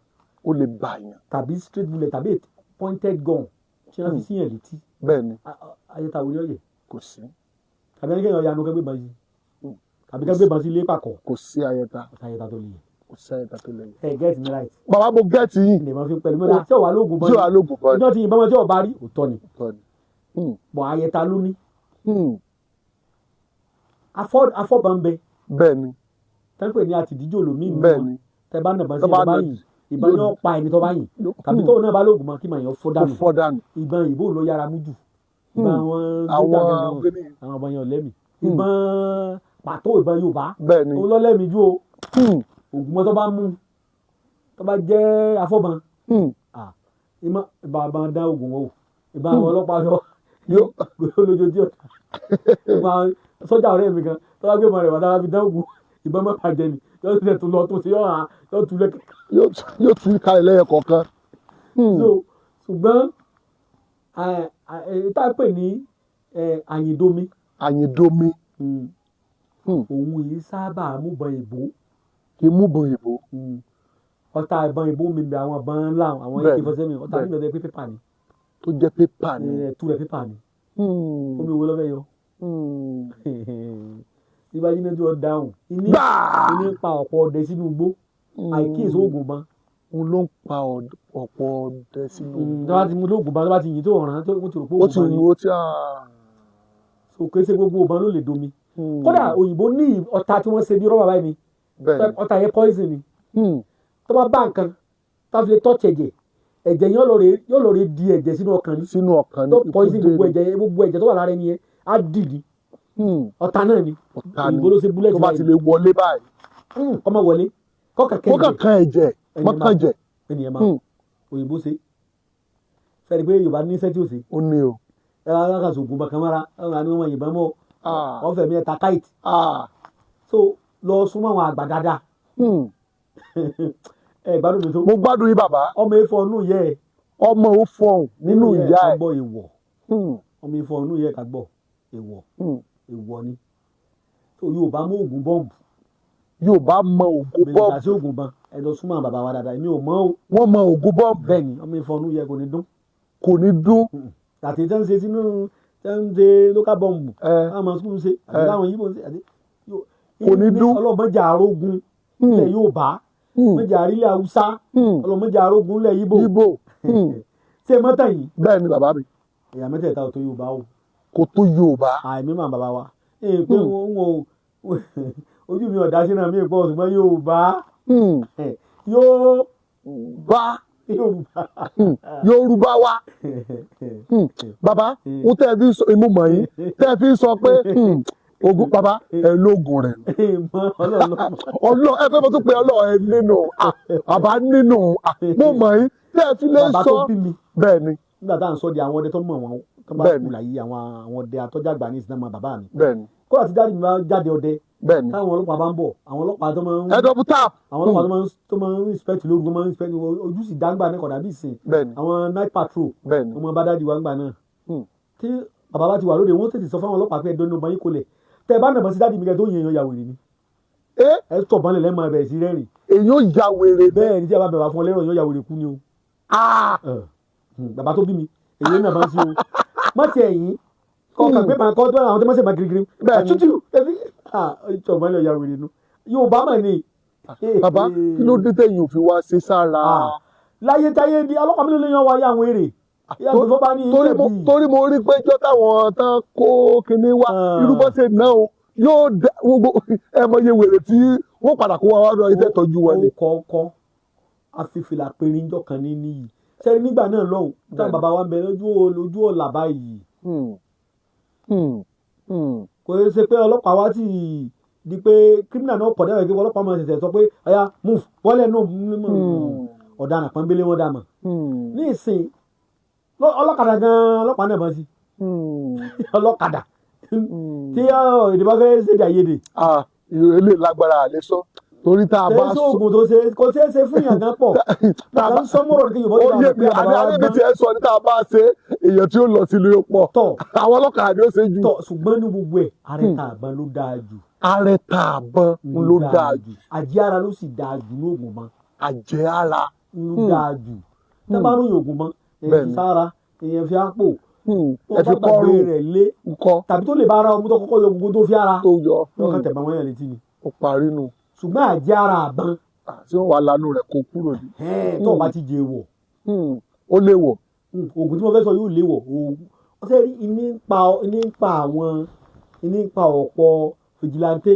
ó lè bá yàn. tàbí straight bullet tàbí pointed gun tí wọ́n fi sí yàn létí. bẹ́ẹ̀ ni. ayẹta wo ni ó yẹ. kò sí. tàbí ẹni kéèyàn yanu kẹgbẹ́ bàn sí tàbí kẹgbẹ́ bàn sí ilé pàkọ́. kò sí ayẹta. kò sí ayẹta tó lè yẹ. kò sí ayẹta tó lè yẹ. ẹ get me right. bàbá mo gẹ́ẹ̀tì yìí. ilé máa fi pẹ̀lú mọ́ra tí ò wá lóògùn bọ́ tí ò wá lóògùn bọ́ ìjọ tí ìbọn wọn tí ò bá rí òótọ́ ni. tọ́ni. bọ̀ ayẹta ló ní. afọ́bà ń bẹ. bẹ́ẹ̀ ni. tẹ́ńpẹ̀ ní àtìdíjọ́ lómi nù. bẹ́ẹ̀ ni. tẹ́ bá nàbà sí ìbọn báyìí ìbọn yóò pa ẹni tó bá yìn tàbí tóun náà bá lóògùn mọ́ kí màá yàn fọ́ dànù. ìbọn ìbò ló yára mú jù. ìbọn àwọn ọmọ yẹn ò lẹ́mìí. ìbọn pàtó ìbọn Yorùbá. bẹ́ẹ̀ ni. òun lọ lẹ́mìí ju o. ògùn mọ́ tó bá mú tó bá jẹ́ afọ́bọn. ìbá dá ògùn wọn o ìbá àwọn ọlọ́pàá yóò lójoojúmọ́ sọ́jà ọ̀rẹ́ mi kan tó bá gbé ọmọ rẹ̀ wá dára fi dá ògùn ìbọn mọ́ pàjẹ́ ni yóò tún tún lọ tó ṣe yóò tún lẹ́kẹ̀. yóò tún kalẹ̀ lẹ́yìn kọ̀ọ̀kan. so ṣùgbọ́n tá a pè ní àyìndomi. àyìndomi. òun yìí sábà múbọn ìbò. kì í múbọn ìbò. ọta ìbọn ìbò mi bẹ àwọn ìbọn ńlá àwọn AK-47 ọta mi bẹ pépà ni. tó jẹ́ pépà ni. tú rẹ̀ pépà ni. omi wo lọ́fẹ́ yọ. tí bá jiná tí wọ́n dáhùn iní pa ọ̀pọ̀ ọdẹ sínú igbó àìkíyèsí oògùn ban. òun ló ń pa ọ̀pọ̀ ọdẹ sínú igbó. tó bá ti mú lóògùn ban tó bá ti yìn tó ọ̀ràn tó ti rò pé oògùn ban ni. ó ti so kése gbogbo ọban ló lè domi. kódà òyìnbó ní ọ̀tá tí wọ́n ṣe bí rọ́bà báyìí ni ọ̀tá yẹn poison ni. tó bá bá nǹkan tó fi lè tọ́ọ̀tì ẹ̀jẹ̀ yóò lọ rè di ẹ̀jẹ̀ sínú ọkàn ni tó poison gbogbo ẹ̀jẹ̀ tó wà lára ẹni yẹn á dìdì ọ̀tá náà ni òyìnbó ló ṣe búlẹ̀tì tó bá ti lè wọlé báyìí ọmọ wọlé kọ́kàn ẹ̀jẹ̀ mọ́kànjẹ̀ ènìyàn máa òyìnbó ṣe sẹ́ni pé Yorùbá ní iṣẹ́ tí ó ṣe ó ní o ẹ wá kà sóògùn bàkan mọ́ra ẹ̀rọ ni wọ́n yìnbọn mọ́ ọ̀fẹ́ mi ẹ̀ta káìtì so lọ súnmọ́ àwọn àgbà dáadáa ẹ gbádùn mi tó. mo gbádùn yín bàbá. ọmọ ifọ̀ nù yẹ ẹ. ọmọ ò fọhùn nínú ìyá ẹ. ọmọ ìwọ̀ ọmọ ifọ̀ nù yẹ ká gbọ́ ìwọ̀ ni so Yorùbá mọ ògùn bọ́ǹbù. Yorùbá mọ ògùn bọ́ǹbù. bẹ́ẹ̀ni àti ògùn ban ẹ lọ súnmọ́ bàbá wa dáadáa èmi ò mọ̀ o. wọ́n mọ ògùn bọ́ǹbù. bẹ́ẹ̀ni ọmọ ifọ̀ nù yẹ kò ní dún. kò ní dún. àti tẹ́ ń ṣe sínú tẹ́ ń ṣe local bọ́ǹbù. àwọn sukùl ṣe àti láwọn yìí bò ń ṣe àti. kò ní dún. ọlọ́mọdé àrógun ilẹ̀ Yorùbá mọ̀jà àrílẹ̀ Haúsá ọlọ́mọdé àrógun ilẹ̀ Ìgbò. ṣé mọ́tà yìí. bẹ́ẹ̀ ni bàbá mi. ẹ̀yà mẹ́tẹ̀ẹ̀ta ò tó Yorùbá o. kò tó Yorùbá. àìmí mà bàbá wa. pé wọn ojú mi ọ̀dá sínú àmì ìpọ̀ ṣùgbọ́n Yorùbá. Yorùbá wa. bàbá ó tẹ́ ẹ fi sọ imú mọ̀ yín tẹ́ ẹ fi sọ pé ogun bàbá ẹ lóògùn rẹ ọlọ ẹ fẹ́ mọ tó pé ọlọ ẹ nínú bàbá nínú mo mọ̀ yín tẹ́ ẹ fi lè sọ bẹ́ẹ̀ ni. nígbà tá à ń sọ di àwọn ọdẹ tó mọ̀ wọn tó bá kú láyé àwọn ọdẹ atọ́jàgbà ní ìsinmi bàbá mi. bẹ́ẹ̀ ni. kó àti dáàdì mi bá jáde ọdẹ. bẹ́ẹ̀ ni. táwọn ọlọ́pàá bá ń bọ̀ àwọn ọlọ́pàá tó máa ń. ẹ dọ́bù tap. àwọn ọlọ́pàá tó máa ń respect lóru tó máa ń respect ojú sì dáńgbà náà kọ̀dà bí ìsìn. bẹ́ẹ̀ ni. àwọn night patrol. bẹ́ẹ̀ ni. ọmọ bá dáàdì wa ń gbà náà. tí bàbá bá ti wà lóde wọ́n tètè sọ fún àwọn ọlọ́pàá pé ẹ̀dọ́ ní ọmọ yín kolẹ̀ tẹ bá nàbọ sí dáàdì mi kẹ tó yẹn yan yàwèrè ni ẹ tọ bọ́n lẹ̀ máa bẹ̀rẹ̀ sí rẹ́rìn. èyàn yàwèrè bẹ́ẹ̀ ni tí a bá bẹ̀rẹ̀ fún ọ lẹ́rọ̀ èyàn yàwèrè kú ni o. bàbá tó bí mi èyí náà bá ń sí o má ti ẹ̀yìn kọ́ kàgbé máa kọ́ tó àwọn tó máa ṣe máa girigiri àtútù ẹbí tọ bọ́n lẹ̀ yàwèrè nu Yorùbá mà ní. bàbá kí ló dé tẹ̀yìn òfin wa ṣe sára. láyé táyé di ọlọ́pàá mi ló lè yan wáyé àwọn èrè torí mo rí pé jọ́ táwọn tán kó kinní wá irúbọ́ ṣe náà o yóò dá gbogbo ẹ mọ iye wèrè tí wọ́n padà kó wa wá lọ iṣẹ́ tọ́jú wọn ni. kọ́kọ́ afifìlà péré ńjọ́ kan ní níyì sẹ́ni nígbà náà lọ́hùn táwọn bàbá wa ń bẹ lójú ọ̀la báyìí. kò ṣe pé ọlọ́pàá wa ti di pé kírímìnà náà pọ̀ dẹ́rẹ́ kí ọlọ́pàá máa ṣẹ̀ṣẹ̀ sọ pé ọ̀ya move wọlé náà ọ̀daràn pọ́nbélé wọn dà mọ̀ ní ìsìn ọlọ́kadà gan-an ọlọ́pàá náà bá sí ọlọ́kadà tí èdè bá fẹ́ ṣèdè àyèdè. ilé lágbára àlẹ́ sọ torí tá a bá sọ. ṣé oògùn tó ṣe kò ṣeé ṣe fún yàn gan pọ̀ tàbí sọmọ́rọ̀ ní Yorùbá tó dáa pé àdéhùn tí ẹ sọ ní tá a bá ṣe èèyàn tí ó lọ sí lóyún pọ̀ àwọn ọlọ́kadà ni ó ṣe jù. ṣùgbọ́n ní gbogbo ẹ̀ arẹta àbọn ló dáa jù. arẹta àbọn ló dáa jù. àjẹ́ ara ló sì dáa jù ní oògùn mọ́. àjẹ́ ara ló dáa jù. tẹ́ bá ròyìn oògùn mọ́ èyàn fi sára èyàn fi àpò ẹ fi kọrùn rẹ̀ lé tàbí tó lè bá ara ọmọ tó kọ́kọ́ yọ gbogbo tó fi ara tó yọ lọ́kàn tẹ̀gbọ́n wọn yẹn létí ni. ó parí nu. ṣùgbọ́n àjẹ́ ara àbọn. tí wọ́n wà lánàá rẹ̀ kó kúrò ní. tó o bá ti jẹ wọ̀. ó lè wọ̀. oògùn tí mo fẹ́ sọ yóò lè wọ̀ ó ṣe rí iní ń pa ọ̀pọ̀ fìjìláńtè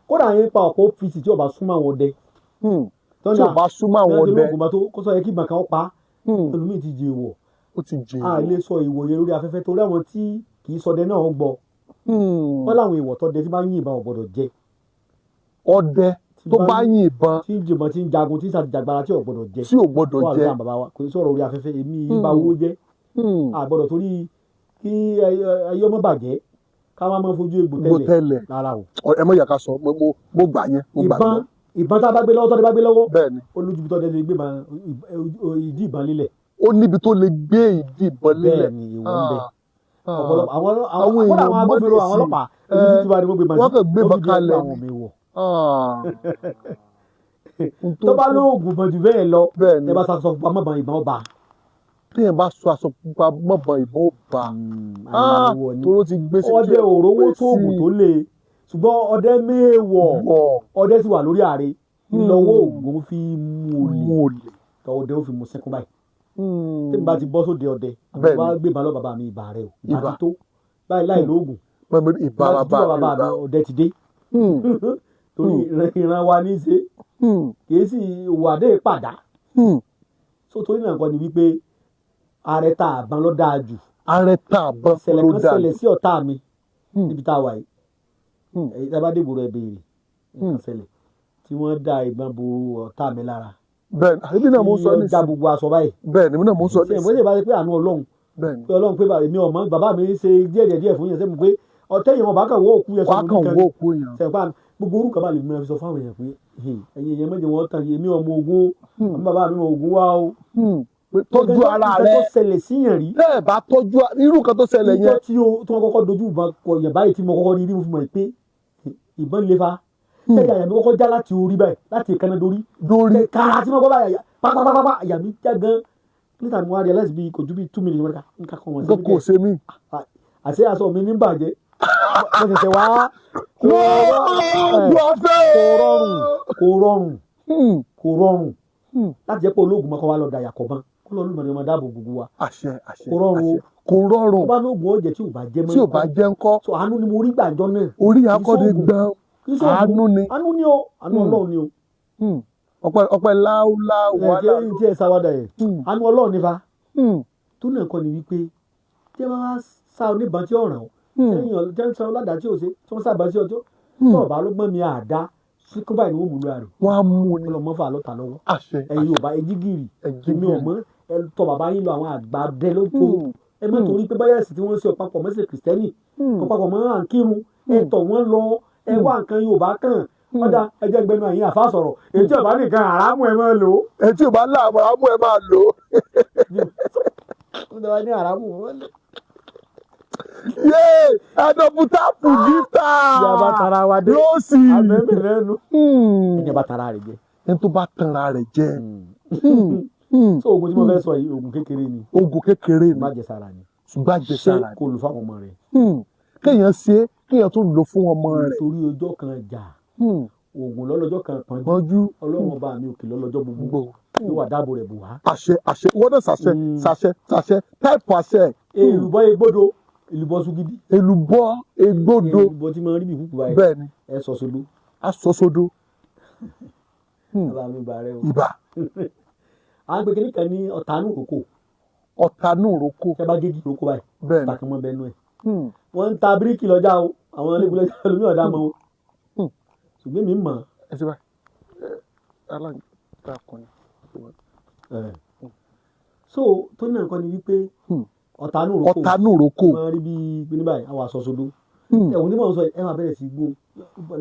kódà yín pa ọ̀pọ̀ ọ́fíìsì tí ọba súnmọ́ àwọn ọdẹ. tí ọba súnmọ́ àwọn ọdẹ. kó sọ yẹ kí ìgbà kan ó pa ẹlòmíì ti jẹ wọ̀. ó ti jẹ wọ̀. a lè sọ ìwọ̀ yẹn lórí afẹ́fẹ́ torí àwọn tí kì í ṣọdẹ náà gbọ́. wọ́n láwọn ìwọ̀ tọ́dẹ tí bá ń yìnbọn ò gbọ́dọ̀ jẹ. ọdẹ tó bá yìnbọn. tí ń jìnbọn tí ń jagun tí ń ṣàjàgbara tí ò gbọ́dọ̀ jẹ. tí ò gbọ́dọ̀ jẹ. wọ́n àlọ́ kò ní sọ̀rọ̀ orí afẹ́fẹ́ èmi ìbá owó jẹ́. a gbọ́dọ̀ torí kí ayé ọmọ bàjẹ́ ká má máa fojú egbò tẹ́lẹ̀ rárá o. ẹ mọ̀ yà ká sọ mo gbà yẹn mo gbà yẹn. ìbọn tá a bá gbé lọ́wọ́ tọ́dẹ bá gbé lọ́wọ́. bẹ́ẹ̀ni. olójúbi tọ́dẹ lè gbé ìdí ìbọn lílẹ̀. ó níbi tó lè gbé ìdí ìbọn lílẹ̀. bẹ́ẹ̀ni ìwọ ń bẹ. ọ̀pọ̀lọpọ̀ àwọn agbófinró àwọn ọlọ́pàá ibi tí wàá ní wọ́n gbé wọ́n kàn gbé ìbọn kalẹ̀ tó bá lóògùn bọ̀ jù bẹ́ẹ̀ lọ ẹ bá sọ pamọ́ ìbọn ọba téèyàn bá sọ aṣọ pupa mọ́bọn ìbọn ó bá àyàwó ni toró ti gbé sí ọdẹ òrówó tóògùn tó le ṣùgbọ́n ọdẹ mẹ́wọ̀ ọdẹ sì wà lórí ààrẹ ìlọ́wọ́ ògùn fi mú olè ọdẹ ó fi mú sẹ́kún báyìí tí n bá ti bọ́ sóde ọdẹ àwọn bá gbé balọ̀ bàbá mi ìbà rẹ o ìbà ti tó báyìí láì lóògùn ìbá bàbá mi ọdẹ ti dé torí ìran wa ní í ṣe kìí sì wàdé pàdá so torí náà kọ́ ni wípé ààrẹ tá àbọn ló dáa jù ààrẹ tá àbọn ṣẹlẹ̀ kan ṣẹlẹ̀ sí ọ̀tá mi níbi tá a wà yìí èyí tá a bá dìbò rẹ̀ béèrè nǹkan ṣẹlẹ̀ tí wọ́n dá ìbọn bo ọ̀tá mi lára bẹ́ẹ̀ àbí náà mo sọ ní ìjà gbogbo aṣọ báyìí bẹ́ẹ̀ ni náà mo sọ ní ṣe ìwé ìbáṣe pé àánú Ọlọ́run pé Ọlọ́run pé èmi ọmọ bàbá mi ṣe díẹ̀ fún yẹn sẹ́mu pé ọ̀tẹ́ yẹn wọn bá kàn wọ́ òkú yẹn sọ́dún kan sẹ́pa gbogbo orúkọ bá lè mú ẹ fi sọ fáwọn èèyàn pé ẹ̀yin èèyàn méje wọn tàn yìí èmi ọmọ ogun àmì bàbá mi ogun wá o. tọ́jú ara rẹ tó ṣẹlẹ̀ síyàn rí. bẹ́ẹ̀ bá tọ́jú irú kan tó ṣẹlẹ̀ yẹn. tí wọ́n kọ́kọ́ dojú ìbọn kọ yẹn báyìí tí mo kọ́kọ́ rí mo fi mọ̀ pé ìbọn lè fa ṣẹ́jà àyà mi kọ́kọ́ já láti orí báyìí láti ìkànnì dórí kàrà tí mo kọ́ báyìí pápápápá àyà mi já gan níta ni mo wá rí ẹlẹ́sìn bíi kò ju bíi 2 million nǹkan kan wọ̀n sí kò ṣe mí. àṣẹ aṣọ mi ní bàjẹ́ mo ṣẹ̀ṣẹ̀ wá kò rọrùn láti jẹ́ pé olóògùn mọ́kàn wá lọ dàyà kọ̀ mọ́ kó lọ́ọ́ lùmọ̀ ni ọmọ dáàbò gbogbo wa kò rọrùn bá lóògùn ọ̀jẹ̀ tí ò bá jẹ́ mọ́ tí ò bá jẹ́ ńkọ́ so àánú ni mo rí gbàjọ náà orí akọ́ni gbọ́n àánú ni àánú Ọlọ́run ni o ọpẹ́ láúláú wà láàrín tí ẹ sáwádà yẹn àánú Ọlọ́run ni fa tó náà kọ́ ni wípé tí ẹ bá wá sá oníbọn tí ó ràn ọ́ sẹ́yìn jẹ́ ń sọ ládàá tí ò ṣe tí wọ́n sábà sí ọjọ́ tó ọ̀bá ló gbọ́n mi àdá síkú báyìí ni wọ́n mú lóra rẹ̀ wọ́n á mú ni ọlọ́mọ fà lọ́ta lọ́wọ́ ẹ̀yin ò bá ẹjígìrì èmi ò mọ̀ ẹ tọ́ bàbá yín lọ àwọn àgbà dẹ ló tó ẹ mọ̀ torí pé báyà sì tí wọ́n ń ṣe ọ̀pápọ̀ mọ́sẹ̀ kìrìsìtẹ́nì ọ̀pápọ̀ mọ́ à ń kírun ẹ tọ̀ wọ́n lọ ẹ wá nǹkan Yorùbá kàn ọ̀dà ẹjẹ́ gbẹnu àyín àfa sọ̀rọ̀ ètí ọ̀bá nìkan àràmù ẹ máa lò ó. ètí ọ̀bá láàmú àràmù ẹ máa lò ó. ọ̀dà ní àràmù wọn lò. yéé ẹnọbùtàpù gíftà ìjọba tara wa dé lọ́sì. àbẹ̀bẹ̀ lẹ́nu. ìjọba tara rẹ̀ jẹ. ẹni tó bá tanra rẹ̀ jẹ. so oògùn tí mo fẹ́ sọ yìí oògùn kékeré ni. oògùn kékeré ni. má jẹ sára ni. ṣùgbọ́n àjẹsára ṣé kò lò fáwọn ọmọ rẹ̀. kéèyàn ṣe kéèyàn tún lò fún ọmọ rẹ̀. nítorí ọjọ́ kan jà oògùn lọ́lọ́jọ́ kan pọ́njú Ọlọ́run ọba mi òkè lọ́lọ́jọ́ gbogbo yóò wà dáàbò rẹ̀ bù wá. àṣẹ wọ́n náà ṣàṣẹ táìpù àṣẹ. èlùbọ́ egbòdo èlùbọ́ sugidi. èlùbọ́ egbòdo èlùbọ́ tí mo rí bí kúkú báyìí. bẹ́ẹ̀ni ẹ sọ sodo. a sọ sodo. bàbá mi bá rẹ o. ibà. à ń pè kíní kan ní ọ̀tánú roko. ọ̀tánú roko. tẹ́ bá gégi roko báyìí. bẹ́ẹ̀ni takàn mọ́ bẹ́ẹ̀ nú ẹ̀. wọ́n ń ta bíríkì lọ́jà o àwọn ẹlẹ́gbẹ̀lẹ́jà lómi ọ̀dà mọ́ o. ṣùgbọ́n mi mọ̀. ẹ ṣe báyìí aláǹgbá kan ni. so tó ní nǹkan ni wípé ọ̀tánú roko máa rí bí gbíní báyìí àwọn aṣọ sodo ẹ̀wọ̀n tí mò ń sọ ẹ máa bẹ̀rẹ̀ sí gbó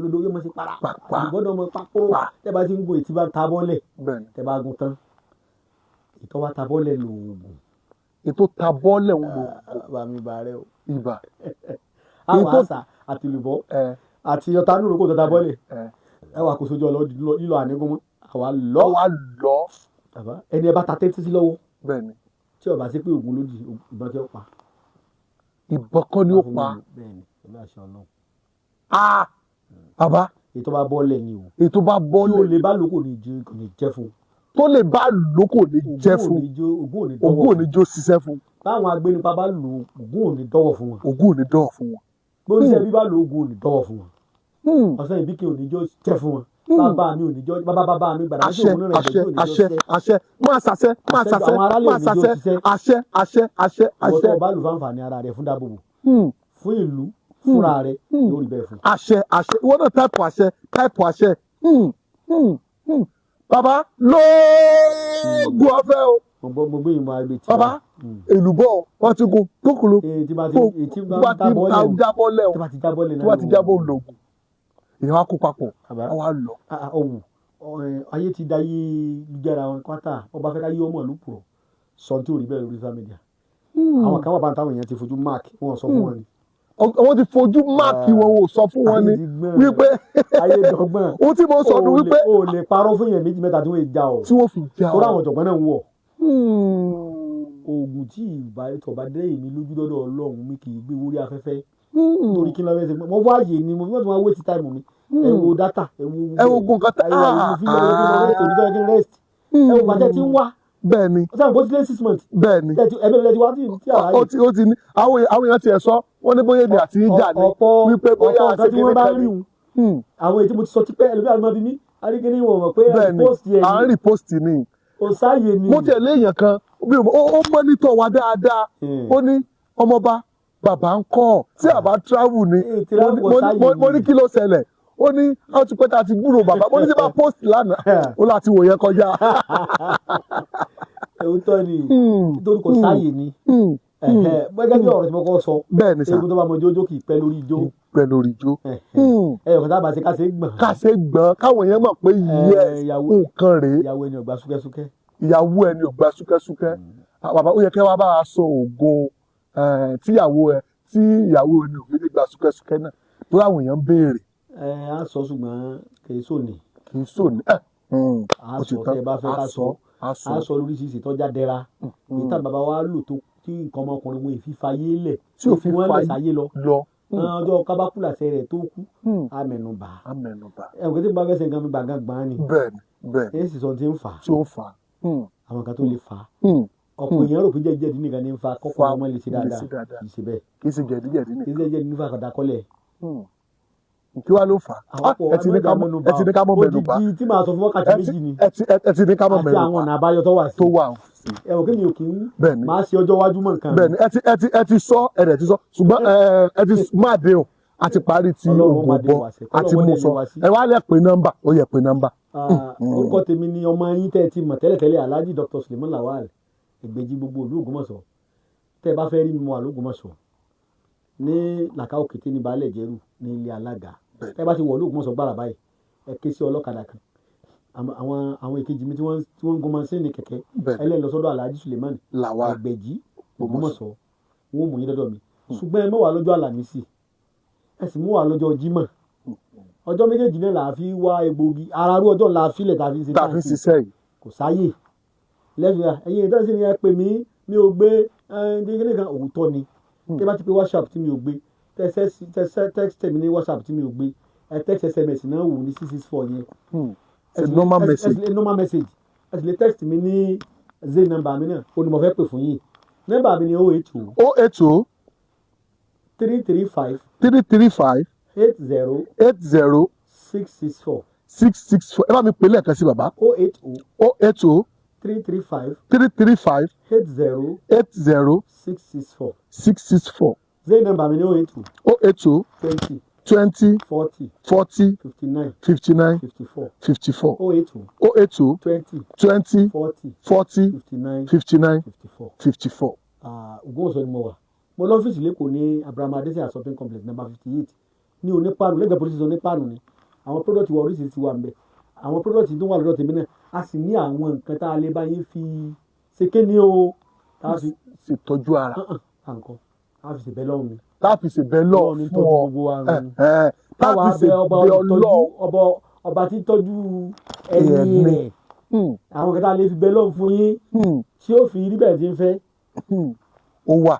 lódò yóò máa ṣe para àgbọ̀dọ̀ ọmọ pápó tẹ́ bá ti ń gbó ètí bá ta bọ́lẹ̀ tẹ́ bá gun tán ìtọ́ wa ta bọ́lẹ̀ lòògùn ètò ta bọ́lẹ̀ ń lò bá mi bá rẹ o ibà àwọn àṣà àti ìlúbọ àti ọ̀tánú roko tó ta bọ́lẹ̀ ẹ wà kó sojú lílọ ànígún mọ́ àwa lọ ẹni ẹ bá ta tẹ́tí sí lọ́wọ́ bẹ́ẹ̀ni tí ó bá sí pé ògùn lódì ìbọn tí ó pa. ìbọn kọ́ ni ó pa. bẹ́ẹ̀ni pẹ̀lú àṣẹ Ọlọ́run. bàbá. ètò bá bọ́ọ̀lẹ̀ ni o. ètò bá bọ́ọ̀lẹ̀. tí o lè bá lò kò ní jẹ́ fún. tó lè bá lò kò ní jẹ́ fún. ògùn ò ní jó ṣiṣẹ́ fún. báwọn agbénipa bá lò ògùn ò ní dọ́wọ́ fún wọn. ògùn ò ní dọ́wọ́ fún wọn. gbóríṣẹ́ bí bá lò ògùn ò ní dọ́wọ́ fún wọn. ọ̀sán ìbíkẹ́ ò ní jó jẹ́ fún wọn. bàbá mi ò ní jọ bàbá mi gbàdá sí òun náà àṣẹ máa ṣàṣẹ àṣẹ. ìwọ tó bá lù fáǹfààní ara rẹ fún dáàbòbò fún ìlú fúnra rẹ yóò rí bẹ́ẹ̀ fún. àṣẹ ìwọ náà táìpù àṣẹ. bàbá lóògùn ọ̀fẹ́ o. mo gbé ìmọ̀ àgbẹ̀ tí. bàbá èlùbọ́ wọn ti gun kókòló tí bá ti jábọ́lẹ̀ lògùn èèyàn á kó papọ̀ àwọn á lọ. ayé ti da yé gbẹ́ra wọn pátá ọba fẹ́ ká yé ọmọ ìlú pùrọ̀ sọ tí ò rí bẹ́ẹ̀ lórí social media. àwọn kan wà bá ń táwọn èèyàn ti fojú mark wọn sọ fún wọn ni. wọ́n ti fojú mark wọn ò sọ fún wọn ni wípé ayé dọ̀gbọ́n ohun tí mo sọ ni wípé o lè parọ́ fún yẹn méjì mẹ́ta tí wọ́n já ọ tí wọ́n fi já ọ tó ráwọn ọ̀jọ̀gbọ́n náà ń wọ̀. oògùn tí ìbá dé èmi lójú lọ́dọ̀ Ọlọ́run mi kì í gbé orí afẹ́fẹ́ torí kí n lọ fẹ́ ṣe mo wá àyè ni mo fi wọ́n ti máa waste time mi ẹ wo data ẹ wo nǹkan tá ẹ wo fi rest ẹ wo bàtẹ́ tí ń wá bẹ́ẹ̀ni ọ̀sán bó ti lé 6 months bẹ́ẹ̀ni ẹ̀mí lẹ́ti wá tí àlàyé ó ti ní àwọn èèyàn tiẹ̀ sọ wọ́n ní bóyá èmi àti ìjà ni wípé bóyá ọ̀pọ̀ tí wọ́n bá rí wọn àwọn èyí tí mo ti sọ tipẹ́ ẹlòmíràn máa bí mi arígbéni wọn mọ̀ pé post yẹn à ń rí post ni ọ̀sáyè ni mo tẹ̀ léèyàn kan ó mọ́nítọ̀ wa dáadáa ó ní ọmọọba bàbá ń kọ́ tí àbá travel ni mo ní kí ló ṣẹlẹ̀ ó ní àwọn ti pẹ́ tá a ti gbúrò bàbá mo ní sí bá post lánàá ó láti wò yẹn kọjá. òótọ́ ni nítorí kò sáàyè ni gẹ́gẹ́ bí ọ̀rọ̀ tí mo kọ́ sọ bẹ́ẹ̀ ni sà egun tó bá mọ jójó kì í pẹ́ lórí ijó pẹ́ lórí ijó ẹ̀yọ̀ kan tá a bá ṣe ká ṣe gbọ̀n káwọn èèyàn mọ̀ pé nǹkan rèé ìyàwó ẹni ò gba súkẹ́súkẹ́ ìyàwó ẹni ò gba súkẹ́súkẹ́ bàbá ó yẹ kẹ́ wá bá a sọ oògùn tíyàwó ẹni ò fi lè gba súkẹ́súkẹ́ náà tó láwọn èèyàn ń béèrè. a sọ ṣùgbọ́n kì í sòní. a sọ tẹ bá fẹ́ ká sọ a sọ lóríṣiríṣi tọ́já dẹra ìta bàbá wa lò tó kí nǹkan ọmọkùnrin wọn ìfífayé lẹ̀ tí ò fi wọ́n lẹ̀ sáyé lọ lọ ọjọ́ kábákùlàṣẹ rẹ̀ tó kú amẹnubà ẹ̀wọ̀n kí tí mo bá fẹ́ ṣe nǹkan mi gbàngàn gbọ́n ni bẹ́ẹ̀ èyí sì sọ ti ń fà àwọn kan tó lè fà ọ̀pọ̀ èèyàn rò pé jẹ́jẹ́dì nìkan ní ń fa kọ́kọ́ ọmọ lè ṣe dáadáa kì í ṣe bẹ́ẹ̀ kì í ṣe jẹ̀díjẹ̀dí nìkan kì í ṣe jẹ́jẹ́dì nífà kọ̀dà kọ́lẹ̀ kí wàá ló fà á ẹ ti ní ká mọ̀ mẹ́nu bá odidi tí màá sọ fún wákàtí méjì ni ẹ ti ní ká mọ̀ mẹ́nu bá àti àwọn ọ̀nà àbáyọ tó wà sí ẹ̀wọ̀n kí mi ò kí ń máa ṣe ọjọ́ iwájú mọ̀ nǹkan. bẹ́ẹ̀ni ẹ ti sọ ẹ̀rẹ̀ ti sọ ṣùgbọ́n ẹ ti máa dé o àti parí ti oògùn bọ àti mú sọ ẹ wá lẹ pé nọ́mbà ó yẹ pé nọ́mbà. orúkọ tèmi ni ọmọ yín tẹ́ ẹ ti mọ̀ tẹ́lẹ̀tẹ́lẹ̀ Alhaji Dr. Suleiman Lawal Ẹgbẹ̀jì gbogbo ìlú Ògbómọ̀ṣọ́ tẹ́ ẹ bá fẹ́ rí mi mọ́ àlógbómọ̀ṣọ́ ní làkà òkété ní baálẹ̀ jẹ́rù ní ilé alága tẹ́ ẹ bá ti wọ̀ Ògbómọ̀ṣọ́ gbára báyìí ẹ ké sí ọlọ́kadà kan àwọn èkejì mi tí wọ́n ń gun mọ́sínì kẹ̀kẹ́ ẹlẹ́ni lọ sọ́dọ̀ Alhaji Suleiman Lawal Ẹgbẹ̀jì Ògbómọ̀ṣọ́ wọn ò mú yín dọ́dọ̀ mi ṣùgbọ́n ẹ mọ̀ wá lọ́jọ́ Àlàmísì ẹ sì mú wá lọ́jọ́ Jímọ̀ ọjọ́ méjèèjì náà là á fi wá egbògi ararú ọjọ́ là á filẹ̀ tàbí ṣiṣẹ́ yìí kò sáyè lẹ́fìlà ẹ̀yin ìtàn sí ni ẹ pè mí mi ò gbé ẹ̀ẹ́dẹ́gbẹ̀rẹ́ kan òótọ́ ni tẹ́ bá ti pé WhatsApp tí mi ò gbé text mi ní WhatsApp tí mi ò gbé ẹ text SMS náà wò ní 664 yẹn normal message ẹ sì lè text mi ní zay number mi náà ó ní mo fẹ́ pè fún yín nọ́mbà mi ni 080 335 80 664 ẹ bá mi pè lẹ́ẹ̀kan sí bàbá 080 335 80 664 zay number mi ni 080 20 40 59 54 080 20 40 59 54. Ògbómọ̀ṣọ́ ni mo wà mo lọ́fíìsì lẹ́kọ̀ọ́ ní Abraham Adesina shopping complex number 58 ní onípàánù lẹ́gbẹ̀ẹ́ police station onípàánù ni àwọn product wa oríṣiríṣi wà ńbẹ̀ àwọn product tó wà lọ́dọ̀ tèmi náà a sì ní àwọn nǹkan tá a lè bá yín fi ṣe kéde o tá a fi ṣètọ́jú ara àǹkọ́ tá a fi ṣèbẹ́ lọ́rùn mi tá a fi ṣèbẹ́ lọ́rùn fún ọ tá a fi ṣèbẹ́ lọ́rùn ọba tí tọ́jú ẹ̀yìn rẹ̀ àwọn nǹkan tá a lè fi bẹ́ lọ́rùn fún yín tí ó fi rí bẹ́ẹ̀ tí ń fẹ́ ó wà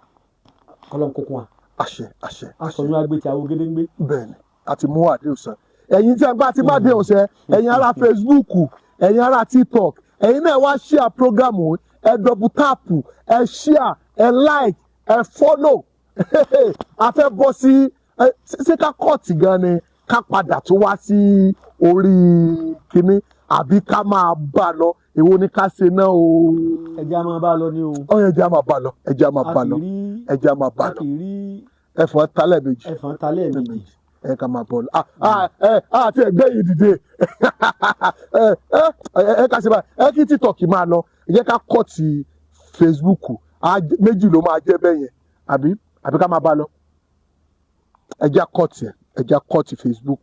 kọlọ́n kókó wa àṣẹ asọ̀yún agbètì àwọn gédéńgbé. bẹ́ẹ̀ni àti mú àdéhùn sẹ ẹ̀yin tí a bá ti bá déhùn sẹ ẹ̀yin ará Facebook ẹ̀yin ará TikTok ẹ̀yin náà wá share program ẹ double tap ẹ share ẹ like ẹ follow a fẹ́ bọ́ sí ṣé ká kọ́ọ̀tì gan ni ká padà tó wá sí orí kínní àbí ká máa bá a lọ èwo ni ká ṣe náà o. ẹjẹ a máa bá a lọ ní o. ẹjẹ a máa bá a lọ ẹjẹ a máa bá a lọ ẹjẹ a máa bá a lọ ẹfọn talẹ méjì ẹ ká máa bọ lọ àti ẹgbẹ́ yìí dìde ẹ ká ṣe báyìí ẹ kí TikTok máa lọ ẹ jẹ́ ká kọ́ ti Facebook méjì ló máa jẹ́ bẹ́ẹ̀ yẹn àbí ká máa bá a lọ ẹ jẹ́ kọ́ ti Facebook.